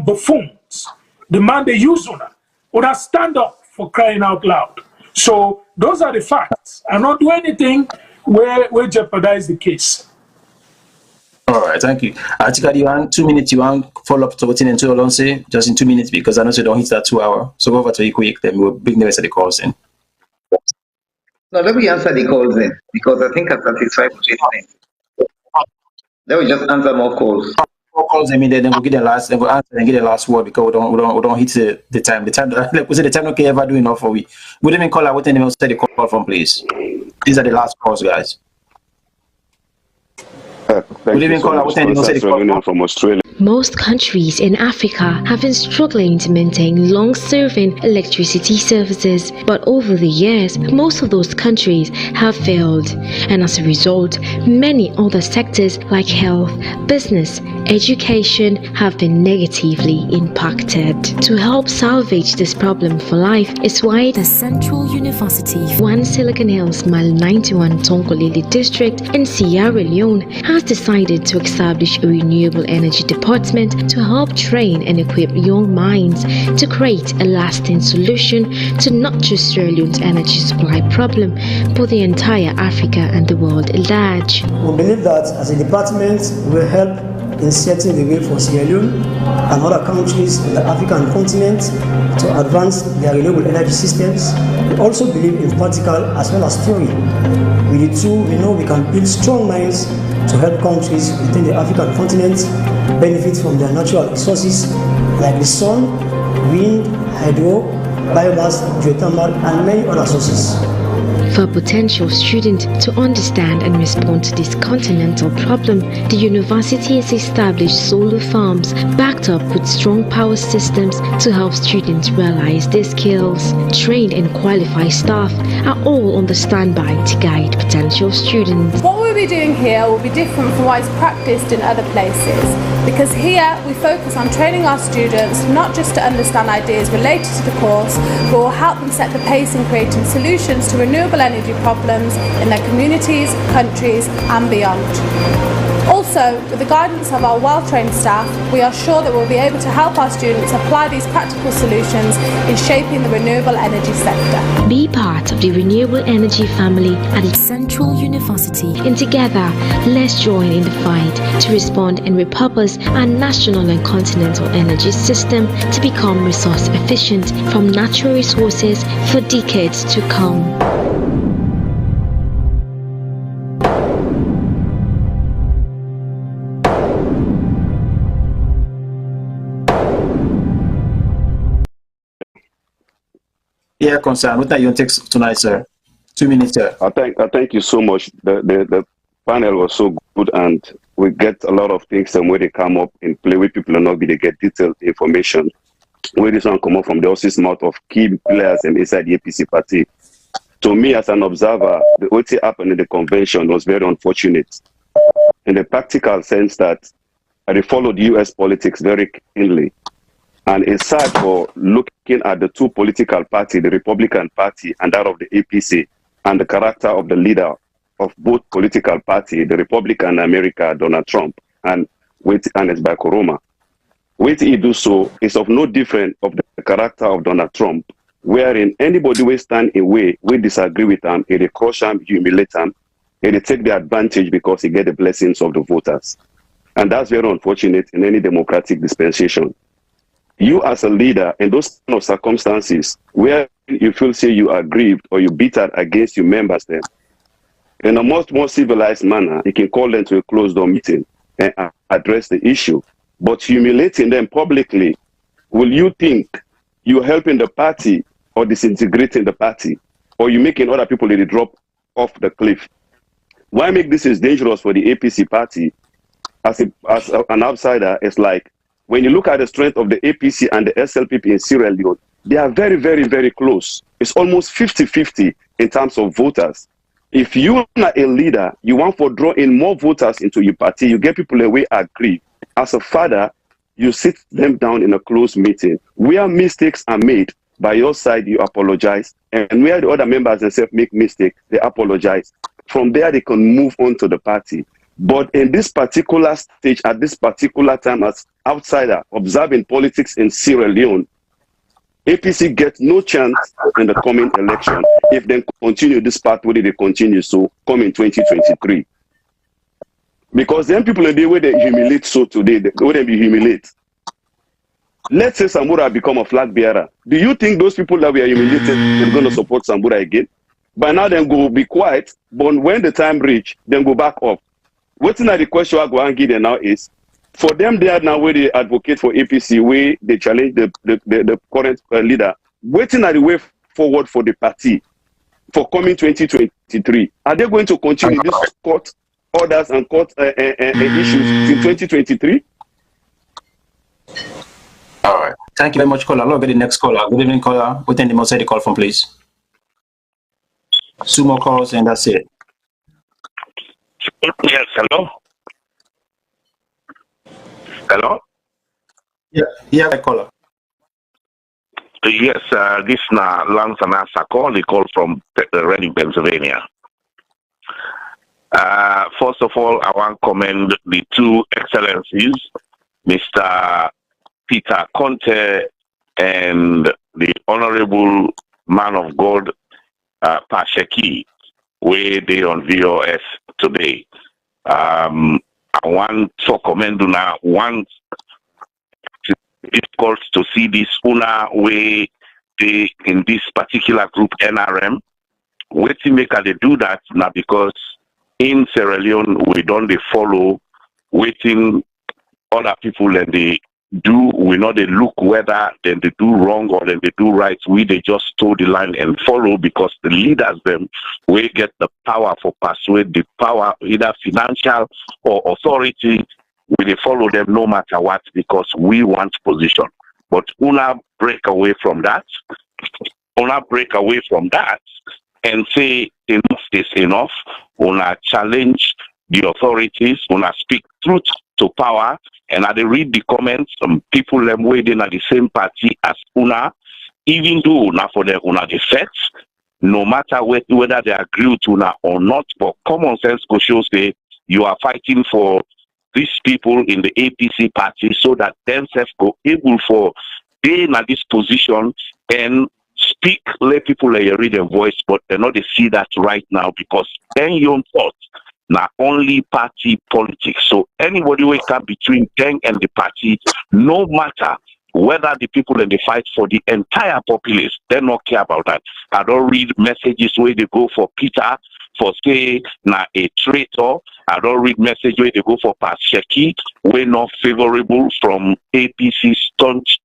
Speaker 3: buffoons. The man they use una stand up for crying out loud. So those are the facts. I not do anything where jeopardize the case.
Speaker 1: All right, thank you. I think you want 2 minutes. You want follow up to what in two Alonso, just in 2 minutes because I know you don't hit that 2 hour. So go over to you quick. Then we'll bring the rest of the calls in.
Speaker 2: No, let me answer the calls in because I think I'm satisfied with it. Let me just answer more calls.
Speaker 1: More calls. I mean, then we'll get the last. Then we'll answer and get the last word because we don't hit the time. The time. Like we said, the time don't ever do enough for we. We didn't call out what anyone said the call from, please. These are the last calls, guys.
Speaker 9: From Australia.
Speaker 6: Most countries in Africa have been struggling to maintain long-serving electricity services, but over the years, most of those countries have failed, and as a result, many other sectors like health, business, education have been negatively impacted. To help salvage this problem for life is why the Central University, One Silicon Hills, Mile 91 Tonkolili district in Sierra Leone has decided to establish a renewable energy department to help train and equip young minds to create a lasting solution to not just Sierra Leone's energy supply problem, but the entire Africa and the world at large.
Speaker 7: We believe that as a department, we will help in setting the way for Sierra Leone and other countries in the African continent to advance their renewable energy systems. We also believe in practical as well as theory. With the two, we know we can build strong minds to help countries within the African continent benefit from their natural resources like the sun, wind, hydro, biomass, geothermal, and many other sources.
Speaker 6: For potential students to understand and respond to this continental problem, the university has established solar farms backed up with strong power systems to help students realize their skills. Trained and qualified staff are all on the standby to guide potential students.
Speaker 8: What we'll be doing here will be different from what is practiced in other places, because here we focus on training our students not just to understand ideas related to the course, but will help them set the pace in creating solutions to renewable energy problems in their communities, countries and beyond. Also, with the guidance of our well-trained staff, we are sure that we'll be able to help our students apply these practical solutions in shaping the renewable energy sector.
Speaker 6: Be part of the renewable energy family at the Central University, and together, let's join in the fight to respond and repurpose our national and continental energy system to become resource efficient from natural resources for decades to come.
Speaker 1: Yeah, concern. What are your takes tonight, sir? 2 minutes, sir.
Speaker 9: I thank you so much. The panel was so good, and we get a lot of things and where they come up in play where people are not going to get detailed information. Where this one come up from the horse's mouth of key players and inside the APC party. To me, as an observer, what happened in the convention was very unfortunate in the practical sense that I followed US politics very keenly. And aside for looking at the two political parties, the Republican Party and that of the APC, and the character of the leader of both political parties, the Republican America, Donald Trump, and Ernest Bai Koroma, what he do so is of no different of the character of Donald Trump, wherein anybody will stand in way, we disagree with him, he crush him, humiliate him, he take the advantage because he get the blessings of the voters. And that's very unfortunate in any democratic dispensation. You as a leader in those kind of circumstances where you feel say you are grieved or you bitter against your members then, in a much more civilized manner, you can call them to a closed door meeting and address the issue. But humiliating them publicly, will you think you're helping the party or disintegrating the party? Or you making other people really drop off the cliff? Why make this is dangerous for the APC party? As an outsider, it's like, when you look at the strength of the APC and the SLPP in Sierra Leone, they are very, very, very close. It's almost 50-50 in terms of voters. If you are a leader, you want to draw in more voters into your party, you get people away agree. As a father, you sit them down in a closed meeting. Where mistakes are made, by your side, you apologize. And where the other members themselves make mistakes, they apologize. From there, they can move on to the party. But in this particular stage, at this particular time, as outsider observing politics in Sierra Leone, APC gets no chance in the coming election if they continue this pathway they continue so come in 2023. Because then people in the way they humiliate so today, they wouldn't be humiliate. Let's say Sambura become a flag bearer. Do you think those people that were humiliated are going to support Sambura again? By now, then go be quiet, but when the time reach, then go back up. What's now the question I go and give them now is, for them there now where they advocate for APC, where they challenge the current leader, waiting at the way forward for the party for coming 2023. Are they going to continue this court orders and court issues in 2023?
Speaker 1: All right. Thank you very much, caller. I'll get the next caller. Good evening, caller. Within the most the call from, please. 2 more calls and that's it.
Speaker 18: Yes, hello? Hello?
Speaker 1: Yeah, caller.
Speaker 18: Yes, this is Lance and Asako. They call from Reading, Pennsylvania. First of all, I want to commend the two excellencies, Mr. Peter Conteh and the Honorable Man of God, Sheki, where they on VOS today. I want to commend una one difficult to see this una way they in this particular group NRM. Waiting make they do that now because in Sierra Leone we don't they follow waiting other people and they do we know they look whether then they do wrong or then they do right. We they just toe the line and follow because the leaders them we get the power for persuade the power either financial or authority. We they follow them no matter what because we want position. But una break away from that. Una break away from that and say enough is enough. Una challenge the authorities. Una speak truth to power. And I read the comments, some people them waiting at the same party as una, even though now for the una defense, no matter whether they agree with una or not, but common sense go show say you are fighting for these people in the APC party so that themselves go able for they in this position and speak, let people read their voice, but they're not they see that right now because then your thoughts. Not only party politics. So anybody who come between them and the party, no matter whether the people in the fight for the entire populace, they don't care about that. I don't read messages where they go for Peter for say na a traitor. I don't read messages where they go for Sheki, we're not favorable from APC staunch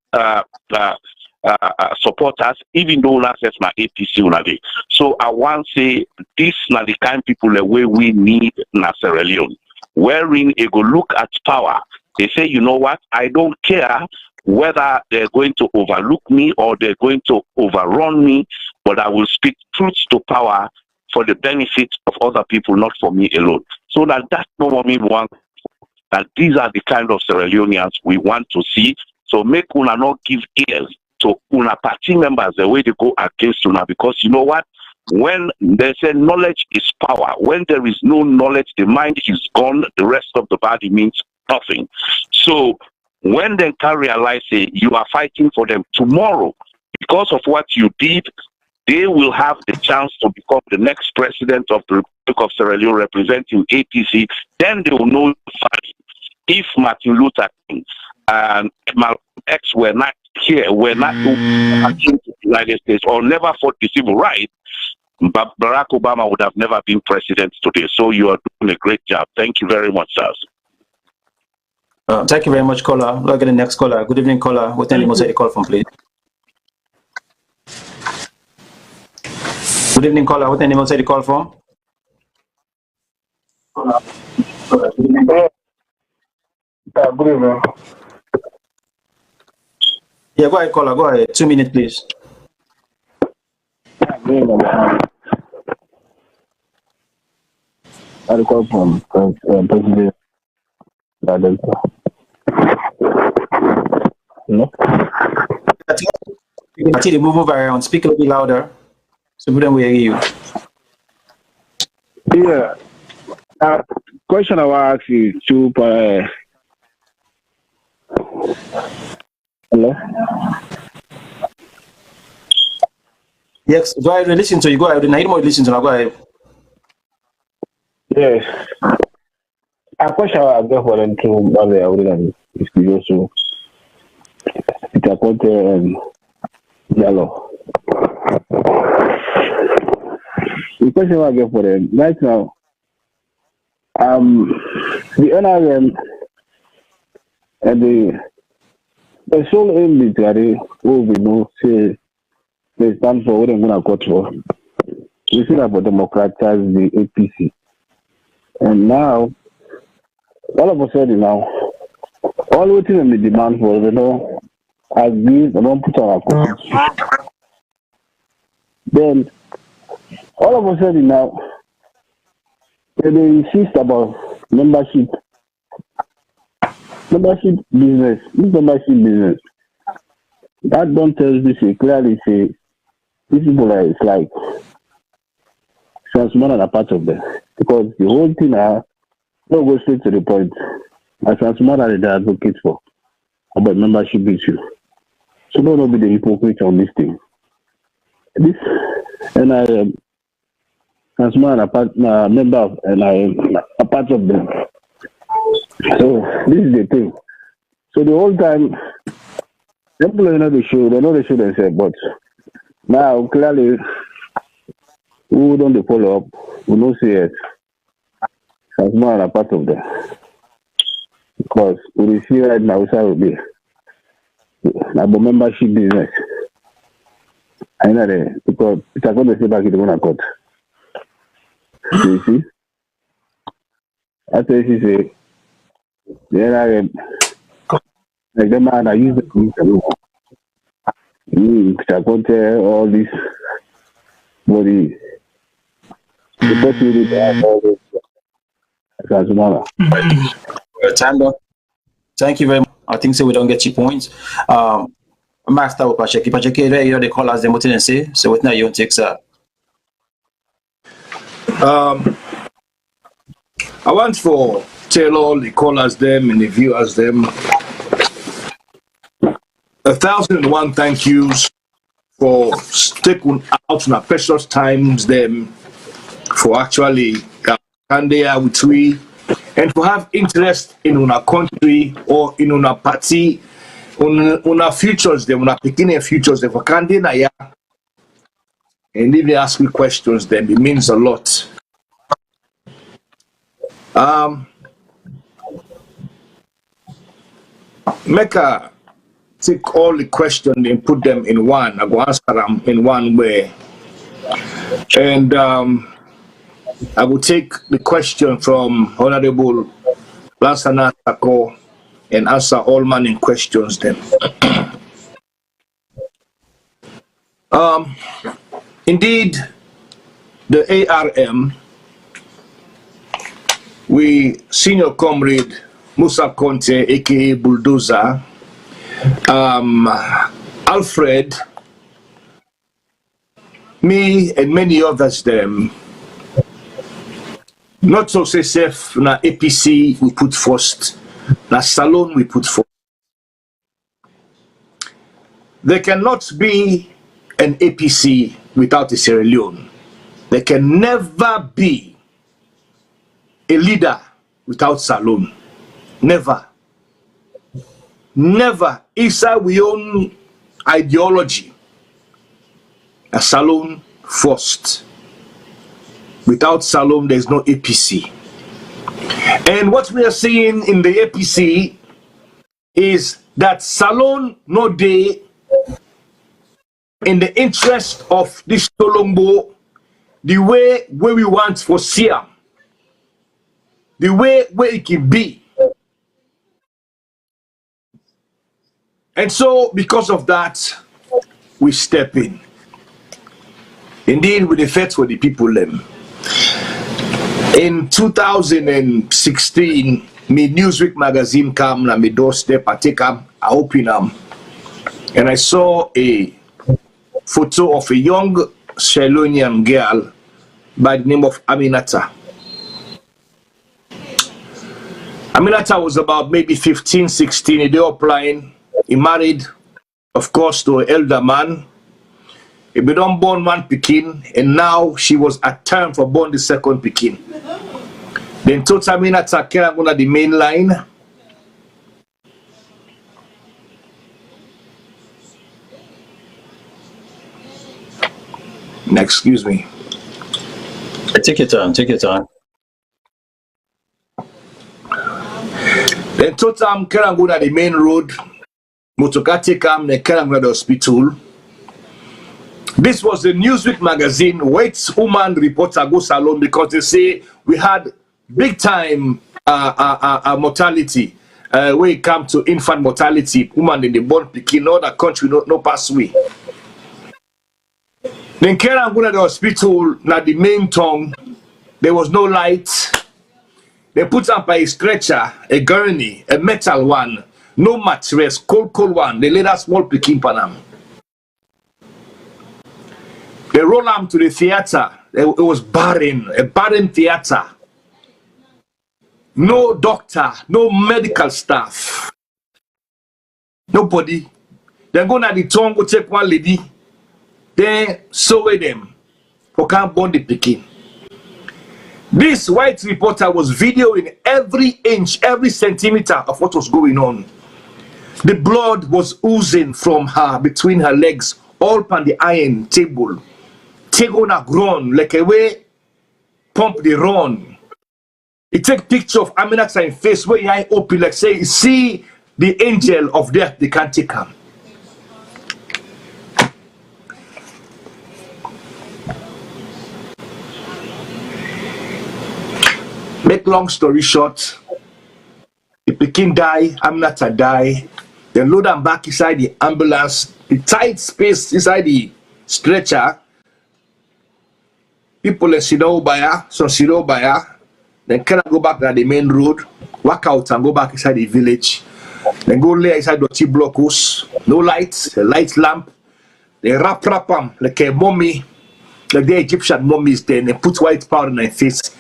Speaker 18: supporters, even though una says na APC una dey. So I want say this na the kind people the way we need na Sierra Leone. Wherein they go look at power. They say, you know what, I don't care whether they're going to overlook me or they're going to overrun me, but I will speak truth to power for the benefit of other people, not for me alone. So that's what we want. That these are the kind of Sierra Leoneans we want to see. So make una not give ears to una party members the way they go against una, because you know what? When they say knowledge is power, when there is no knowledge, the mind is gone, the rest of the body means nothing. So when they can realize you are fighting for them tomorrow, because of what you did, they will have the chance to become the next president of the Republic of Sierra Leone representing APC. Then they will know if Martin Luther King and Malcolm X were not here, were not to the United States, or never fought the civil rights, but Barack Obama would have never been president today. So you are doing a great job. Thank you very much, sirs.
Speaker 1: Thank you very much, caller. We'll get the next caller. Good evening, caller. What name was the call from, please? Good evening, caller. What name was the call from?
Speaker 19: Good evening.
Speaker 1: Yeah, go ahead, caller. Go ahead. 2 minutes, please.
Speaker 19: I call from President. No?
Speaker 1: I see the move around. Speak a little bit louder so we don't hear you.
Speaker 19: Yeah. Question I want to ask you to hello?
Speaker 1: Yes, go ahead and listen to you. Go ahead. I more listen to you. Go ahead.
Speaker 19: Yes. A question I got for them to I would if you also Peter Conteh and Yellow. The question I get for them right now, the NRM and the sole aim military who we know say they stand for what I'm gonna go for. We see that for democratize the APC. And now all of a sudden now all waiting on the demand for agree and don't put our constitution. Then all of a sudden now they insist about membership business. This membership business that don't tell this clearly say these people are it's like Transmona are part of them, because the whole thing now no go straight to the point. As Transmona they advocate for about membership issue. So don't be the hypocrite on this thing. This and I Transmona a member of and I am a part of them. So this is the thing. So the whole time people know the show, they know the show themselves, but now clearly who don't follow up, we don't see it. Transmona a part of them. Because we see right now will be about membership business. I know that because it's going to say back in the one court. You see? After she say, then like the man I use the Conteh all this body. The person really have all this.
Speaker 1: Thank you very much. I think so we don't get your points. Master with Sheki. Sheki, you know the callers them what they say. So what now you want to take, sir?
Speaker 4: I want to tell all the callers them and the viewers them 1,001 thank yous for sticking out in our precious times them for actually stand there with we and for have interest in our country or in our party, on our futures them, on our beginning futures them for Kandina, and if they ask me questions then it means a lot. Make a take all the questions and put them in one. I go answer them in one way. And I will take the question from Honorable Lansana Tako and answer all manning questions then. Indeed, the ARM, we senior comrade Musa Conteh, aka Bulldozer, Alfred, me and many others them, not so say safe na APC we put first, na Salone we put first. There cannot be an APC without a Sierra Leone. There can never be a leader without Salone. Never. Never. Inside we own ideology. A Salone first. Without Salone, there's no APC. And what we are seeing in the APC is that Salone no day in the interest of this Tolombo, the way where we want for Siam, the way where it can be. And so, because of that, we step in. Indeed, with the effect for the people them. In 2016, me Newsweek magazine came na me doorstep, I take them, I open them, and I saw a photo of a young Shalonian girl by the name of Aminata. Aminata was about maybe 15, 16, they were applying. He married, of course, to an elder man. He done born one Pekin, and now she was at term for born the second Pekin. Then told Aminata Kera go to the main line. Excuse me.
Speaker 1: Take your time, take your time.
Speaker 4: Then Totam Kerang at the main road, Motokati Kam, then Kerang at the hospital. This was the Newsweek magazine, White woman reporter go Salone, because they say we had big time mortality when it comes to infant mortality, woman in the born picking, all that country no pass away. Then Kerang go at the hospital, now the main tongue, there was no light. They put up a stretcher, a gurney, a metal one, no mattress, cold one. They laid a small picking panam. They roll them to the theater. It was barren, a barren theater. No doctor, no medical staff. Nobody. They go to the tongue, go take one lady. They sew them for can't burn the picking. This white reporter was videoing every inch, every centimeter of what was going on. The blood was oozing from her, between her legs, all upon the iron table. Take on a groan, like a way, pump the run. He take picture of Aminata in face, where eye open, like say, see the angel of death, they can't take him. Make long story short, the Pekin die, Aminata die, then load them back inside the ambulance, the tight space inside the stretcher. People sit down by her, some sit down by her, then kind of go back to the main road, walk out and go back inside the village. Then go lay inside the tea block house, no lights, a light lamp. They wrap them like a mummy, like the Egyptian mummies, then they put white powder in their face.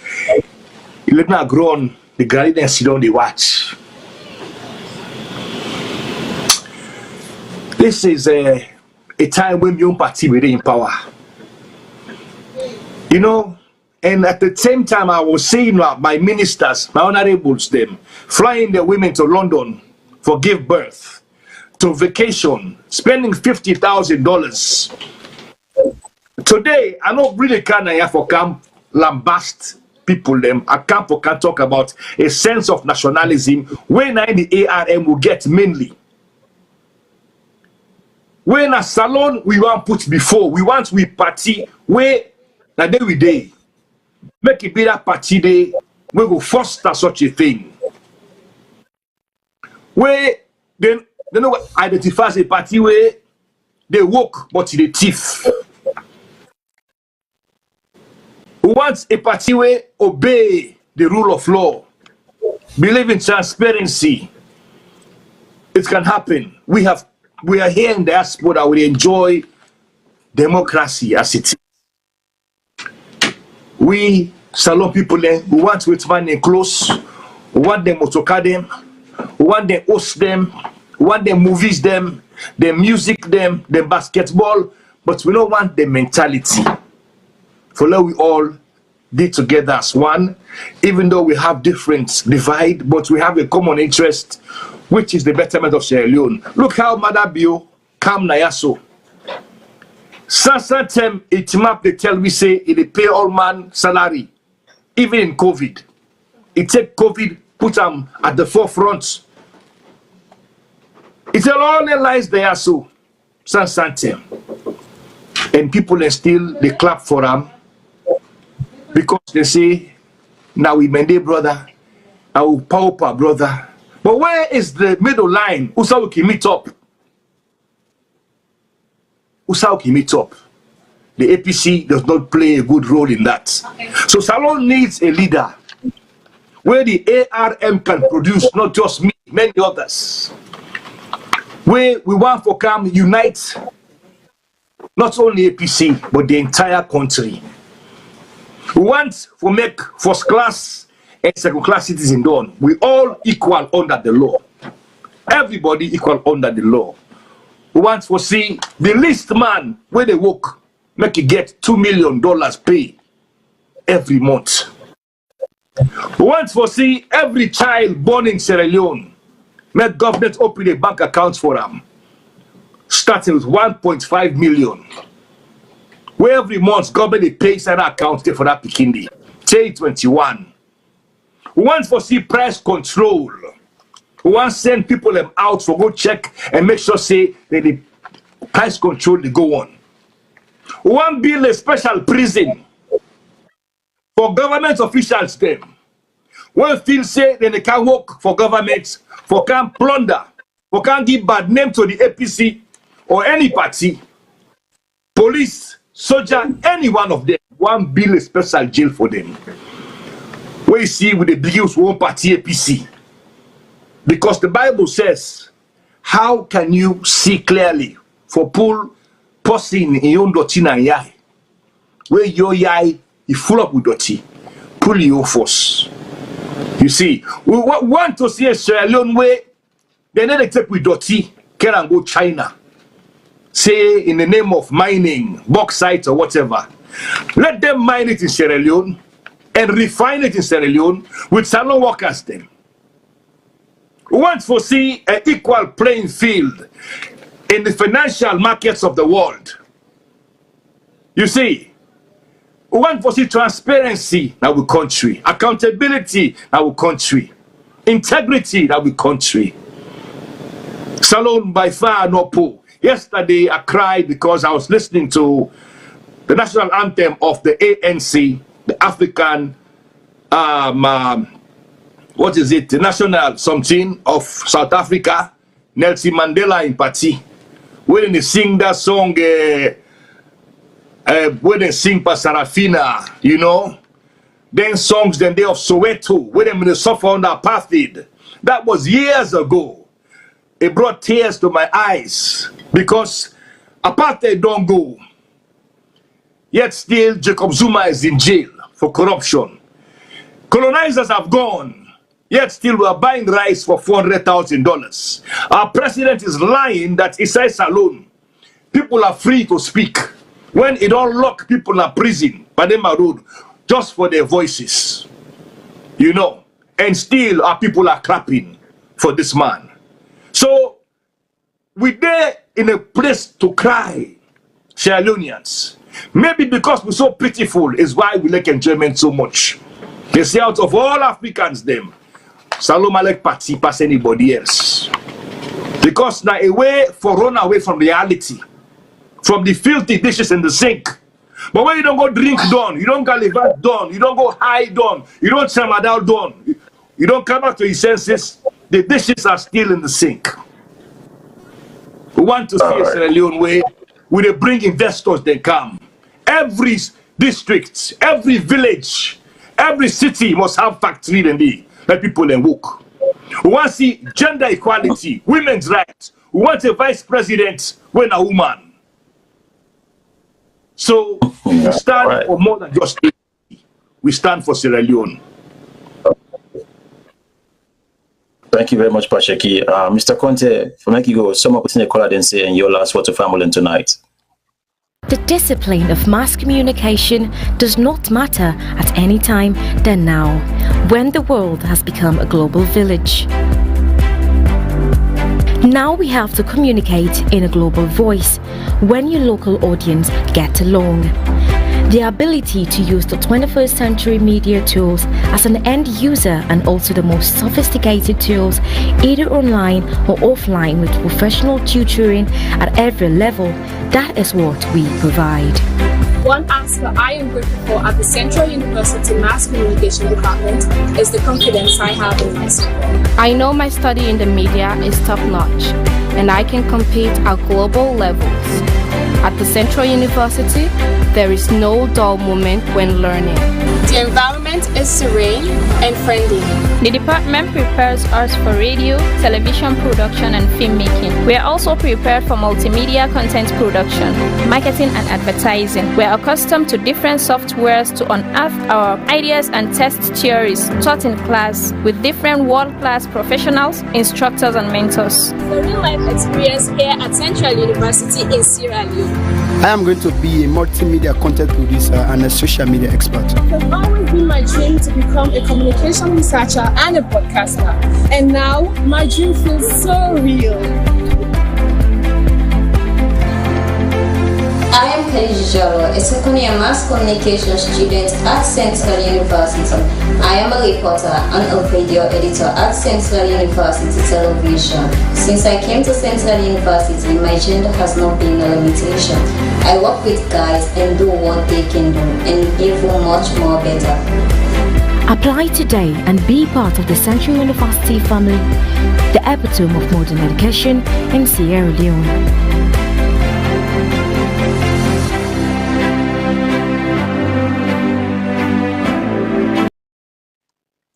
Speaker 4: You let me grown, the granny then sit down, they watch. This is a time when young party were in power. You know, and at the same time, I was seeing my ministers, my honorables, them flying their women to London for give birth, to vacation, spending $50,000. Today, I don't really can for camp lambast people them. I can't talk about a sense of nationalism when the ARM will get mainly. When a Salone we want put before, we want we party where na day we day. Make it be that party day, we go foster such a thing. Where then they know what identifies a party where they work but they thief. We want a party where obey the rule of law, believe in transparency. It can happen. We are here in diaspora. We enjoy democracy as it is. We Salone people, we want with money close. We want them to car them. We want them host them. We want them movies them, the music them, the basketball. But we don't want the mentality. For now we all be together as one, even though we have different divide, but we have a common interest, which is the betterment of Sierra Leone. Look how Madabio come Nayaso. Sansantem itimap they tell me say it pay all man salary, even in COVID. It take COVID, put them at the forefront. It's all the lies there so Sansantem. And people still they clap for them because they say now we mende brother, our pauper brother. But where is the middle line? Usauki meet up. Usauki meet up. The APC does not play a good role in that. Okay. So Salone needs a leader where the ARM can produce not just me, many others. Where we want for come unite not only APC but the entire country. We want to make first class and second class citizen done. We all equal under the law. Everybody equal under the law. We want to see the least man where they work make it get $2 million pay every month. We want to see every child born in Sierra Leone make government open a bank account for them, starting with 1.5 million. Where every month government pays an account for that Pikindi. Say 21. We want to see price control. We want to send people out for go check and make sure say that the price control they go on. We want to build a special prison for government officials them. When feel say then they can work for government, for can plunder, for can give bad name to the APC or any party, police, soldier, any one of them, one build a special jail for them. Where you see with the biggest one party APC. Because the Bible says, how can you see clearly for pull person in your doti na yai? Where your yai is full up with doti, pull your force. You see, we want to see a Sierra Leone where they never take with doti, can and go China. Say in the name of mining, bauxite or whatever. Let them mine it in Sierra Leone and refine it in Sierra Leone with Salone workers then. We want to see an equal playing field in the financial markets of the world. You see, we want to see transparency in our country, accountability in our country, integrity in our country. Salone by far no poor. Yesterday I cried because I was listening to the national anthem of the ANC, the African, what is it, the national something of South Africa, Nelson Mandela in party. When they sing that song, when they sing Pasarafina, you know, then songs then they of Soweto, when they suffer under apartheid. That was years ago. It brought tears to my eyes because apartheid don't go. Yet still Jacob Zuma is in jail for corruption. Colonizers have gone. Yet still we are buying rice for $400,000. Our president is lying that he says Salone. People are free to speak. When it all lock people in prison, Padema Road, just for their voices. You know. And still our people are clapping for this man. So we're there in a place to cry, Sierra Leoneans. Maybe because we're so pitiful is why we like enjoyment so much. They say out of all Africans them, Salone Malek party pass anybody else. Because now a way for run away from reality, from the filthy dishes in the sink. But when you don't go drink done, you don't gallivant done, you don't go high done, you don't samadal done, you don't come back to your senses, the dishes are still in the sink. We want to see a Sierra Leone way where they bring investors, they come. Every district, every village, every city must have factory and let people then work. We want to see gender equality, women's rights. We want a vice president when a woman. So we stand for more than just equity. We stand for Sierra Leone.
Speaker 1: Thank you very much, Sheki. Mr. Conteh, for making you go, sum up within the caller and say and your last word to family tonight.
Speaker 6: The discipline of mass communication does not matter at any time than now, when the world has become a global village. Now we have to communicate in a global voice when your local audience get along. The ability to use the 21st century media tools as an end user and also the most sophisticated tools, either online or offline with professional tutoring at every level, that is what we provide.
Speaker 13: One aspect I am grateful for at the Central University Mass Communication Department is the confidence I have in myself.
Speaker 14: I know my study in the media is top-notch, and I can compete at global levels. At the Central University, there is no dull moment when learning.
Speaker 13: The environment is serene and friendly.
Speaker 14: The department prepares us for radio, television production, and filmmaking. We are also prepared for multimedia content production, marketing, and advertising. We are accustomed to different softwares to unearth our ideas and test theories taught in class with different world-class professionals, instructors, and mentors.
Speaker 13: The real-life experience here at Central University in Sierra Leone.
Speaker 15: I am going to be a multimedia content producer and a social media expert.
Speaker 13: It has always been my dream to become a communication researcher and a podcaster. And now, my dream feels so real.
Speaker 16: I am Khadija, a second-year mass communication student at Central University. I am a reporter and a video editor at Central University Television. Since I came to Central University, my gender has not been a limitation. I work with guys and do what they can do, and even much more better.
Speaker 6: Apply today and be part of the Central University family, the epitome of modern education in Sierra Leone.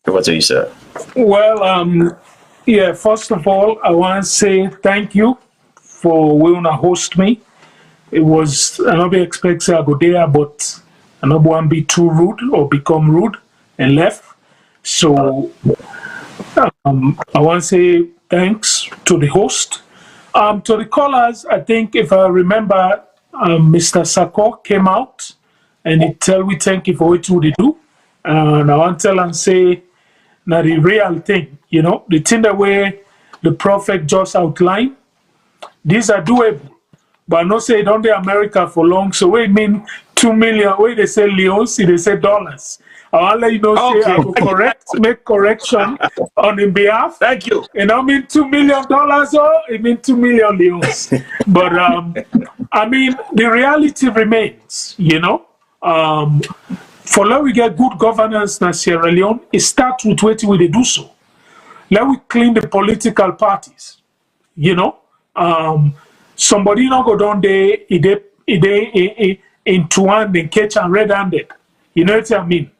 Speaker 1: Over to you, sir.
Speaker 3: Well, yeah, first of all, I want to say thank you for willing to host me. It was, I don't expect I go there, but I don't want to be too rude or become rude and left. So I want to say thanks to the host. To the callers, I think if I remember, Mr. Sako came out and he tell we thank you for what they do. And I want to tell and say, now the real thing, you know, the thing that way the prophet just outlined, these are doable. But no say don't they America for long. So we mean 2 million, where they say leons, they say dollars. I'll let you know, okay. Say I will make correction on his behalf.
Speaker 4: Thank you.
Speaker 3: And I mean $2 million or it mean 2 million leons. But I mean the reality remains, you know. For let we get good governance in Sierra Leone, it starts with what we do so. Let we clean the political parties. You know, somebody not go down there, into one, then catch and red-handed. You know what I mean?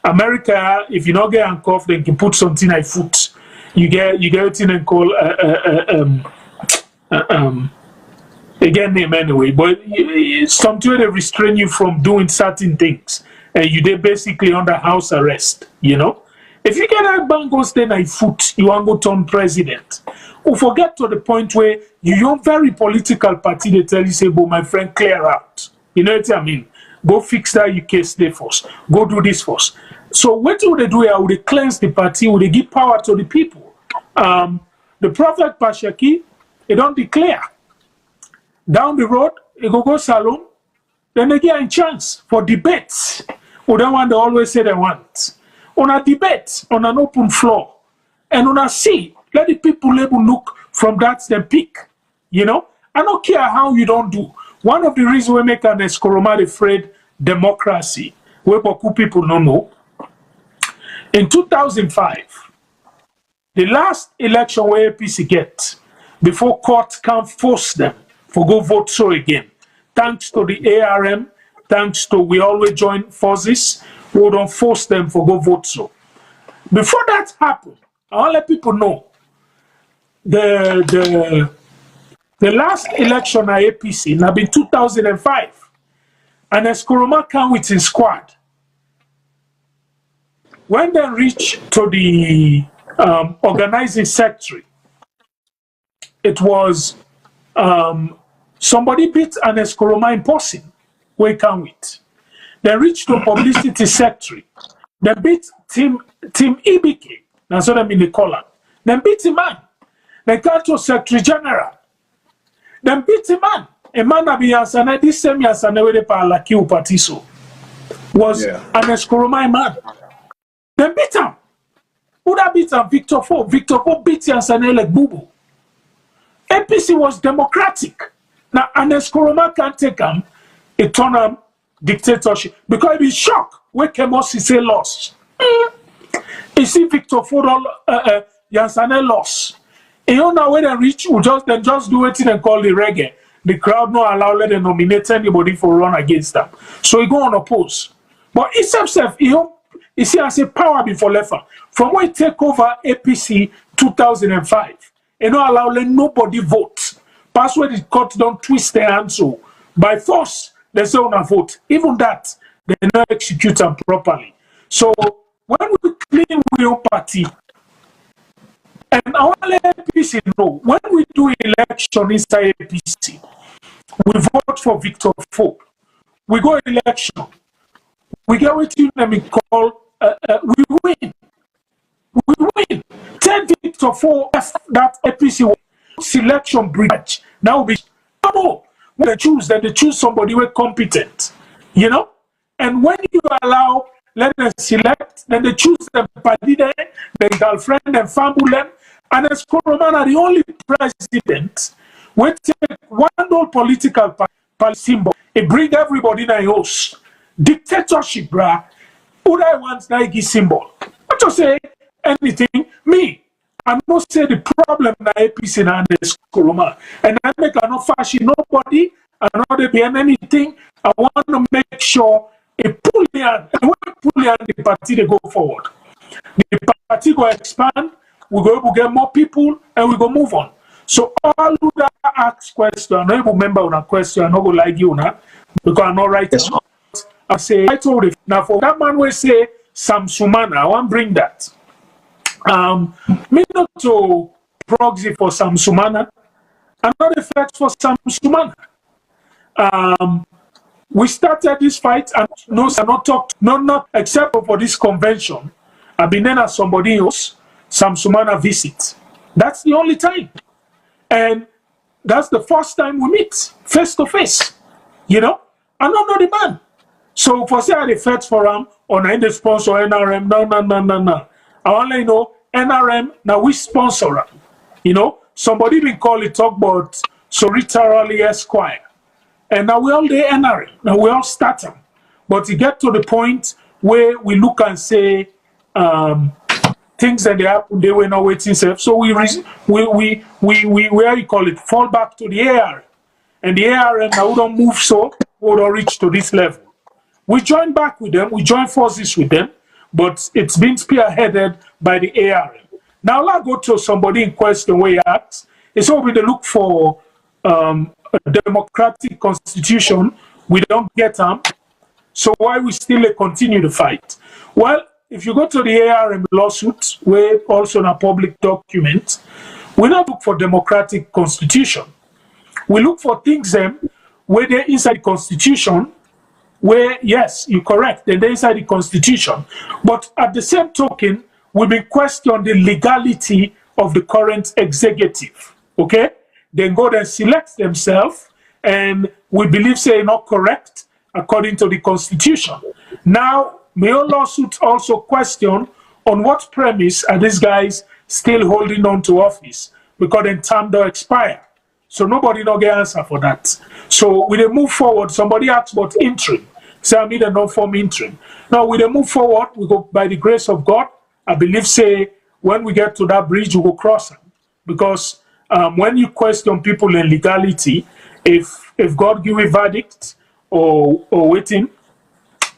Speaker 3: America, if you not get handcuffed, they can put something like foot. You get what they call again name anyway, but something they restrain you from doing certain things, and you did basically under house arrest. You know, if you get that bango stay like foot, you want to go turn president. Or forget to the point where your very political party they tell you say, "But my friend, clear out." You know what I mean? Go fix that your case there first. Go do this first. So what do they do here? Would they cleanse the party? Would they give power to the people? The prophet Sheki, they don't declare. Down the road, they go Salone, then they get a chance for debates. Or that one they always say they want. On a debate, on an open floor, and on a see Let the people able look from that then pick. You know, I don't care how you don't do. One of the reasons we make an Eskoroma afraid democracy, where people don't know. In 2005, the last election where APC get, before court can force them for go vote so again, thanks to the ARM, thanks to we always join forces, we don't force them for go vote so. Before that happened, I want to let people know the last election at APC now been 2005, and Eskoroma came with his squad. When they reach to the organizing secretary, it was somebody beat an Eskoroma in person. We come with. They reached to publicity secretary. They beat Team EBK. That's what I mean. They call him. They beat him man. They got to secretary general. They beat him man. A man that be Yansana, this same Yansana where they Laki Upatiso was an Eskoroma man. They beat him. Who that beat him? Victor Fo. Victor Fo beat Yansana like Bubu. APC was democratic. Now, an Eskoroma can't take him. It turned him dictatorship. Because he be shocked. Where Kemos he say lost. You see Victor Fo Yansana lost. And you know when they reach, then just do it and call the reggae. The crowd not allow let them nominate anybody for run against them. So he go on oppose. But he himself, he see as a power before left. From when he take over APC 2005, he not allow let nobody vote. Pass where the court don't twist their hands so by force they say on a vote. Even that they not execute them properly. So when we clean our party, and our APC know when we do election inside APC, we vote for Victor Fo. We go election. We get what you call we win. We win. Tell Victor Fo that APC selection bridge. Now we no. When they choose, then they choose somebody who is competent. You know? And when you allow, let them select, then they choose them Padide, the Alfred and family. And Eskoroma are the only president we take one old political symbol. It bring everybody in a host. Dictatorship, bruh. Who I want Nike symbol. Not to say anything. Me, I don't say the problem na APC and Eskoroma. And I make a no fashion nobody. I not be anything. I want to make sure a pull the party they go forward. The party go expand. We go to get more people and we go move on. So all who that ask question, I don't remember on a question, I'm not going to like you now, because I'm not right. I say, I told you, now for that man will say, Sam Sumana, I want to bring that. Me not to proxy for Sam Sumana, I'm not a threat for Sam Sumana. We started this fight and no, I not talked, not except for this convention. I've been in as somebody else. Sam Sumana visit. That's the only time. And that's the first time we meet, face to face. You know? I don't know the man. So for say I fight for him on the sponsor NRM, no. I only know NRM, now we sponsor him. You know? Somebody been call it talk about Solitarily Esquire. And now we all the NRM. Now we all start them. But you get to the point where we look and say, things that they happen, they were not waiting safe. So we where you call it, fall back to the AR. And the ARM now we don't move so we don't reach to this level. We join back with them, we join forces with them, but it's been spearheaded by the ARM. Now I'll go to somebody in question where he asks, it's over to look for a democratic constitution. We don't get them. So why we still continue to fight? Well, if you go to the ARM lawsuit, where also in a public document, we don't look for democratic constitution. We look for things where they're inside the constitution, where, yes, you're correct, they're inside the constitution. But at the same token, we've been questioning the legality of the current executive, okay? Then go and select themselves, and we believe say not correct according to the constitution. Now, my own lawsuit also question on what premise are these guys still holding on to office because the term don't expire. So nobody no get answer for that. So we dey move forward. Somebody asked about interim. Say I need a non-form interim. Now we dey move forward. We go by the grace of God. I believe say when we get to that bridge, we go cross it. Because when you question people in legality, if God give a verdict or waiting,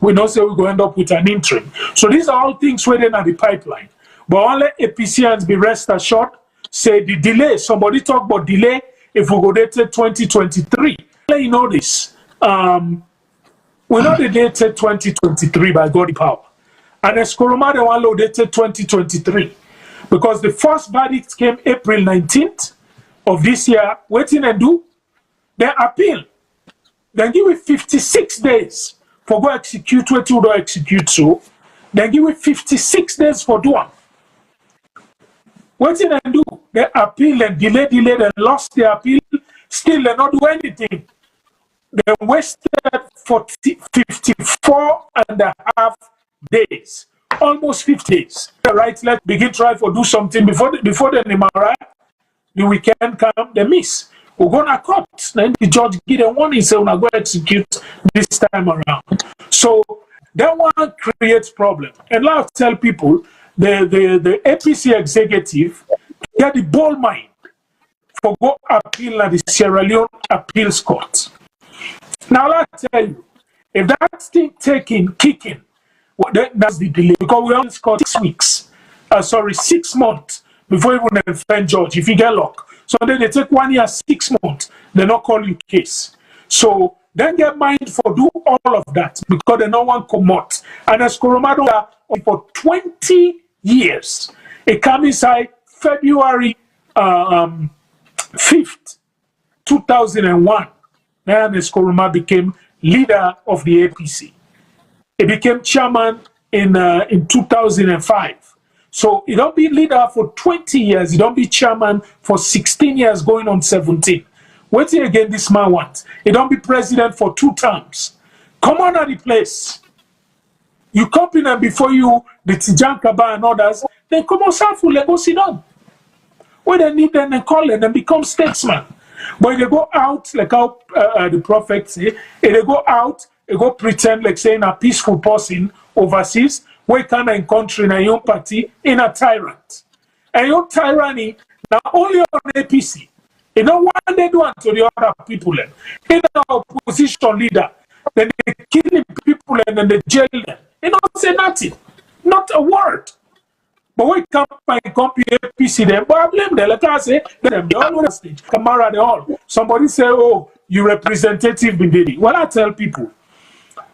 Speaker 3: we don't say we're going to end up with an interim. So these are all things waiting at the pipeline. But only APCans be rest assured, say the delay, somebody talk about delay, if we go dated 2023. You know this. We're not dated 2023 by God power. And Eskoroma, the one dated 2023. Because the first verdict came April 19th of this year. Waiting and do, then appeal. Then give it 56 days for go execute what you don't execute so. Then give it 56 days for do. What did they do? They appeal and delay, they lost their appeal, still they not do anything. They wasted 54 and a half days, almost 50 days. Right, let's begin try to do something before the Nimara, the weekend come, they miss. We're gonna court. Then the judge give them warning, say we're not going to execute this time around. So that one creates problem. And now I tell people the APC executive get the ball mind for go appeal at the Sierra Leone appeals court. Now I tell you, if that thing kicking, well, that's the delay because we only got 6 weeks. 6 months before even the defend judge if you get luck. So then they take 1 year, 6 months, they not call you case. So then get mind for do all of that because they no one come out. And as Coromado for 20 years, it come inside February 5th, 2001. Then Eskoroma became leader of the APC. He became chairman in 2005. So he don't be leader for 20 years. He don't be chairman for 16 years, going on 17. Wait again, this man wants. He don't be president for 2 terms. Come on at the place. You copy them before you, the Tijan Kaba and others, then come on, Safu, let go sit down. When they need them, they call them and become statesman. But they go out, like how the prophet say, if they go out, they go pretend like saying a peaceful person overseas, where can in country in a young party in a tyrant. And your tyranny, now only on APC. You know what they do to the other people. In the opposition leader, then they killing people and then they jail them. They don't say nothing. Not a word. But we come and compare APC them, but I blame them. Like I say, them, they all on the stage. Kamara, they all. Somebody say, oh, you representative Bindidi. Well, I tell people,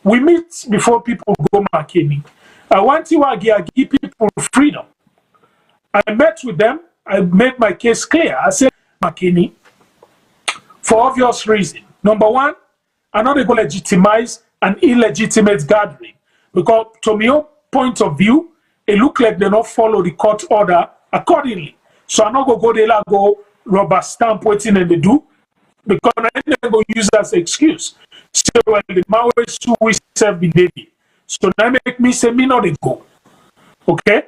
Speaker 3: we meet before people go McKinney. I want to give people freedom. I met with them. I made my case clear. I said, McKinney, for obvious reason. Number one, I'm not going to legitimize an illegitimate gathering. Because to my point of view, it looked like they don't follow the court order accordingly. So I'm not going to go there and go rubber stamp waiting and they do. Because I'm not going to use that as an excuse. So well, the Maoists who we serve in David. So now make me say me not go. Okay?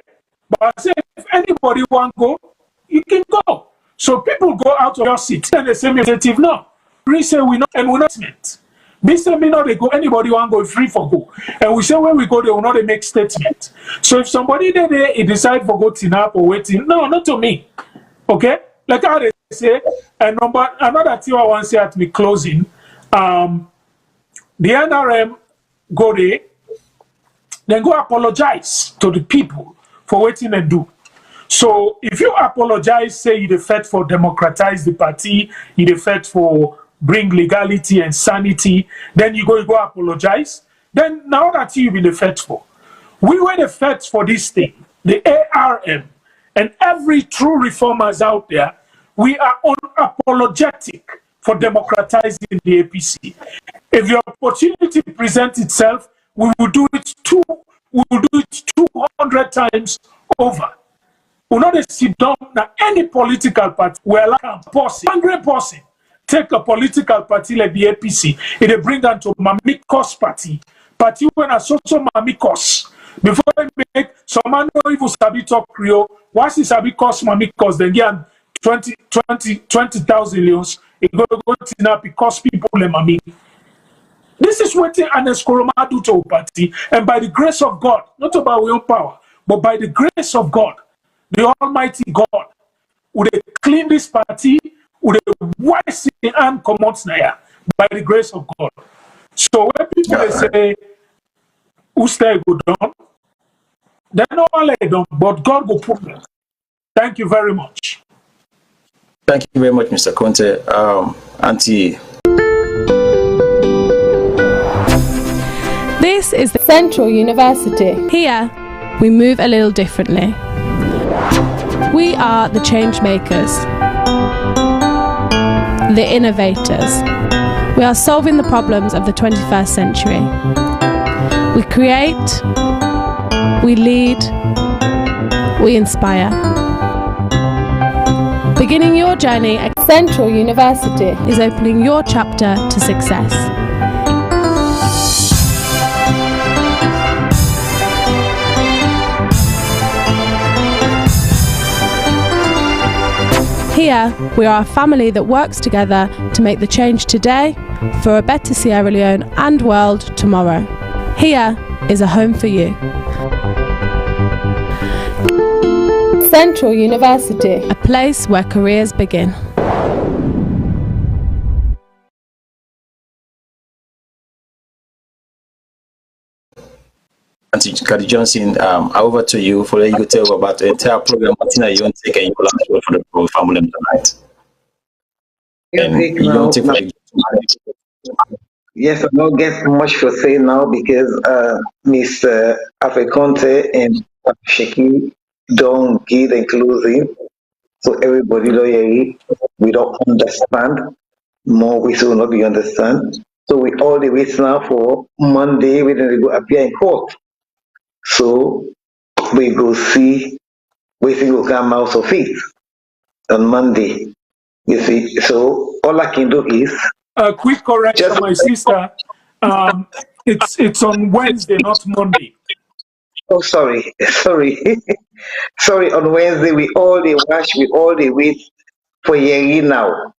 Speaker 3: But I say if anybody want to go, you can go. So people go out of your seat and they say initiative no. We say we not and we're not meant. They say me not they go, anybody want to go free for go. And we say when we go, they will not they make statement. So if somebody there he decide for go tinap or waiting, no, not to me. Okay? Like how they say, and another thing I want to say at me closing, the NRM go there, then go apologize to the people for waiting and do. So if you apologize, say you defect for democratize the party, you defect for bring legality and sanity, then you go apologize. Then now that you've been defect for, we were defect for this thing, the ARM, and every true reformers out there, we are unapologetic for democratizing the APC. If the opportunity presents itself, we will do it 200 times over. We will not sit down now any political party where like a person, 100% take a political party like the APC, it bring them to Mamikos party when I so Mamikos. Before they make some man no even sabi talk Creole. Once he sabi cost money because they get 20,000 leons, it go to it cost people the money. This is what Anes Koroma do to party, and by the grace of God, not about our own power, but by the grace of God, the Almighty God, would they clean this party, would they wash the hand commons there by the grace of God. So when people they say, "Who's there go down?" They know all they done, but God will put them. Thank you very much.
Speaker 1: Thank you very much, Mr. Conteh. Auntie.
Speaker 5: This is the Central University. Here, we move a little differently. We are the change makers, the innovators. We are solving the problems of the 21st century. We create, we lead, we inspire. Beginning your journey at Central University is opening your chapter to success. Here, we are a family that works together to make the change today for a better Sierra Leone and world tomorrow. Here is a home for you. Central University, a place where careers begin.
Speaker 1: Auntie Kadi Johnson, over to you for you to tell about the entire program. What you want to take and you last word for the family tonight. And you don't take
Speaker 2: Yes, I don't get much to say now because Mr. Alfred Conteh and Sheki don't give the closing. So everybody lawyer, we don't understand. More we still not be understand. So we all the wait now for Monday, we then go appear in court. So we go see, we think will come out of it on Monday. You see, so all I can do is
Speaker 3: A quick correction, my sister. It's on Wednesday, not Monday.
Speaker 2: Oh, sorry. Sorry, on Wednesday, we all the watch, we all the wait for Yeri now.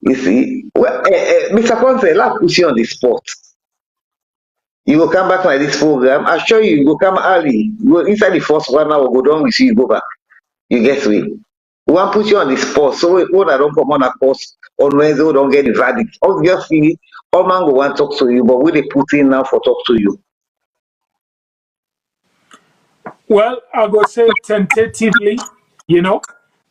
Speaker 2: You see, well, Mr. Conteh, let's put you on the spot. You will come back like this program. I assure you, you will come early. You go inside the first 1 hour, go down with you, you go back. You get me? We want to put you on the spot. So when I don't come on a course on Wednesday, we don't get the verdict. Obviously, all man will want to talk to you, but we they put in now for talk to you.
Speaker 3: Well, I go say tentatively,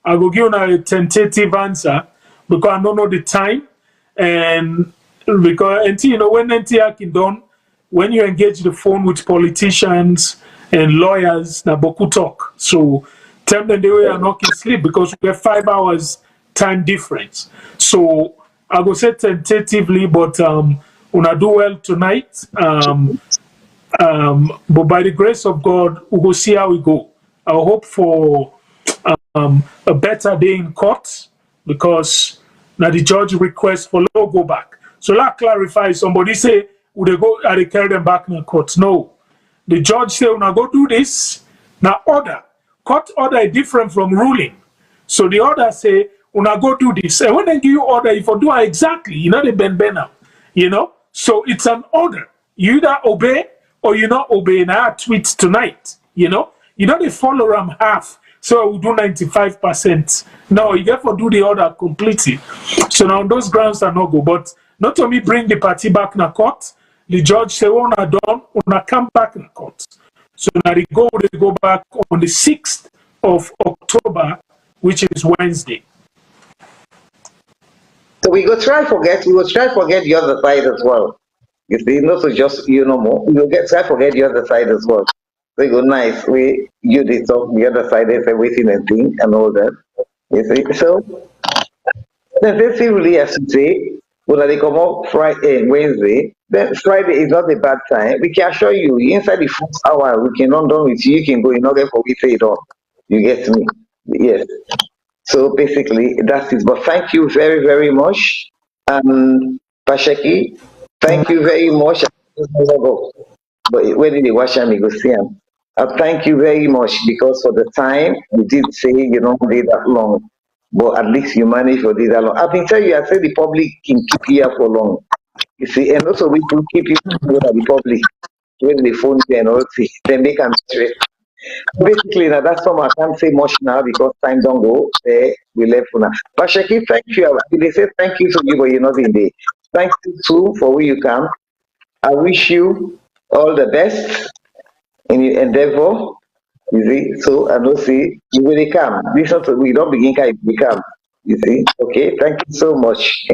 Speaker 3: I will give you a tentative answer because I don't know the time. And because, when NTR done, when you engage the phone with politicians and lawyers, na boku talk. So tell them they are not in sleep because we have 5 hours time difference. So I go say tentatively, but when do well tonight, but by the grace of God, we will see how we go. I hope for a better day in court because now the judge requests for no go back. So let's clarify. Somebody say, would they go? Are they carry them back in the court? No. The judge say, when I go do this, now order. Court order is different from ruling. So the order say, when I go do this, and when they give you order, if you do it exactly, they bend now. So it's an order. You either obey or you not obey. And I tweet tonight. They follow them half. So we do 95%. No, you get to do the order completely. So now those grounds are not good. But not only bring the party back in the court, the judge say, when I done, when I come back in the court. So now they go back on the 6th of October, which is Wednesday.
Speaker 2: So we will try forget the other side as well. You see, not so just more. We will try forget the other side as well. We go nice. We you did talk the other side is everything and thing and all that. You see, so necessarily as you say, when they come up Friday and Wednesday, then Friday is not a bad time. We can assure you inside the first hour we can run down with you. You can go in order for we say it all. You get me? Yes. So basically that's it. But thank you very, very much. Sheki, thank you very much. But when did they watch him, go see him. Thank you very much because for the time you did say you don't need that long, but at least you managed for this that long. I've been telling you, I said the public can keep here for long. You see, and also we can keep you with the public when they phone you and all see, then they can stress. Basically, now that's all I can't say much now because time don't go. We left for now. But Sheki, thank you. They say thank you to you, but you're not in there. Thank you too for where you come. I wish you all the best in your endeavor. You see, so I don't see you will come. This also we don't begin can become. You see, okay. Thank you so much.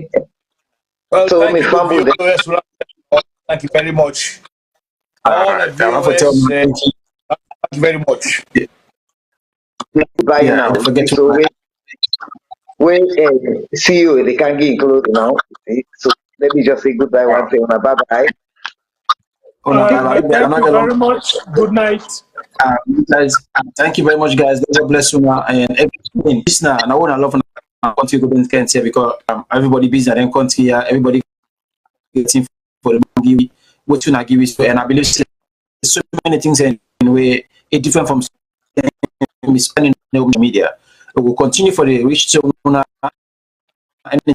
Speaker 4: Well,
Speaker 2: So
Speaker 4: thank
Speaker 2: me
Speaker 4: you,
Speaker 2: fumble there.
Speaker 4: viewers. Thank you very much. All the
Speaker 1: viewers,
Speaker 4: thank you very much.
Speaker 2: Bye now.
Speaker 1: Don't forget
Speaker 2: So when see you, they can't get close now. See? So let me just say goodbye once and bye bye.
Speaker 3: Thank you very much. Good night.
Speaker 1: Guys, thank you very much, guys. God bless you now. And everything, listener, and I want to love and continue to go here because everybody busy and then continue here. Everybody getting for the give what you not give it, and I believe there's so many things in a way it's different from spending on media. We will continue for the rich so and we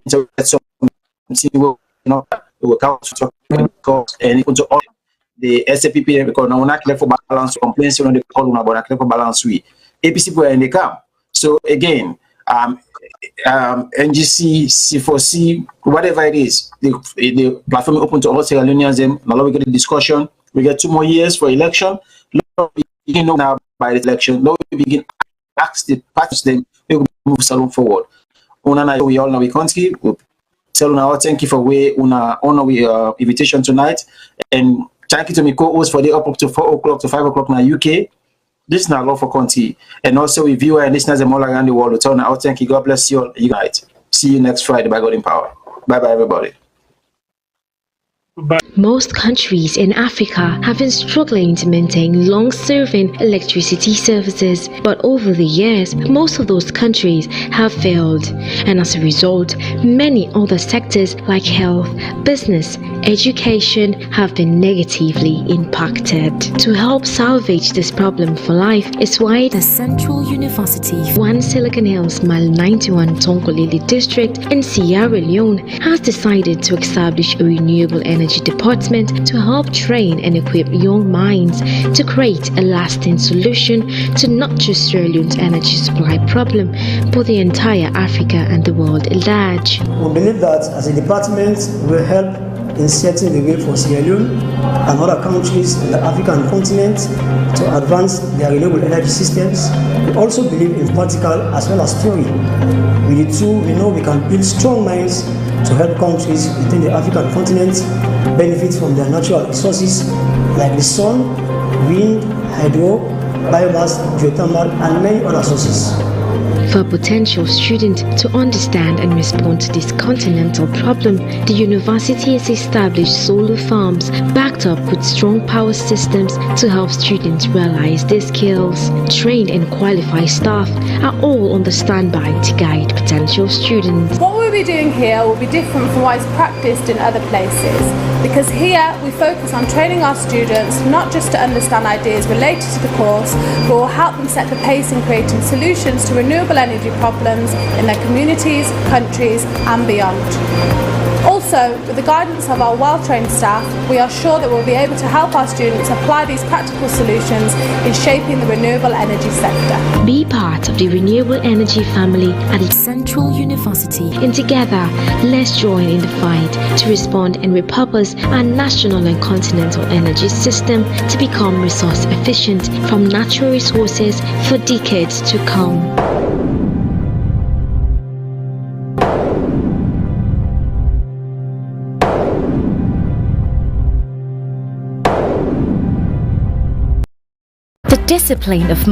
Speaker 1: will count and into all the SAPP because now we're not clear for balance complaints on the call about clear for balance we APC for in the camp. So again, NGC, C4C, whatever it is, the platform open to all Sierra Leoneans. Now we get a discussion. We get 2 more years for election. You know now by the election. Now we begin ask the parties them. We will move Salone forward. We all know we can't keep. Salone, thank you for honor we invitation tonight, and thank you to my co-host for the up to 4 o'clock to 5 o'clock in the UK. This is not love for Conteh, and also with viewers and listeners all around the world. Thank you. God bless you all. You guys. See you next Friday by God in power. Bye bye, everybody.
Speaker 6: Most countries in Africa have been struggling to maintain long-serving electricity services, but over the years, most of those countries have failed, and as a result, many other sectors like health, business, education have been negatively impacted. To help salvage this problem for life is why the Central University, One Silicon Hills, Mile 91, Tonkolili District in Sierra Leone has decided to establish a renewable energy department to help train and equip young minds to create a lasting solution to not just Sierra Leone's energy supply problem, but the entire Africa and the world at large.
Speaker 7: We believe that as a department, we will help in setting the way for Sierra Leone and other countries in the African continent to advance their renewable energy systems. We also believe in practical as well as theory. With the two, we know we can build strong minds to help countries within the African continent benefit from their natural resources like the sun, wind, hydro, biomass, geothermal, and many other sources.
Speaker 6: For a potential student to understand and respond to this continental problem, the university has established solar farms backed up with strong power systems to help students realize their skills. Trained and qualified staff are all on the standby to guide potential students.
Speaker 8: What we'll be doing here will be different from what is practiced in other places, because here we focus on training our students not just to understand ideas related to the course, but will help them set the pace in creating solutions to renewable energy problems in their communities, countries and beyond. Also, with the guidance of our well-trained staff, we are sure that we'll be able to help our students apply these practical solutions in shaping the renewable energy sector.
Speaker 6: Be part of the renewable energy family at the Central University, and together, let's join in the fight to respond and repurpose our national and continental energy system to become resource efficient from natural resources for decades to come. The discipline of